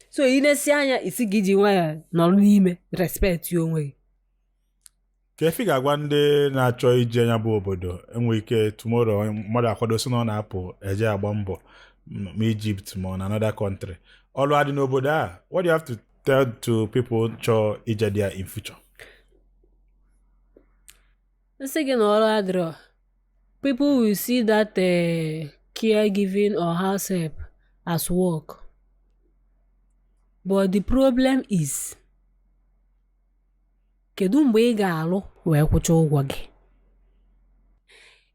so ị na-esi anya isi gị ji nwa ya nọrọ n'ime respect ya onwe gị. ka efi ga-agwa ndị na-achọ ije anya bụ obodo enwe ike tomorrow mmadụ akwadosi na ọ na-apụ eje agba mbọ ma Egypt ma na another country ọlụ adị n'obodo a what do you have to tell to people chọọ ije there in future? Nsị gị na ọrụ adịrọ people will see that caregiving or house help as work but the problem is kedu mgbe ị ga-alụ wee kwụcha ụgwọ gị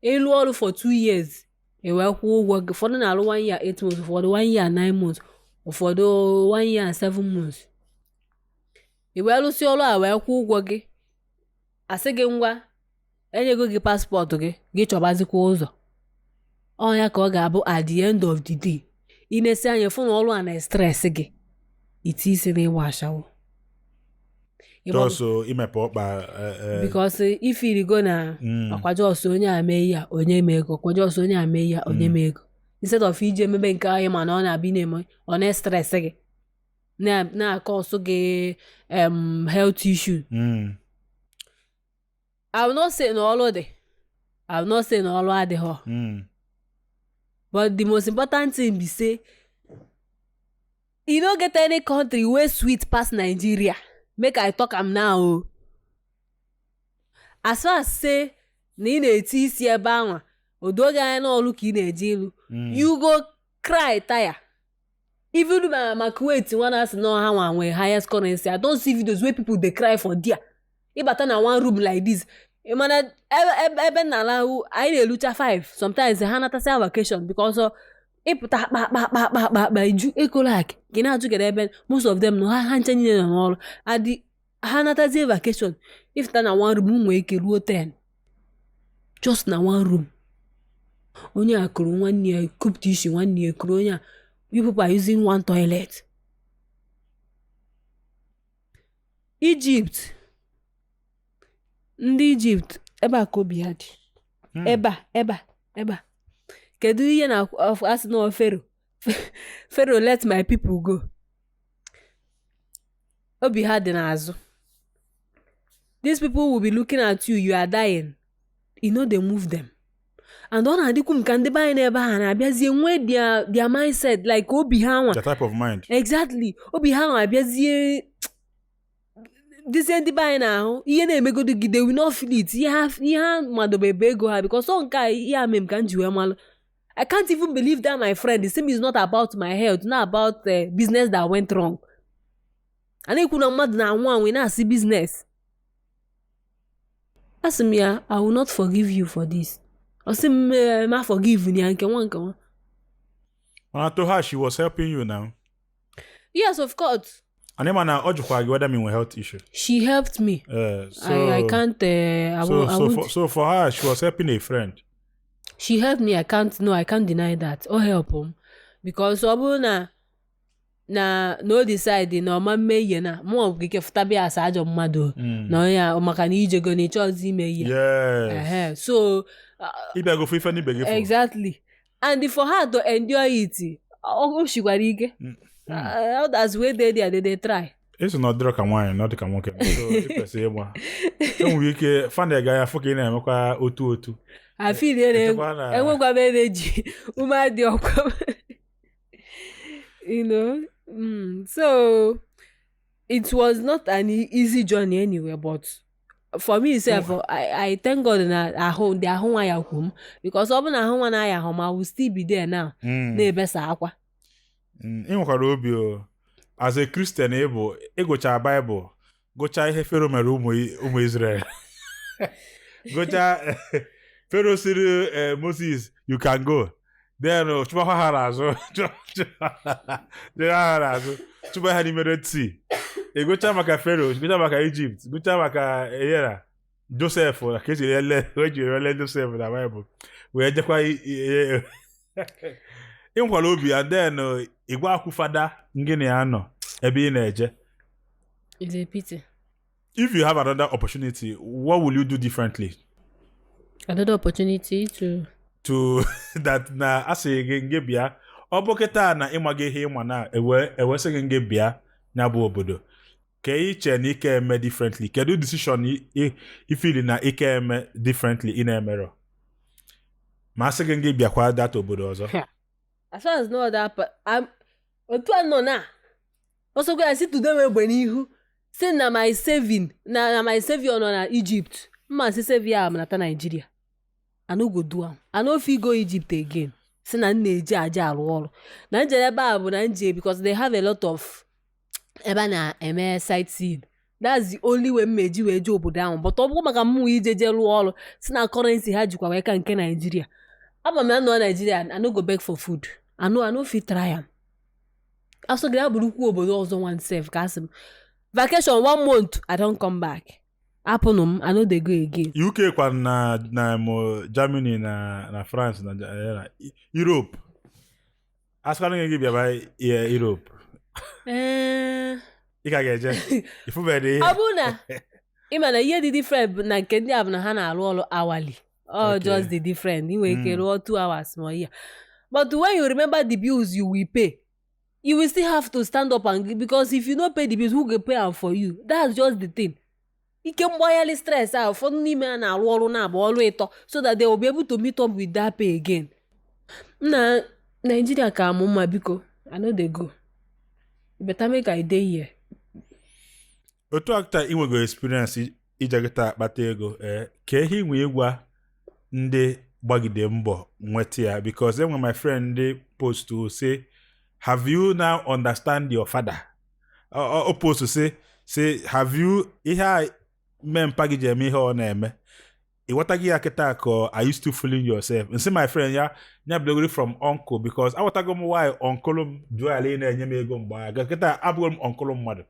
ịlụ ọrụ for 2 years wee kwụọ ụgwọ gị ụfọdụ na-alụ 1 year 8 months ụfọdụ 1 year 9 months ụfọdụ 1 year 7 months ị wee lụsị ọrụ a wee kwụọ ụgwọ gị asị gị ngwa enyego gị paspọtụ gị chọbazikwa ụzọ ọnya ka ọ ga-abụ at the end of the day ị na-esi anya fụ na ọrụ a na stress gị iti isi na ịwa ashawo also imepe ọkpa because if you go na akwajo ọsọ onye ame ya onye me ego akwajo ọsọ onye ame ya onye me ego instead of ije emebe nke ahụ mana ọ na-abi na-eme ọ na-stress gị na-akọsụ gị health issue. I will not say no all dị I will not say no all adịghọ but the most important thing be say you no get any country wey sweet pass Nigeria. Make I talk am now. As far as say na ị na-eti isi ebe ahụ odoge anya n'ọlụ ka ị na-eje ilu you go cry tire even ma Kuwait one as no ha nwe highest currency. I don't see videos where people dey cry for there ịbata na one room like this mana ebe na ala anyị na-elucha 5 sometimes ha natasa vacation because ịpụta akpa iju ekolak gị na-ajụ gere ebe most of them no ha nche niile nọ n'ọrụ ha natazie vacation if ta na one room nwee ike ruo 10 just na one room. Onye a kụrụ nwanne ya kupụta isi nwanne ya kụrụ onye a. You people are using one toilet. Egypt. Ndị Egypt ebe a ka obi ha dị. Ebe a. Kedu ihe na asị na Pharaoh? Pharaoh let my people go. Obi ha dị n'azụ. These people will be looking at you, you are dying. You know they move them. And ọ na-adịkwu m ka ndị be anyị n'ebe ha na-abịazie nwee their mindset like obi ha nwa. The type of mind. Exactly. Obi ha nwa abịazie dizie ndị be anyị na-ahụ ihe na-emegodo gị they will not feel it. Ihe ha madobe ebe ego ha because ọ nke ihe amem ka m ji wee malụ. I can't even believe that my friend. The same is not about my health, not about business that went wrong. A na-ekwu na mmadụ na-anwụ anwụ na-asị business. Asị m ya, I will not forgive you for this. Ọ sị m ma forgive ya nke nwa. I told her she was helping you now. Yes, of course. And then na ojukwa gi whether me with health issue. She helped me. I can't. So for her, she was helping a friend. She helped me. I can't deny that. Or help him because ọ bụrụ na no decide na ọma mme ihe na mụ okike fụtabịa asa ajọ mmadụ na ya maka na ijego na ịchọ ọzọ ime ihe. Yes. So ibe go fifa ni bege for. Exactly. And for her to endure it, o shikwara ike. That's where they try. It's not drug and wine, not the nwoke. So if say egba. Enwe ike fan the guy fucking na-emekwa otu. I feel enwekwa energy. Uma dị ọkwa. You know. So it was not an easy journey anyway, but for me itself, I thank God na ahụ nwa ya kwum because ọ bụ na ahụ nwa na ya home I will still be there now. Na-ebesa akwa. Ịnwekwara obi o. As a Christian ịgụcha Bible, gụcha ihe Pharaoh mere ụmụ Israel. Gụcha Pharaoh sịrị Moses, you can go. Then chụba ha azụ. Chụba ha n'ime Red Sea. Gụcha maka Pharaoh, gụcha maka Egypt, gụcha maka Joseph na ka ejiri ele Joseph na Bible. Wee jekwa ịnwekwara obi and then ịgwa akwụ fada ngịnị ya nọ ebe ị na-eje. It's a pity. If you have another opportunity, what will you do differently? Another opportunity to that na asị gị nge bịa ọ bụ kịta na ịmaga ihe ịma na ewesị gị nge bịa na bụ obodo ka iche na ike eme differently kedu decision ifili na ike eme differently ị na-emero ma asị gị nge bịakwa data obodo ọzọ. As far as no that otu anọ na also go I see to them egbe n'ihu say na my saving na my savior nọ na Egypt mma si save ya amata Nigeria. I no go do am. I no fit go Egypt again. Say na na-eje aja arụ ọrụ. Na nje ebe a bụ na nje because they have a lot of ebe na eme sightseeing. That's the only way mmeji wee je obodo ahụ. But ọ bụrụ maka mmụ ijeje rụọ ọrụ si na currency ha jikwa wee ka nke Nigeria. Aba m na Nigeria I no go beg for food. I no fit try am. Also ga burukwu obodo ọzọ one self ka asị m. Vacation 1 month I don't come back. Happen I know they go again. UK kwa na Germany na France na Europe. Askana ngi bia ba Europe. Ika geje. Ifu be dey. Abuna. Imana ihe dị different na nke ndị abụ na ha na-arụ ọrụ hourly. Oh, just the different. You will get 2 hours more here. But when you remember the bills you will pay, you will still have to stand up and because if you don't pay the bills, who will pay them for you? That's just the thing. You can boil stress out for n'ime na-arụ ọrụ na abụ ọrụ ịtọ so that they will be able to meet up with that pay again. Na Nigeria ka amụ mma biko. I know they go. Better make I dey here. Otu akta inwego experience ijagata akpata ego ka ihe inwe egwa ndị gbagide mbọ nweta ya because when my friend dey post to say have you now understand your father or post to say have you ihe me mpagije eme ihe ọ na-eme iwatagi ya kita ko are you still fooling yourself? And say my friend ya blogori from uncle because I watago mo why uncle do ale na enye me ego mba ga kita abugom uncle mmadu.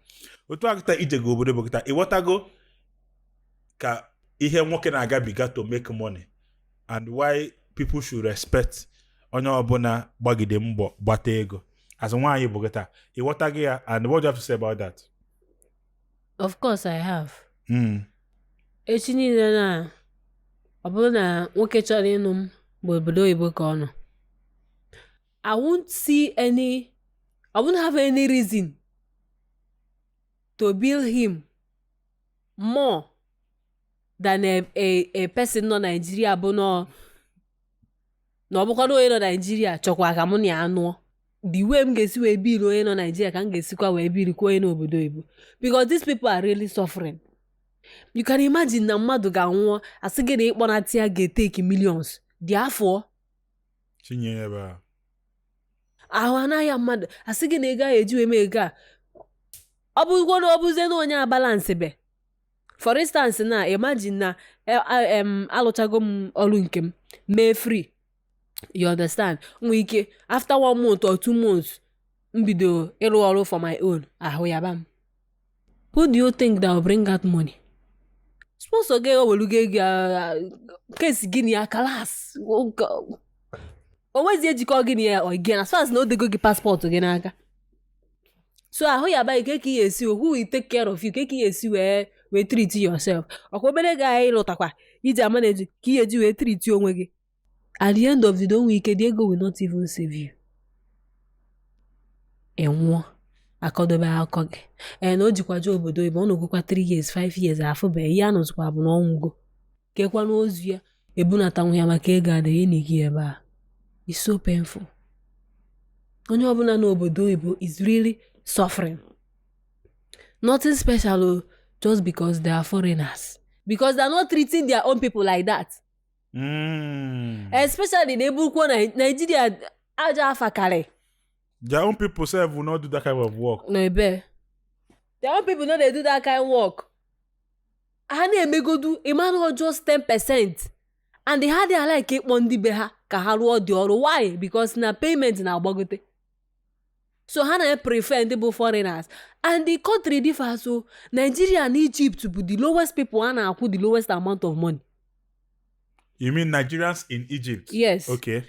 Otu akita ije go obodo kita iwatago ka ihe nwoke na-agabiga to make money and why people should respect onye ọbụla gbagide mbọ gbata ego as nwaanyị bụ gịta iwotagi ya and what do you have to say about that? Of course I have. Echi niile na ọ bụrụ na nwoke chọrọ ịnụ m bụ obodo oyibo ka ọ nọ, I won't have any reason to bill him more than a person nọ Nigeria bụ na ọ bụkwado onye nọ Nigeria chọkwa ka mụ na ya nụọ. The way m ga-esi wee bill onye nọ Nigeria ka m ga-esikwa wee bill kwa onye n'obodo oyibo because these people are really suffering. You can imagine na mmadụ ga-anwụọ asị gị na ịkpọnata ya ga-eteki millions dị afọ tinye ebe a ahụ anaghị mmadụ asị gị na ị gaghị eji wee mee ego a ọ bụrụkwa na ọ bụzie na onye a balance be. For instance na imagine na alụchago m ọrụ nke m mee free, you understand, nwee ike after 1 month or 2 months mbido ịrụ ọrụ for my own ahụ ya bam. Who do you think that will bring out money? Sponsor gị owelugo ego kesi gịnị ya kalas o nwezi ejikọ gịnị ya again as far as na o dego gị passport gị n'aka. So ahụ ya ba ike ka ị esi who will take care of you ka ị esi wee treat yourself. Ọkwa obere gị anyị lụtakwa iji amanage ka ị eji wee treat onwe gị. At the end of the day, ike the ego will not even save you. Enwụọ akọdobe akọ gị na o jikwaje obodo ebe ọ nọgokwa 3 years 5 years afụbe ihe a nọzikwa bụ na ọnwụgo kekwa n'ozu ya ebunatanwu ya maka ego adịghị n'igi ebe a. It's so painful. Onye ọbụla n'obodo oyibo is really suffering. Nothing special just because they are foreigners, because they are not treating their own people like that. Especially the ebe Nigeria aja afakare. Their own people self will not do that kind of work. No, ebe. Their own people know they do that kind of work. Ha na-emegodu Emmanuel just 10%. And they had their like ekpondi be ha ka ha rụọ dị ọrụ. Why? Because na payment na agbagote. So ha na prefer ndị bụ foreigners. And the country differs. So Nigeria and Egypt bụ the lowest people ha na-akwụ the lowest amount of money. You mean Nigerians in Egypt? Yes. Okay.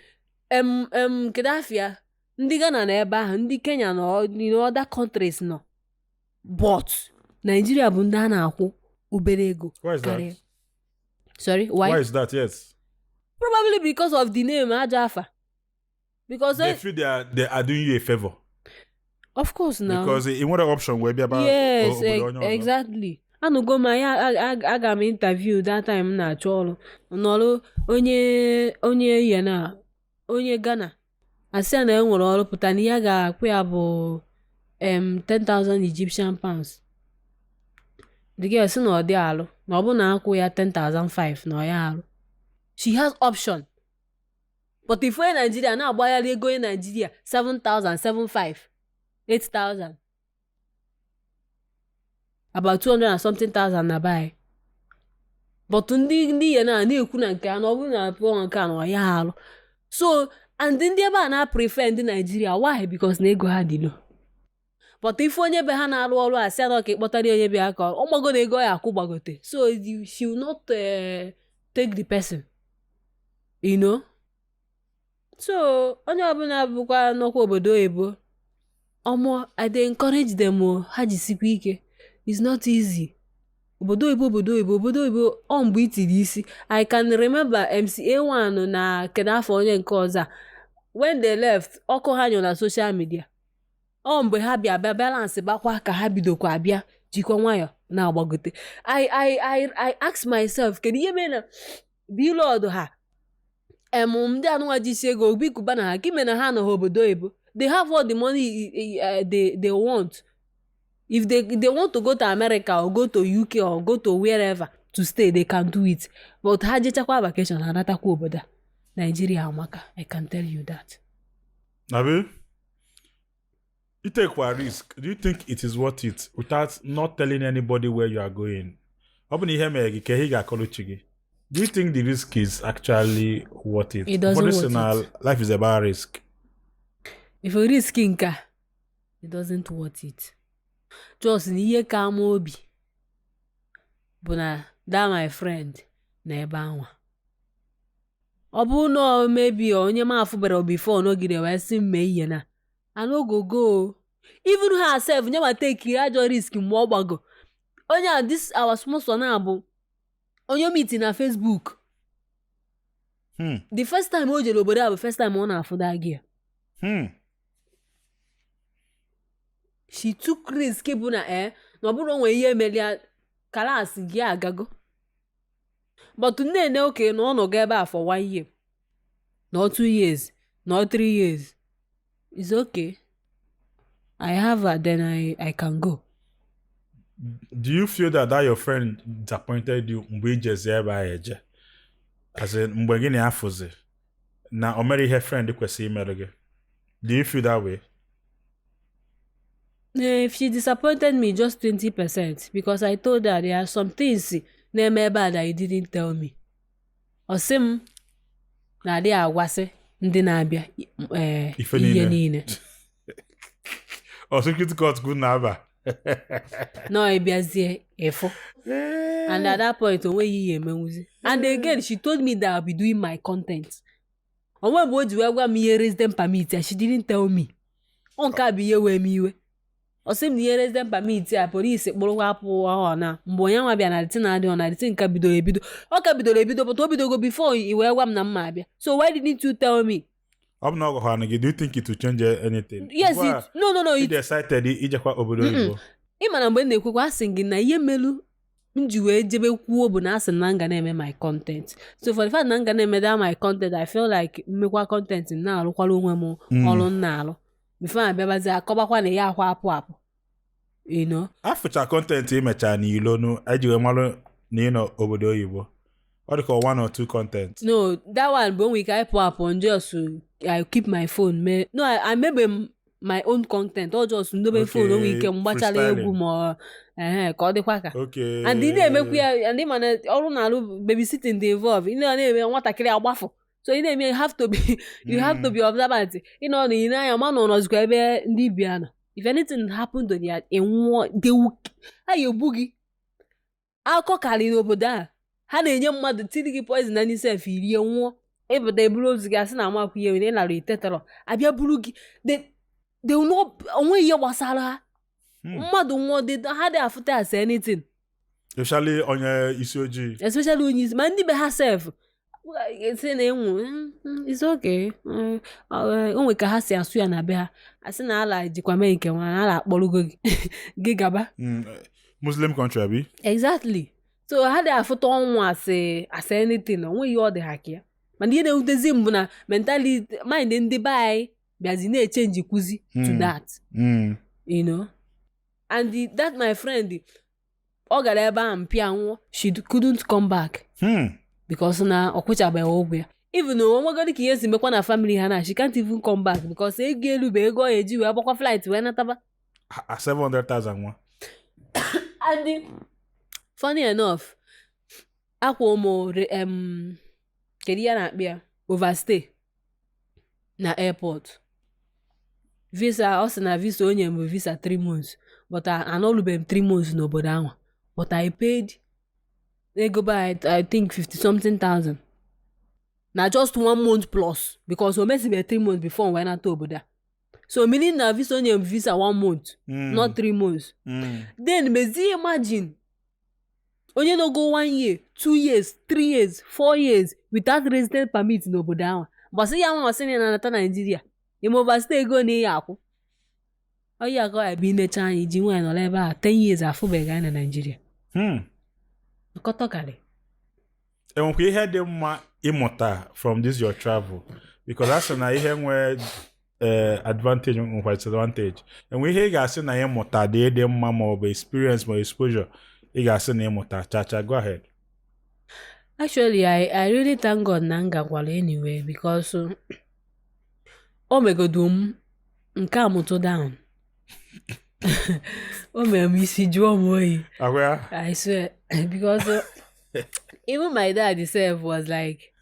Kedafia, ndị Ghana na ebe ahụ, ndị Kenya na other countries no. But Nigeria bụ ndị a na-akwụ obere ego. Why is that? Sorry, why? Why is that? Yes. Probably because of the name Ajafa. Because they feel they are doing you a favor. Of course now. Because in one option will be about yes, exactly. Anugo ma ya aga m interview that time na achọ ọrụ onye ya na onye Ghana asị na enwere ọrụ pụta na ya ga-akwụ ya bụ 10,000 Egyptian pounds. The girl sị na ọ dị alụ na ọ bụ na akwụ ya 10,500 na ọ ya alụ. She has option. But if we're in Nigeria na agbagharị ego in Nigeria 7,000, 7,500, 8,000. About 200 and something thousand na buy. But ndị ya na-ekwu na nke a na ọ bụrụ na pụọ nke a na ọ ya alụ. So and ndị ebe a na-prefer ndị Nigeria. Why? Because na ego ha dị low. But if onye be ha na-arụ ọrụ a sị na ka ịkpọtara onye be ha ka ọ gbago na ego ya akwụ gbagote. So she will not take the person. You know? So onye ọbụla bụkwa n'ọkwa obodo oyibo I dey encourage them ha jisikwa ike. It's not easy. Obodo oyibo mgbe itiri isi. I can remember MCA1 na kedafọ onye nke ọzọ. When they left, ọkụ ha nyọ na social media. Mgbe ha bịa balance bakwa ka ha bidokwa abịa jikwa nwayọ na agbagote. I ask myself, kedu ihe mere na billboard ha ndị anụnwa jisi ego obi kuba na ha kime na ha nọ obodo oyibo. They have all the money they want. If they want to go to America or go to UK or go to wherever to stay, they can do it. But ha jechakwa vacation ha natakwa obodo Nigeria amaka. I can tell you that. Nabi, you take a risk. Do you think it is worth it without not telling anybody where you are going? Open ihe mere gị ka ị ga-akọrọ chi gị. Do you think the risk is actually worth it? It doesn't worth Personal it. life is about risk. If you risk nka, it doesn't worth it. Just n'ihe ka ama obi bụ na that my friend na ebe anwa. Ọ bụ na maybe onye m afụbara before n'ogide wee sị m mee ihe na I no go go. Even herself nye ma take ajọ risk mgbe ọ gbago. Onye this our sponsor na bụ onye meet na Facebook. The first time o jere obodo a bụ first time ọ na-afụ that girl. She took risk bụ na na ọ bụrụ onwe ihe emelia kalas gị agago. But nne okay na ọ nọ ebe a for 1 year. Not 2 years. Not 3 years. It's okay. I have her, then I can go. Do you feel that your friend disappointed you mgbe ijezi ebe a eje? As in, mgbe gị na-afụzi na o mere ihe friend kwesịrị imere gị? Do you feel that way? If she disappointed me, just 20%, because I told her there are some things na-eme ebe a that you didn't tell me. Ọ sị m na adị agwasị ndị na-abịa ihe niile. Security court good na-aba. No, ịbịazie ịfụ. And at that point, onweghị ihe emenwuzi. And again, she told me that I'll be doing my content. Onwe bụ o ji wee gwa m ihe resident permit ya, she didn't tell me. Ọ nke a bụ ihe wee m iwe. Ọ sị m na ihe resident permit ya, polisi kpụrụkwa apụ ọhụrụ na mgbe onye nwa bịa na dịtị na-adị ọ na dịtị nke bidoro ebido. Ọ ka bidoro ebido, but o bidogo before i wee gwa m na mma abịa. So why didn't you tell me? Ọ bụ na ọ gwakwara gị, do you think it will change anything? Yes, no. Ị decided ijekwa obodo oyibo. Ị ma na mgbe m na-ekwekwa asị gị na ihe melu m ji wee jebe kwuo bụ na asị na nga na-eme my content. So for the fact na nga na-eme that my content, I feel like mmekwa content na-alụkwala onwe m ọrụ m na-alụ. Before abịabazi akọbakwa na ya akwa apụ. You know? After content imecha n'ilo nu eji wee malụ na ị nọ obodo oyibo. Ọ dị ka 1 or 2 content. No, that one bụ onwe ike apụ just I keep my phone. No, I maybe my own content. Or just ndobe phone onwe ike mgbachala egwu ma ka ọ dịkwa ka. Okay. And ị na-emekwu ya, ndị mana ọrụ na-alụ babysitting dey involve. Ị na-eme nwatakịrị agbafọ. So ị na-eme you have to be observant. Ị nọ na ị na-anya ma nọzikwa ebe ndị bịa nọ. If anything happened to their they will egbu gị. Akọ karị n'obodo a. Ha na-enye mmadụ tiri gị poison na n'isi efe irie nwụọ. Ịpụta eburu ozu gị asị na amakwu ihe were ịlara itetọrọ. Abịa buru gị. They will not onwe ihe gbasara ha. Mmadụ nwụọ ha dị afụta as anything. Especially onye isi ojii. Especially onye isi. Ma ndị be ha sef. Say na enwu it's okay. Onwe ka ha si asụ ya na be ha. Asị na ala jikwa mee nke nwa ala akpọrọgo gị gaba. Muslim country abi? Exactly. So ha dị afụta ọnwụ as anything. Onwe ihe ọ dị ha ka ya. Mana ihe na-ewutezi m bụ na mentality mind ndị be anyị bịazi na-echenji kwuzi to that. You know? And that my friend, ọ gara ebe a mpịa nwụọ, she couldn't come back. Because na ọ kwụchabeghị ụgwọ ya. Even though onwegodi ka ihe si mekwa na family ha na she can't even come back because ego elu bụ ego ọ eji wee gbakwa flight wee nataba. 700,000 nwa. And funny enough, akwa ụmụ kedu ya na-akpị ya overstay na airport. Visa, ọ sị na visa onye m visa 3 months, but anọlụbeghị m 3 months n'obodo ahụ. But I paid ego by I think 50-something thousand. Na just 1 month plus because o mesibe 3 months before when I to obodo. So meaning na visa onye m visa 1 month, not 3 months. Then mezi imagine onye no go 1 year, 2 years, 3 years, 4 years without resident permit n'obodo ahụ. Bọsị ya nwa sị na nata Nigeria. Ime overstay ego na ya akwụ. Oyi akọ ya bi necha anyị ji nwa nọ ebe a 10 years afụbeghị anyị na Nigeria. Nkọtọkarị. Enwekwa ihe dị mma ịmụta from this your travel because asị na ihe nwee advantage nwekwa disadvantage. Enwe ihe ị ga-asị na ịmụta dị mma ma ọ bụ experience ma exposure ị ga-asị na ịmụta. Chacha, go ahead. Actually, I really thank God na ngakwala anyway because o megodu m nke amụtụ down. O mere m isi jụọ m oyi. I swear because Even my dad himself was like,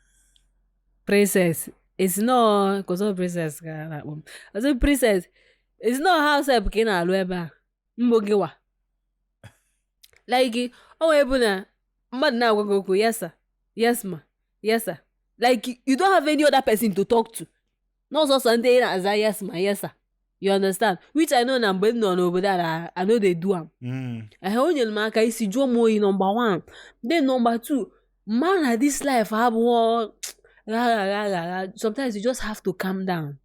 princess, it's not, because of princess, I said, princess, it's not house help can alweba. Mbogewa. Like, oh, ebuna, mad now go, yes, sir. Yes, ma. Yes, sir. Like, you don't have any other person to talk to. Not so Sunday as I yes, ma, yes, sir. You understand? Which I know now, but no over that I know they do am. I only mark I see Joe Mo in number 1. Then number 2, man at this life have war. Sometimes you just have to calm down.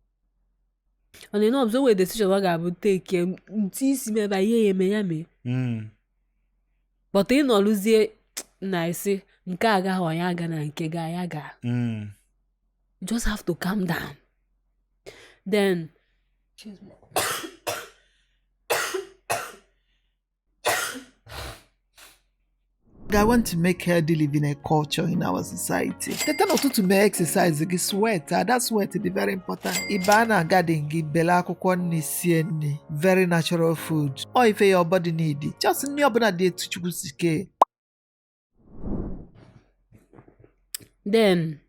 And you know, observe the decision what I would take. Me by me. But you know, lose it. Nice. Nke aga ho ya ga na nke ga ya ga. You just have to calm down. Then, excuse me. I want to make healthy living a culture in our society. The time to make exercise, you sweat. That sweat is very important. Ibana garden give bela akwụkwọ nri sie nri, very natural food. Or if your body need it, just nri ọbụla dị etu Chukwu si kee. Then,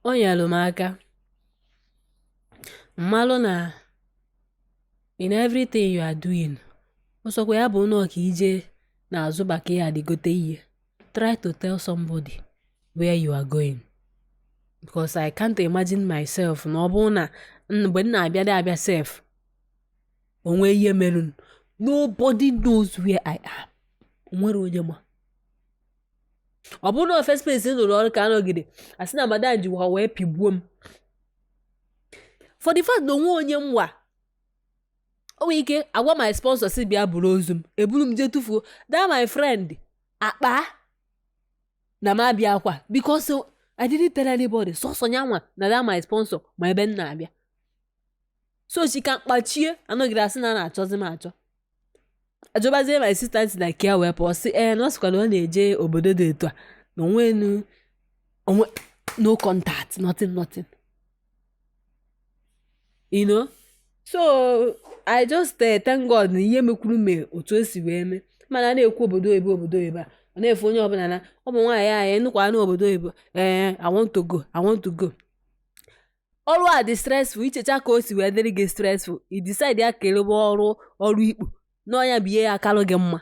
onyalumaka. Mmalụ na in everything you are doing. Also, we have no ije na azụbaka ya adịgote ihe. Try to tell somebody where you are going. Because I can't imagine myself na ọ bụ na mgbe m na-abịa self. Onwe ihe merun. Nobody knows where I am. Onwere onye ma. Ọ bụ na first place nụrụ ọrụ ka anọgide. Asị na madam ji wee pigbuo m. For the fact na onwe onye mwa. O nwere ike agwa my sponsor si bịa buru ozu m. Eburu m je tufuo. That my friend. Akpa. Na m abịa akwa. Because I didn't tell anybody. So nyanwa na that my sponsor ma ebe m na-abịa. So she can kpachie. Anọgide asị na na-achọzi m achọ. Ajọbazie my sister si na kia wee pụọ sị nọọsịkwa na ọ na-eje obodo dị etu a. Na onwe no contact. Nothing. You know? So, I just thank God na ihe mekwuru me otu esi wee me. Mana na-ekwu obodo ebe a. Ọ na-efe onye ọbụla na ọ bụ nwaanyị ya nnukwu na obodo ebe. I want to go. Ọrụ a dị stressful. Ichecha ka o si wee dịrị gị stressful. I decide ya kelebe ọrụ ikpu. N'ọnya bụ ihe ya akalụ gị mma.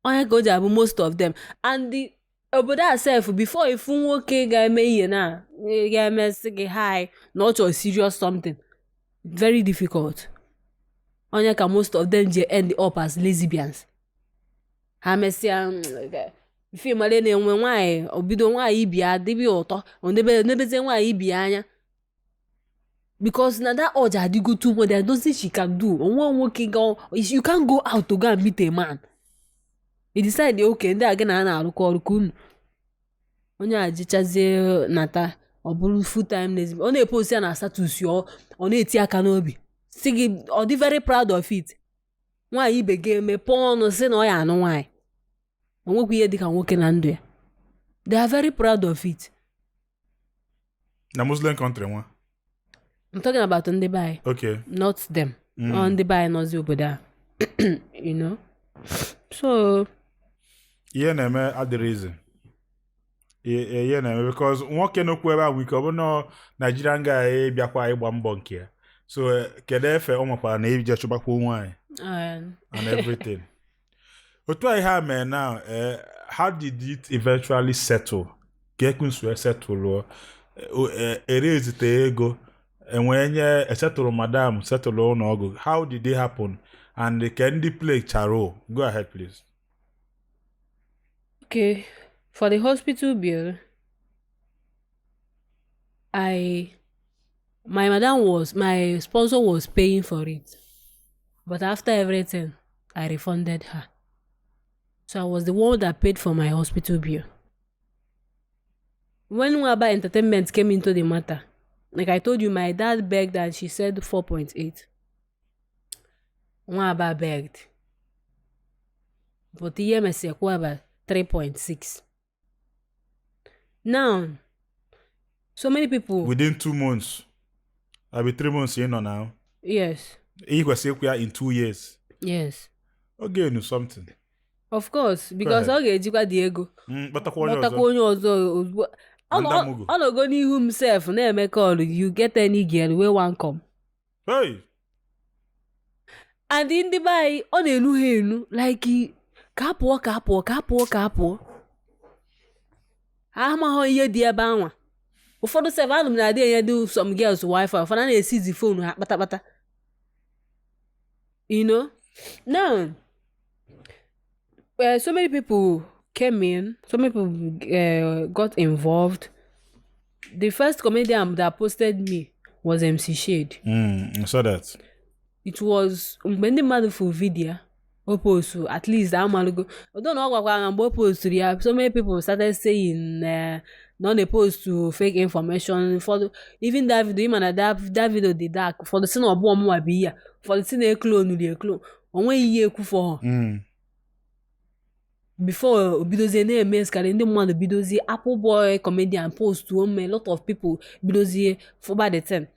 Ọnya ka o ji abụ most of them. And the obodo herself before ifu nwoke ga-eme ihe na ga-emesi gị hi not or serious something very difficult. Onye ka most of them je end up as lesbians. Ha mesịa ife male na-enwe nwaanyị obido nwaanyị bịa dịbi ụtọ nebeze nwaanyị bịa anya because na that urge adigo too much there nothing she can do. Onwe nwoke go you can't go out to go and meet a man. He decide okay ndị a gị na-arụkọ ọrụ kunu. Onye ajichazie nata ọ bụrụ full time lesbian. Ọ na-epost ya na status ọ na-eti aka n'obi. Si gị ọ dị very proud of it. Nwaanyị ibe ga-eme pọọ ọnụ sị na ọ ya anụ nwaanyị. Onwekwa ihe dịka nwoke na ndụ ya. They are very proud of it. Na Muslim country nwa. I'm talking about ndị be anyị. Okay. Not them. Ndị be anyị nọzi obodo a. You know? So ihe na-eme adịrịzi. Ihe na-eme because nwoke n'okwu ebe ahụ ike ọ bụ na Nigerian guy bịakwa ịgba mbọ nke ya. So kedu efe ọ nwekwara na ije chụbakwa nwaanyị and everything. Otu a ihe a mee now, how did it eventually settle? Ka ekwunsu settle erezite ego enwee nye esetụrụ madam settle ụlọ ọgụ. How did it happen? And can the play charo? Go ahead, please. Okay, for the hospital bill, my sponsor was paying for it. But after everything, I refunded her. So I was the one that paid for my hospital bill. When Waba Entertainment came into the matter, like I told you, my dad begged and she said 4.8. Waba begged. But the MSC Kwaba 3.6. Now, so many people. Within 2 months. I'll be 3 months in or now. Yes. He was in 2 years. Yes. Okay, no something. of course because ọ ga-ejikwa dị ego kpọtakwa onye ọzọ ozugbo ọ nọgo n'ihu m sef na-eme call you get any girl wey wan come. and ndị be anyị ọ na-enu ha enu like ka apụọ ha amaghọ ihe dị ebe anwa. ụfọdụ sef anụ m na-adị enye dị some girls wifi ụfọdụ na-esizi fonu ha kpatakpata now so many people came in, so many people got involved. The first comedian that posted me was MC Shade. I saw that. It was when the mother for video post at least I don't know what post so many people started saying not a post to fake information for even that video man that video the dark for the scene of bomb here for the scene clone onwe ihe ekwu for her. Before bidozie na-eme skari ndị mmadụ bidozie Apple Boy comedian post a lot of people bidozie for by the 10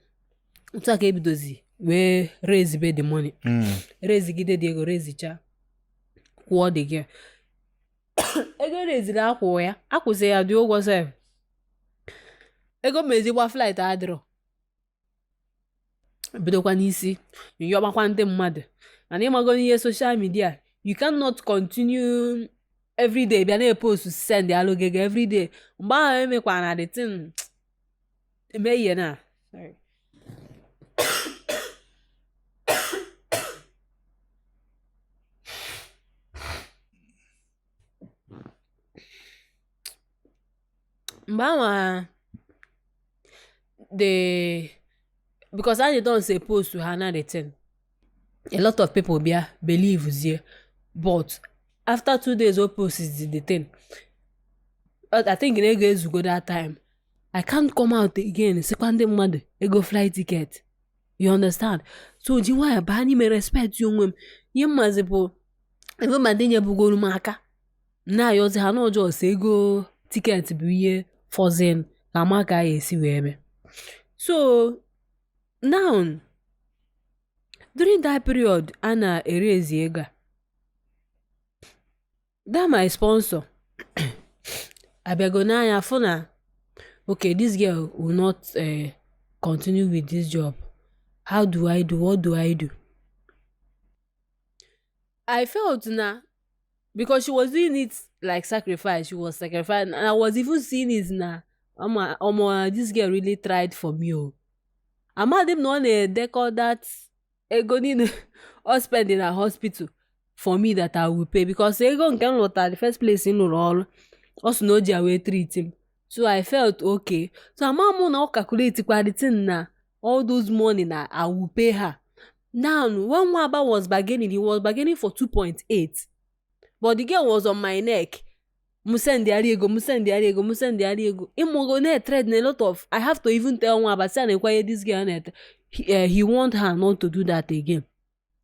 otu aka ebidozi wee raise be the money raise gide the ego raise cha kwụọ dị gị ego raise akwụọ ya akwụsị ya dị ụgwọ sef ego mezigba flight adịrọ bidokwa n'isi yọgbakwa ndị mmadụ and ịmago n'ihe social media you cannot continue every day bịa na-epost send alogege every day mgbe ahụ emekwa na the thing eme ihe na sorry mgbe ahụ because I don't say post to her na the thing a lot of people bịa believe here but after 2 days what post is the thing I think in ego ezugo that time I can't come out again second mmadụ ego flight ticket you understand so ji why ba anyị me respect you onwe m ihe mmazi bụ ebe ma dị nye bugolu m aka na yozi ha no just ego ticket bụ ihe fọzin ka ma ka ya esi wee eme so now during that period ana erase ego that my sponsor abegonaya funa okay this girl will not continue with this job. How do I do? What do I do? I felt now because she was doing it like sacrifice. She was sacrificing, and I was even seeing it now. This girl really tried for me. I'm not even on a decor that going or spend in a hospital for me that I will pay because Egon can not at the first place in the role. Also know the way treat him. So I felt okay. So I'm now calculating the thing now. All those money now I will pay her. Now when Waba was bargaining, he was bargaining for 2.8. But the girl was on my neck. Musendi ariego. Imogone thread a lot of. I have to even tell Waba say inquire this girl net. He want her not to do that again.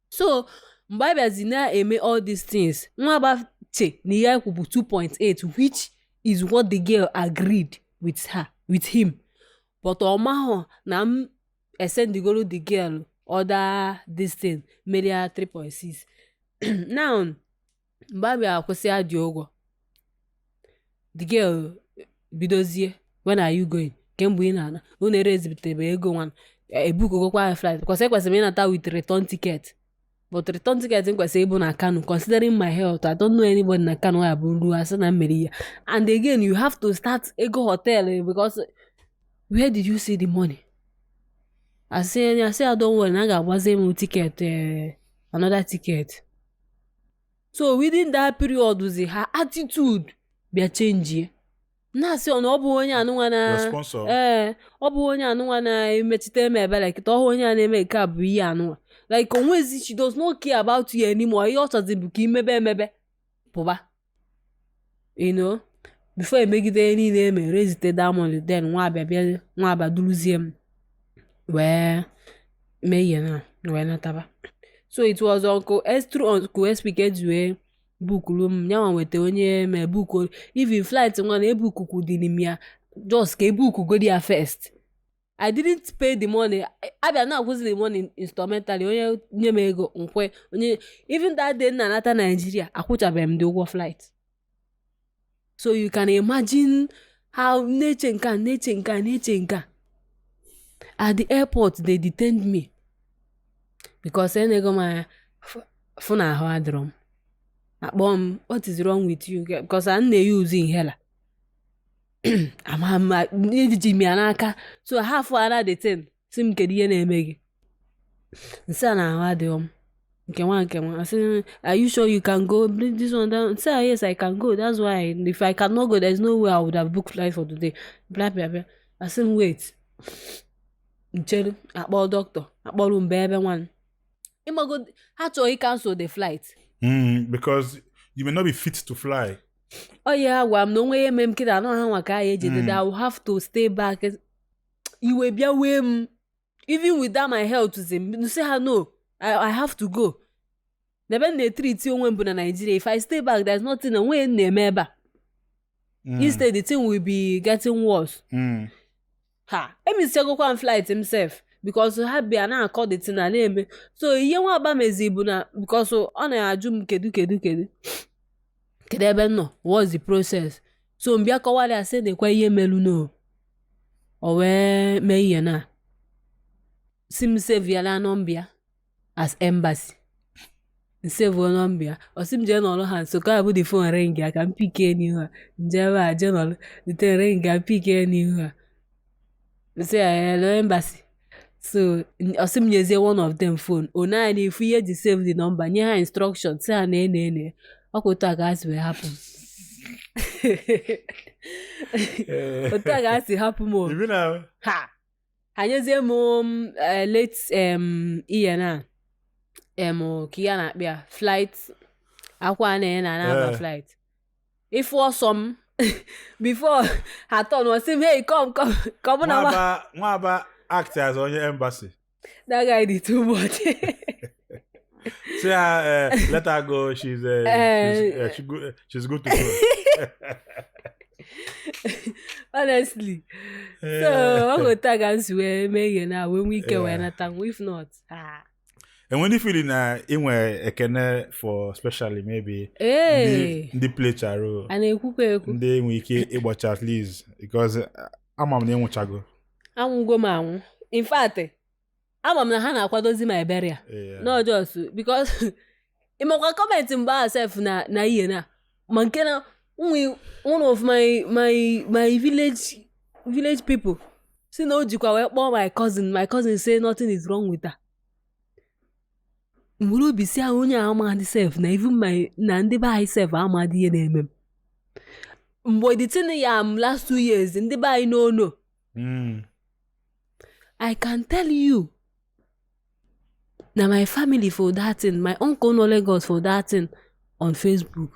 So Mbabe Zina eme all these things. Waba che ni ya kubu 2.8, which is what the girl agreed with him. But Omaho na send the girl order this thing media 3.6. Now Mbabe akwụsị adị ụgwọ. The girl bidozie, when are you going? Kemgbe ị na-ana unu rezibitebe ego nwan ebuko gokwa flight because ekwesịrị ịnata with return ticket. But return ticket nkwesịrị ịbụ na Kano. Considering my health, I don't know anybody na Kano ya bụ nru asa na mmeri ya. And again, you have to start ego hotel because where did you see the money? I say I don't want na ga-agbaze m ticket another ticket. So within that period her attitude bịa change. Na say ọ bụ onye anụnwa na ọ bụ onye anụnwa na emetite m ebe like to onye a na-eme nke a bụ ihe anụnwa. Like onwezi she does not care about you anymore. Ihe ọchọzi bụ ka imebe pụba. You know, before emegide niile eme rezite diamond then nwa abịa duluzie m wee mee ihe na wee nataba. So it was Uncle Speaker wee bookulu m nyanwa wete onye me book even flight nwa na ebook ku dị n'ime ya just ka ebook go dia first. I didn't pay the money. Abia na akwụsị the money instrumentally. Onye nye m ego nkwe. Even that day na nata Nigeria, akwụchabeghị m the ụgwọ flight. So you can imagine how nature nka. At the airport, they detained me. Because enego my phone ahụ adịrọ m. Akpọ m, what is wrong with you? Because I na-use inhaler. Ama ejiji m ya n'aka. So half ara detain. Si m kedu ihe na-eme gị. Nsị a na ahụ adịghị m. Nke nwa. I say, are you sure you can go? Bring this one down. Say, yes, I can go. That's why. If I cannot go, there's no way I would have booked flight for today. Blah. I said, wait. Nchere, akpọ doctor. Akpọrọ mbe ebe nwan. Imago, ha chọrọ cancel the flight. Because you may not be fit to fly. Oh yeah, well, I'm no way mem kid. I know how I can. I will have to stay back. You will be away. Even without my health, you say, no, I have to go. Never they treat you when in Nigeria. If I stay back, there's nothing away in the Instead, the thing will be getting worse. Ha, emi say go and flight himself because ha be na call the thing na name. So iye nwa aba mezi bu na because ọ na-ajụ m kedu ebe nọ, what's the process? So mbịa kọwara ya sị nekwa ihe melu no. O wee mee ihe na. Sim save ya na nọmbịa as embassy. Save nọmbịa. O sim je n'ọlụ ha so ka bụ the phone ring ya ka m pick n'ihu ha. Nje ba je n'ọlụ the thing ring ya pick n'ihu ha. Say hello embassy. So osim nyezie one of them phone. Ona if we the save the number, nye her instruction. Say her ne. Okota gas will happen. Okota gas will happen more. You know. Ha. Hanyezie mom late na. Kia na bia flight. Akwa na flight. If for some before I thought was him, hey, come on. What act as on your embassy? That guy did too much. Say let her go. She's good to go. Honestly. So I'm gonna tag us where maybe now when we can if not. And when you feel in a can for especially maybe the play charo and a cook they we watch at least because I'm on the chago. I'm go man. In fact, I'm na ha na-akwadozi my burial. No just because imokwa comment mba self na iye na. Manke na one of my village people. See no jikwa we kpọ my cousin say nothing is wrong with her. Mulu bi si onye amadi self na even my na ndị ba self amadi ihe na-eme. Mgbe the thing ya last 2 years ndị ba no. I can tell you. Now my family for that thing, my uncle no Lagos for that thing on Facebook.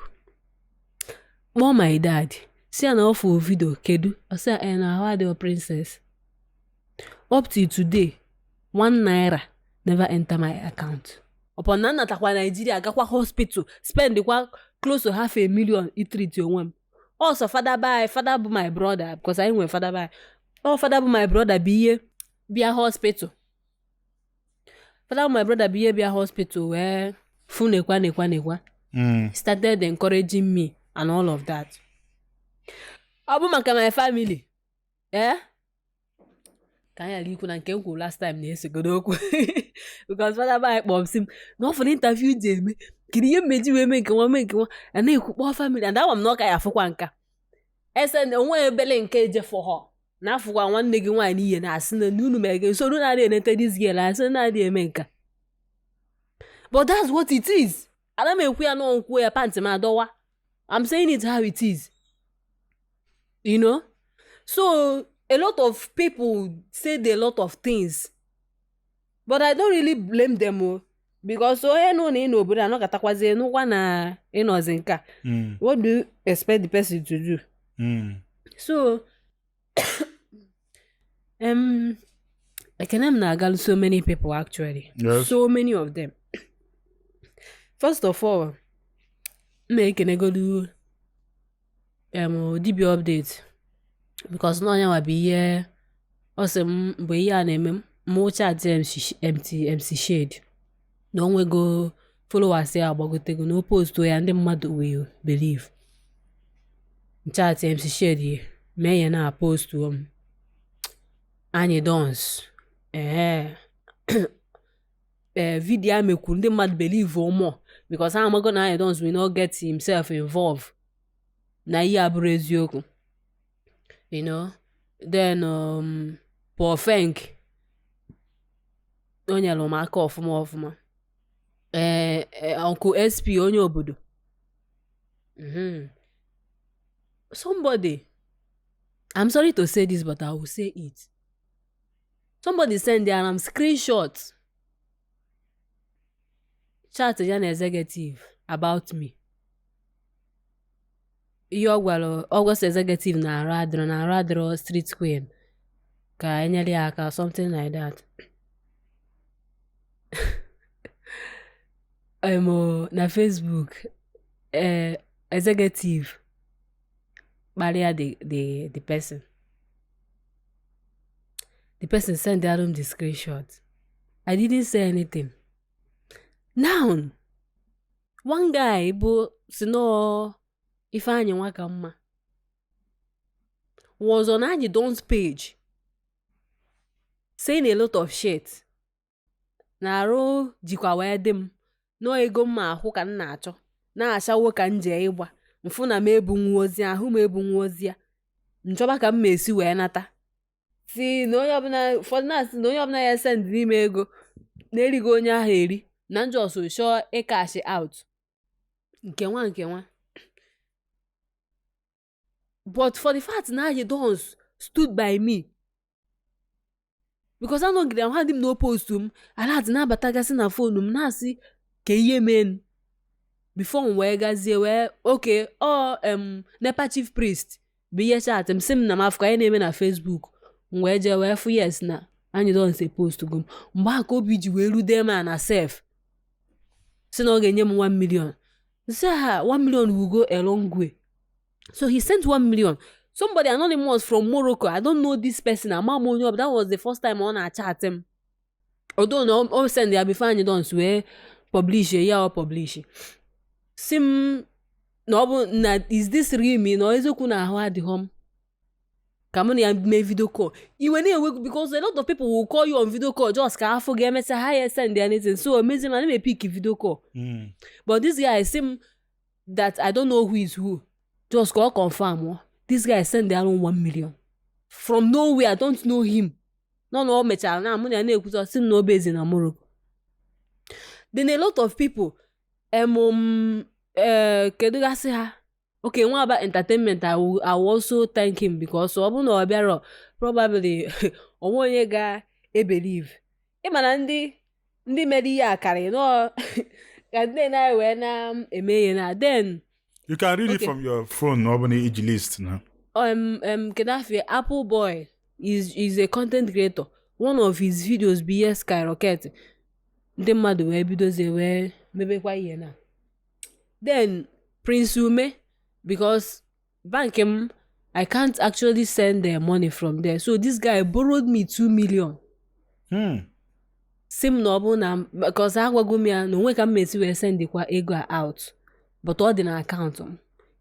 More my dad. See an awful video, kedu. I say na how the princess. Up till today, 1 naira never enter my account. Upon nana takwa Nigeria, gakwa hospital, spend kwa close to $500,000 it treat your one. Also father by my brother, because I went father by. Oh, father by my brother be a hospital. Father my brother be a hospital where nekwa. Started encouraging me and all of that. Abu my family. Eh? Can I leave and came last time because father by him. No for the interview Jamie. Can you make one and then family and that I'm not kaya for kwanka. I said one belly cage for her. Now for one nigga one year and I seen a new mega so don't I enter this year I said idea menka. But that's what it is. I don't mean we are no queer pants my door. I'm saying it how it is. You know? So a lot of people say a lot of things. But I don't really blame them because so no but I'm not katakwaze no one zenka. What do you expect the person to do? So I can nagal so many people actually. Yes. So many of them. First of all, make an go do DB update because no one will be here ọ sị m mgbe ihe a na-eme m chat MC Shade na o nwego followers ya agbagotego na o postu ya ndị mmadụ will believe chat MC Shade mee ya na postu anyị dons video amekwu ndị mmadụ believe more because ha amago na anyị dons will not get himself involved na ihe abụrụ eziokwu you know. Then Paul Fang onye alụ m aka ọfụma Uncle SP onye obodo somebody, I'm sorry to say this but I will say it, somebody send their screenshot chat ya na executive about me. Ihe ọgwara executive na aradro street queen ka enyere ya aka something like that. Na Facebook executive kparịa the person. The person sent their own the screenshot. I didn't say anything. Now one guy bụ si no Ifeanyi Nwaka mma was on Anyi Don's page saying a lot of shit. Na arụ jikwa wee dị m no ego mma ahụ ka m na-achọ na-achawo ka m jee ịgba mfụ na m ebunwu ozi ahụ m ebunwu ozi ya nchọba ka m mesi wee nata si na onye ọbụla ụfọdụ na-asị na onye ọbụla ya send n'ime ego na-erigo onye ahụ eri na njọ so show a cash out nke nwa. But for the fact na Anyi Dons stood by me because anọgide m had him no post m alert na-abatagasị na phone m na-asị ka ihe men before m wee gazie wee okay nepa chief priest bụ ihe chat m sị m na m afọ anyị na-eme na Facebook m wee jee wee fụ yes na Anyi Dons post go m mgbe aka obi ji wee rude ma na sef sị na ọ ga-enye m 1 million sị ha 1 million will go a long way. So he sent 1 million. Somebody anonymous from Morocco. I don't know this person. That was the first time on a chat him. Although no send there before Anyi Dons where publish or publish. Sim no na is this real me? No is okay na how at home. Come on and make video call. You went because a lot of people will call you on video call just can't forget me say hi send anything. So amazing man may pick a video call. But this guy seem that I don't know who is who. Just go confirm. This guy sent their own 1 million from nowhere. I don't know him. No, mecha na money na ekuta sim no base in Morocco. Then a lot of people kedu gasị ha. Okay, one about entertainment I will also thank him because ọ bụ na ọ bịara probably onwe onye ga believe. Ịmana ndị mere ihe akara no ka ndị na we na eme na then you can read it from your phone. Nobody age list now. Kedafi Apple Boy is a content creator. One of his videos be skyrocket. Ndị mmadụ wee bidozie wee mebekwa ihe na. Then Prince Ume because bank him I can't actually send the money from there. So this guy borrowed me 2 million. Sim no bụ na because agwago m ya na onwe ka m mesi wee send kwa ego out. But all in account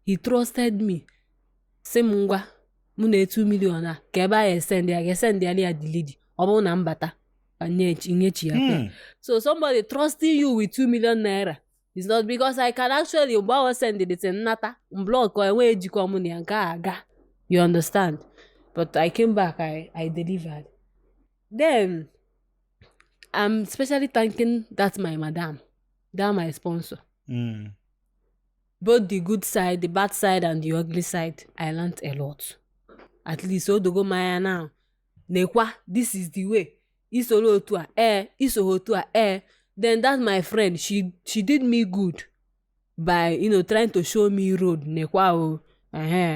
he trusted me. Sim ngwa mụ na 2 million na ka ebe a send ya ya delete. Ọ bụ na mbata nyechi ya. So somebody trusting you with 2 million naira. It's not because I can actually send it in nata block or enwe ejikọ mụ na nke aga. You understand? But I came back, I delivered. Then I'm especially thanking that my madam, that my sponsor. Both the good side, the bad side, and the ugly side, I learned a lot. At least Odogo Maya now. Nekwa, this is the way. Isolo to isoho to Then that my friend, she did me good by trying to show me road. Nekwa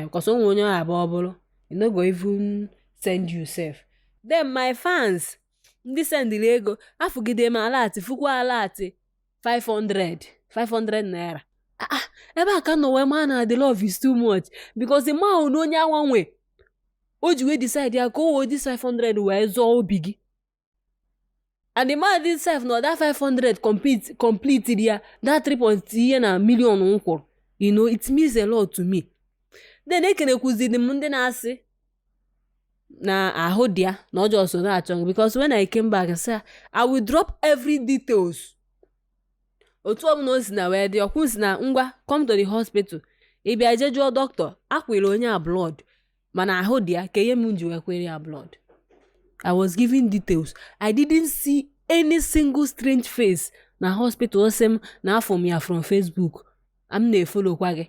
because someone you no go even send you safe. Then my fans, this send the Lego. I forget them alati, fukwa alati 500 naira. Ebe aka no we man the love is too much because the man no nya one way. o ji wee decide ya ka o wee this 500 wee zụọ obi gị. And the man did self no that 500 completed ya that 3 million nkwụrụ. You know, it means a lot to me. Then ekenekwuzidi m ndị na-asị na ahụ dị ya na ọjọọ so na-achọ, because when I came back, I will drop every details. Otu ọbụla o si na wee dị ọkwụ si na ngwa come to the hospital, ị bịa je jụọ doctor akwere onye a blood mana ahụ dị ya ka ihe m ji wee kwere ya blood. I was giving details. I didn't see any single strange face na hospital sem na afọ m ya from Facebook. I'm na-efollow kwa gị.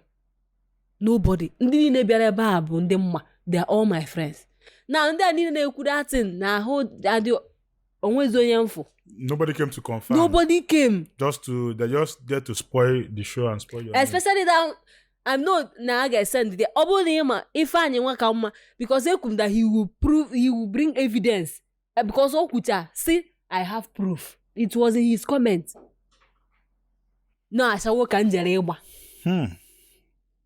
Nobody. Ndị niile bịara ebe a bụ ndị mma. They are all my friends. Now ndị a niile na-ekwu datin na ahụ adị onwezi onye mfụ. Nobody came to confirm. Nobody came. They're just there to spoil the show and spoil your Especially that I'm not na aga send the ọ na ịma ife anyị nwa ka mma, because ekwum that he will bring evidence, because o kwucha see I have proof. It was in his comment. No asawo ka njere ịgba.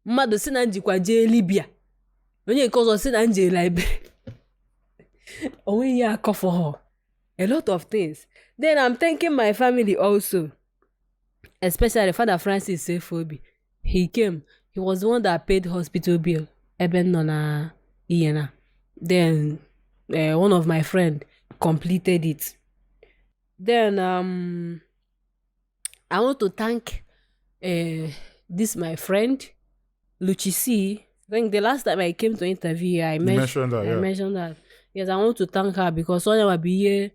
Mmadụ si na njikwa jee Libya, onye nke ọzọ si na nje Liberia. Onwe ya akọ for her. A lot of things. Then I'm thanking my family also, especially Father Francis Sefobi. He came. He was the one that paid hospital bill. Eben no na Iena. Then one of my friend completed it. Then I want to thank this my friend Luchisi. I think the last time I came to interview her, I mentioned that. Yes, I want to thank her because when I was here,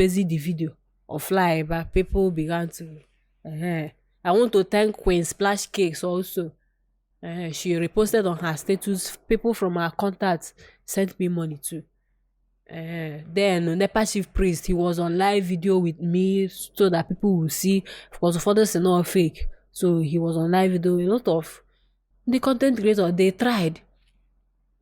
see the video of fly, but people began to. I want to thank Queen Splash Cakes also. She reposted on her status. People from her contacts sent me money too. Then Nepa Chief Priest, he was on live video with me so that people will see, because for others are not fake. So he was on live video. A lot of the content creators, they tried.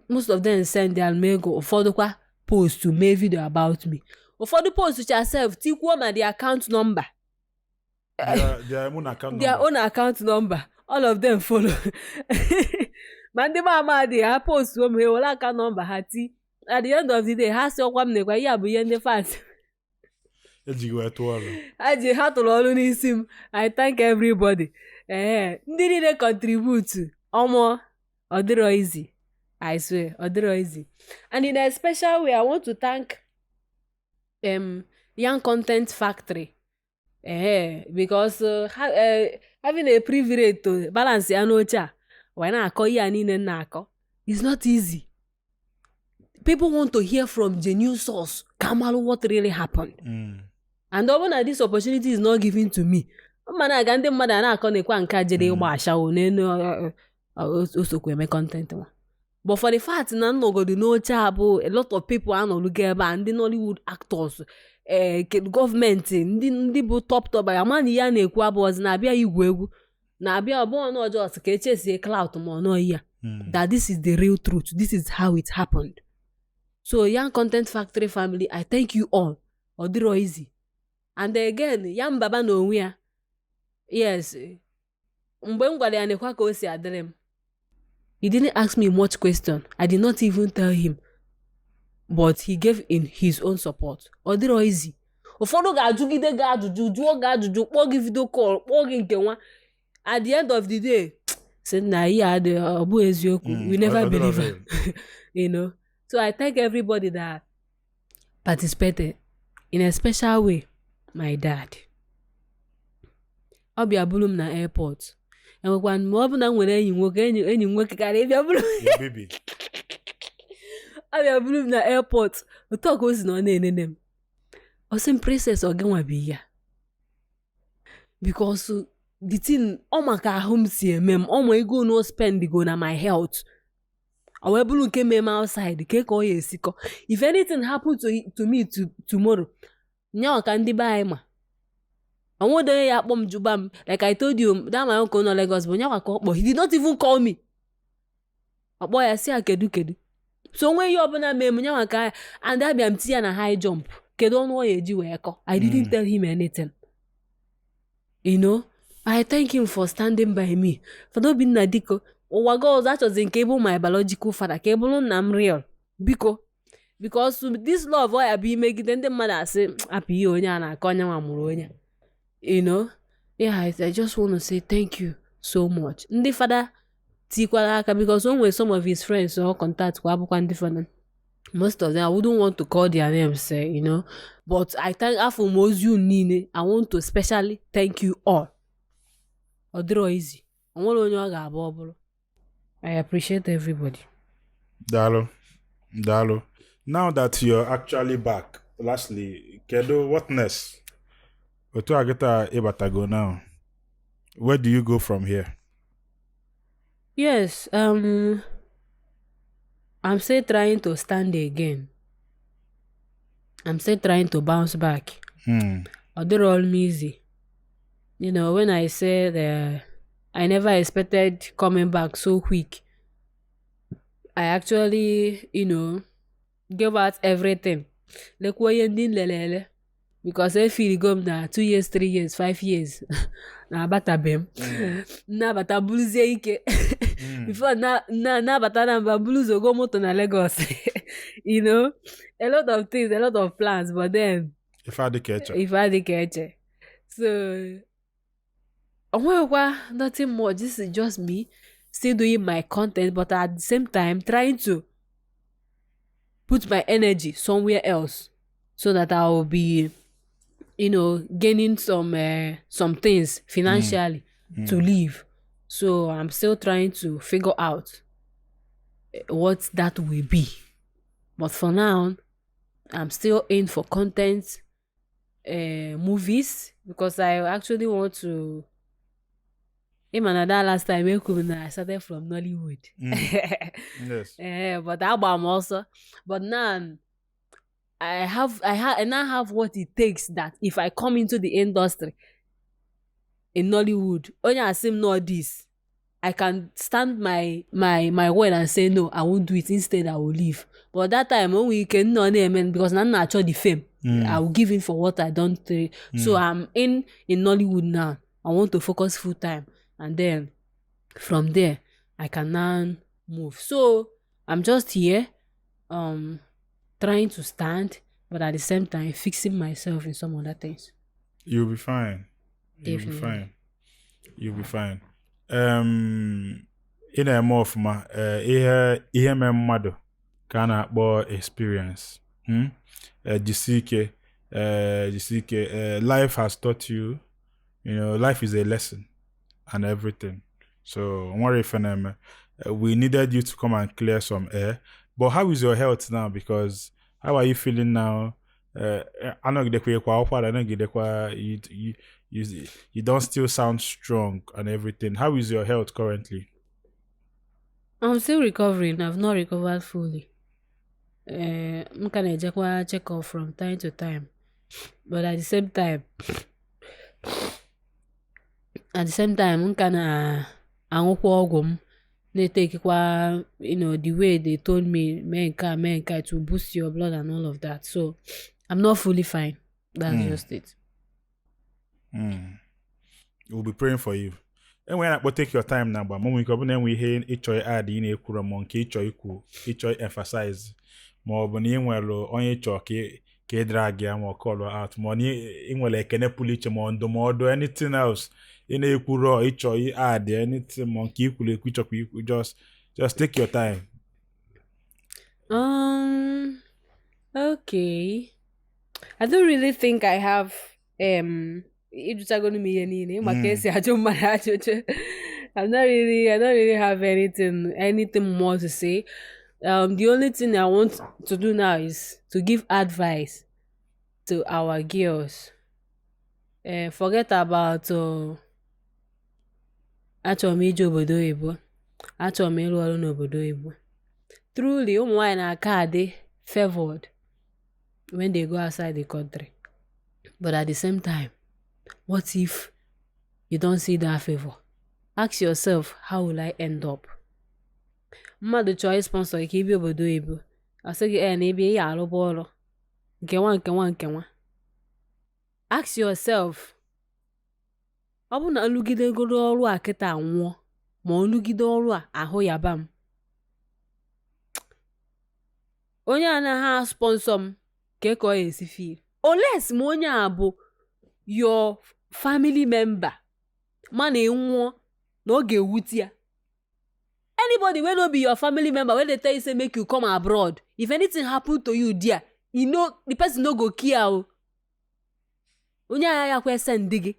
Most of them sent their mail for the post to make video about me. Or for the post which yourself, take one and the account number. Their own account number. Their own account number. All of them follow. Man, the mama they post when we all account number hati. At the end of the day, has your one never ya be in the fast. I had to learn him. I thank everybody. Did they contribute to Omo Odero easy? I swear, Odero easy. And in a special way, I want to thank Young Content Factory. Because having a privilege to balance your nocha when I call you an in nako, it's not easy. People want to hear from genuine source, Kamalu, what really happened. And often this opportunity is not given to me. Man, I got them mother and I can't quite jede washa also make content. But for the fact none no go do no chabo, a lot of people are not looking about and the Nollywood actors. Government ndị bụ top ya ma na ya na-ekwu abụọzi na-abịa igwe egwu na-abịa ọbụọ na ọjọọ ka echesie clout ma ọ nọ ya that this is the real truth, this is how it happened. So Young Content Factory family, I thank you all. Ọ dịrọ easy. And again, ya mbaba na onwe ya, yes, mgbe m gwara ya nekwa ka o si adịrị m, he didn't ask me much question. I did not even tell him. But he gave in his own support. Ọ dịrọ easy. Ụfọdụ ga-ajụgide gị ajụjụ, jụọ gị ajụjụ, kpọọ gị video call, kpọọ gị nke nwa. At the end of the day, say na ihe adị ọ bụ eziokwu. We never believe it. You know. So I thank everybody that participated in a special way. My dad. Ọ bịa bụrụ m na airport. Enwekwa ma ọ bụ na m nwere enyi nwoke karịa ịbịa bụrụ. Baby. I believe na airport. We talk was no name. Or some princess or gonna ya. Because the thing maka home see mem my go no spend go na my health. Our blue came outside, cake or sick. If anything happened to me tomorrow, now can buy ma. I want day at Bom Jubam, like I told you, that my uncle no Lagos, but he did not even call me. A boy I say I can do. So when you open up me and I am tea and a high jump, I didn't tell him anything. You know, I thank him for standing by me. For not being Nadiko, that was in cable my biological father, cable I'm real. biko because this love ọ ya bụ imegide ndị mmadụ asị apụ ihe onye a na-akọ onye nwa mụrụ onye yeah, I just want to say thank you so much. Ndị fada tikwara aka because o nwere some of his friends or contact kwa abụkwa ndị fada. Most of them, I wouldn't want to call their names, but I thank afọ m ozu niile. I want to specially thank you all. Ọ dịrọ easy. O nwere onye ọ ga-abụ ọ bụrụ. I appreciate everybody. Dalo. Now that you're actually back, lastly, kedu what next? Otu agita ibatago now. Where do you go from here? Yes, I'm still trying to stand again. I'm still trying to bounce back. Although all easy. When I said I never expected coming back so quick, I actually, gave out everything. Like what you did, lele. Because I feel go na 2 years, 3 years, 5 years. Na bata bem. Na bata bluze ike. Before na bata na bluze go moto na Lagos. A lot of things, a lot of plans, but then If I the catcher. So nothing more. This is just me still doing my content, but at the same time trying to put my energy somewhere else so that I will be gaining some things financially to live. So I'm still trying to figure out what that will be. But for now, I'm still in for content, movies, because I actually want to. Even that last time I started from Nollywood. Yes. But I'm also. But now I now have what it takes that if I come into the industry in Nollywood, only I say no this, I can stand my word and say no, I won't do it. Instead, I will leave. But that time when we can no name because I'm not actually the fame, I will give in for what I don't. So I'm in Nollywood now. I want to focus full time, and then from there I can now move. So I'm just here, trying to stand, but at the same time fixing myself in some other things. You'll be fine. Definitely. You'll be fine. In a more of my ihe mmadụ ka a na-akpọ experience. Jisike, life has taught you, life is a lesson and everything. So don't worry, we needed you to come and clear some air. But how is your health now? Because how are you feeling now? I know you don't still sound strong and everything. How is your health currently? I'm still recovering. I've not recovered fully. I'm gonna check off from time to time, but at the same time, I'm gonna they take the way they told me, menka to boost your blood and all of that. So I'm not fully fine. That's just it. We'll be praying for you. And when I take your time now, but when we hear each add in a kura monkey, each emphasize more than well on each drag or color out money in like can pull each on the more do anything else in a kura each add anything monkey could just take your time. Okay. I don't really think I have I'm not really have anything more to say. The only thing I want to do now is to give advice to our girls. Forget about achọrọ m ije obodo oyibo, achọrọ m ịrụ ọrụ n'obodo oyibo. Truly, ụmụ nwaanyị na-aka adị favored when they go outside the country. But at the same time, what if you don't see that favor? Ask yourself, how will I end up? Mmadụ chọọ sponsor ike ibi obodo oyibo, asị gị na ebe ya arụba ọrụ nke nwa. Ask yourself, ọ bụ na nrụgide goro ọrụ a kịta nwụọ, ma ọ nrụgide ọrụ a ahụ yaba m. onye anaghị sponsor m ka ọ esi feel unless ma onye a bụ your family member mana nwụọ na ọ ga-ewute ya. Anybody wey no be your family member when they tell you say make you come abroad, if anything happen to you there, you know the person no go care o. Onye ya kwe send gị.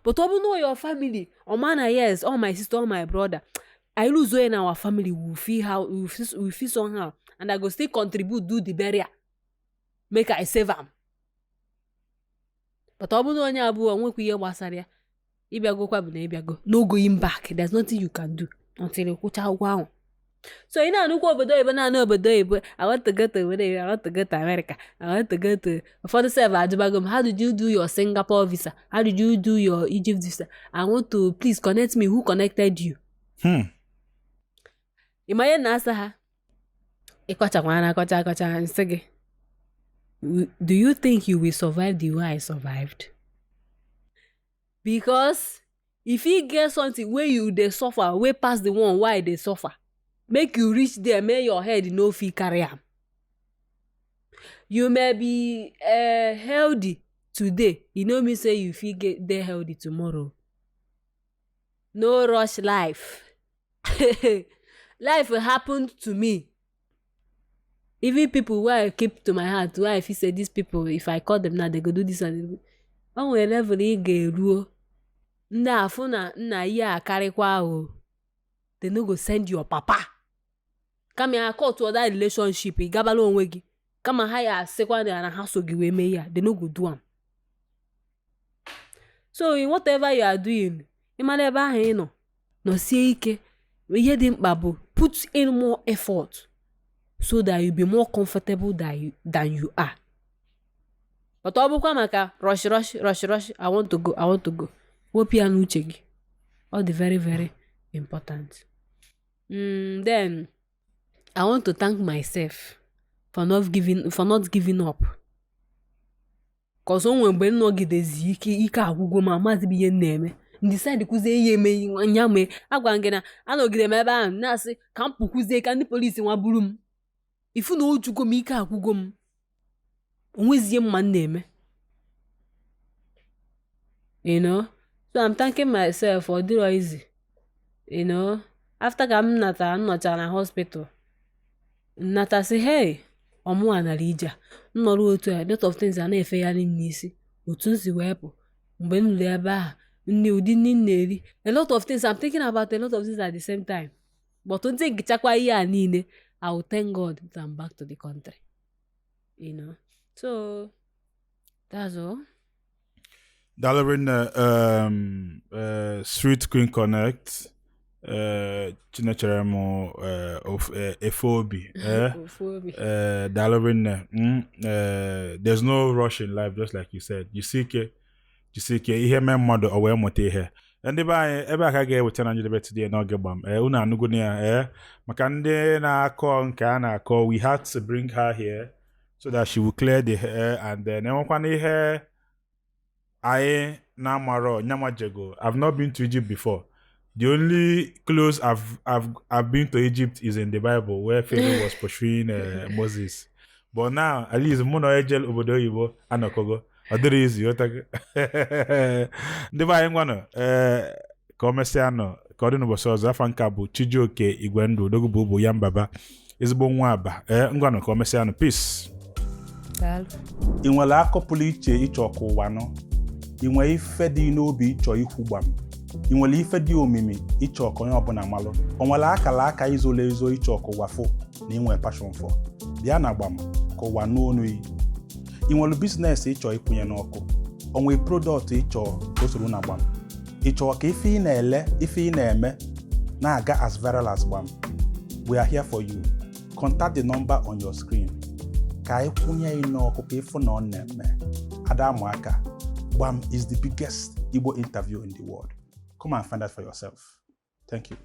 But ọ bụ know your family, or man yes, or my sister, or my brother, I lose in our family, we feel somehow, and I go still contribute do the burial. Make I save am. But ọ bụ na onye abụọ nwekwa ihe gbasara ya, ịbịagokwa bụ na ịbịago, no going back, there's nothing you can do until ịkwụcha ụgwọ ahụ. So ị na-anụkwa obodo oyibo na-anụ obodo oyibo, I want to go to obodo oyibo, I want to go to America, I want to go to ụfọdụ sef ajụbago m, how did you do your Singapore visa? How did you do your Egypt visa? I want to, please connect me. Who connected you? Ị ma ihe na-asa ha? Ịkọchakwa akọcha nsị gị. Do you think you will survive the way I survived? Because if you get something where you dey suffer, way past the one why they suffer, make you reach there, make your head no fit carry am. You may be healthy today, you know me say you fit get there healthy tomorrow. No rush life. Life happened to me. Even people where I keep to my heart, where I feel say these people, if I call them now, they go do this and they go. On a level ị ga-eruo, ndị afụ na nna ya akarịkwa ahụ, they no go send your papa. Kama ya cut to that relationship, ị gabala onwe gị. Kama ha ya asịkwa na ha so gị wee mee ya, they no go do am. So in whatever you are doing, ị mara ebe ahụ ị nọ, nọsie ike, ihe dị mkpa bụ put in more effort so that you be more comfortable than you are. But ọ bụkwa maka rush, I want to go. Wepụ ya n'uche gị. All the very, very important. Then I want to thank myself for not giving up. Cause onwe mgbe nnọgidezi ike agwụgwọ ma amazighị ihe na-eme. Decide kuzie ihe eme anya me agwa ngị na anọgide m ebe ahụ na-asị ka m pụkwuzie ka ndị polisi nwa buru m. Ifu na ojugo m ike agwụgwọ m. Onwezie mma na-eme. You know? So I'm thanking myself for the easy. You know? After ka m nọcha na hospital, nata say, hey, ọmụ anara ije. M nọrọ otu a, lot of things a na-efe ya n'isi. Otu nsi wepụ. Mgbe m lụrụ ebe ahụ, nne ụdị nne na-eri. A lot of things, I'm thinking about a lot of things at the same time. But ntị ngichakwa ihe a niile, I will thank God that I'm back to the country. You know? So, that's all. Dalarin Street Queen Connect Chinecharemo of Efobi. Dalarin there's no rush in life, just like you said. You see ihe me mmadụ o wee mụta ihe. Ndị be anyị ebe aka ga-eweta na njedebe today na oge gbam unu anụgo ya maka ndị na-akọ nke a na-akọ, we had to bring her here so that she will clear the hair, and then enwekwana ihe anyị na-amaro nyamajego. I've not been to Egypt before. The only close I've been to Egypt is in the Bible where Pharaoh was pursuing Moses. But now at least mụ na ejel obodo oyibo anọkogo. Ọ dịrị izi ọtago. Ndị be anyị ngwanụ ka o mesịa nọ ka ọ dị n'ụbọchị ọzọ. Afa nka bụ Chijioke Igwendu Odogwu bụ ụbụ ya mbaba ezigbo nwa aba. Ngwanụ ka o mesịa nọ. Peace. Ị nwere akọ pụrụ iche ịchọ ka ụwa nọ. Ị nwere ife dị n'obi ịchọ ikwu gbam. Ị nwere ife dị omimi ịchọ ka onye ọbụla malụ. O nwere akala aka izolo ezo ịchọ ka ụwa fụ na ị nwere passion for. Bịa na gbam ka ụwa n'onu yi. Ị nwere business ịchọ ikwunye n'ọkụ. O nwere product ịchọ ka soro na gbam. Ịchọ ka ife ị na-ele, ife ị na-eme na-aga as viral as gbam. We are here for you. Contact the number on your screen. Ka ikwunye n'ọkụ ka ife na ọ na-eme. Adamuaka. Gbam is the biggest Igbo interview in the world. Come and find out for yourself. Thank you.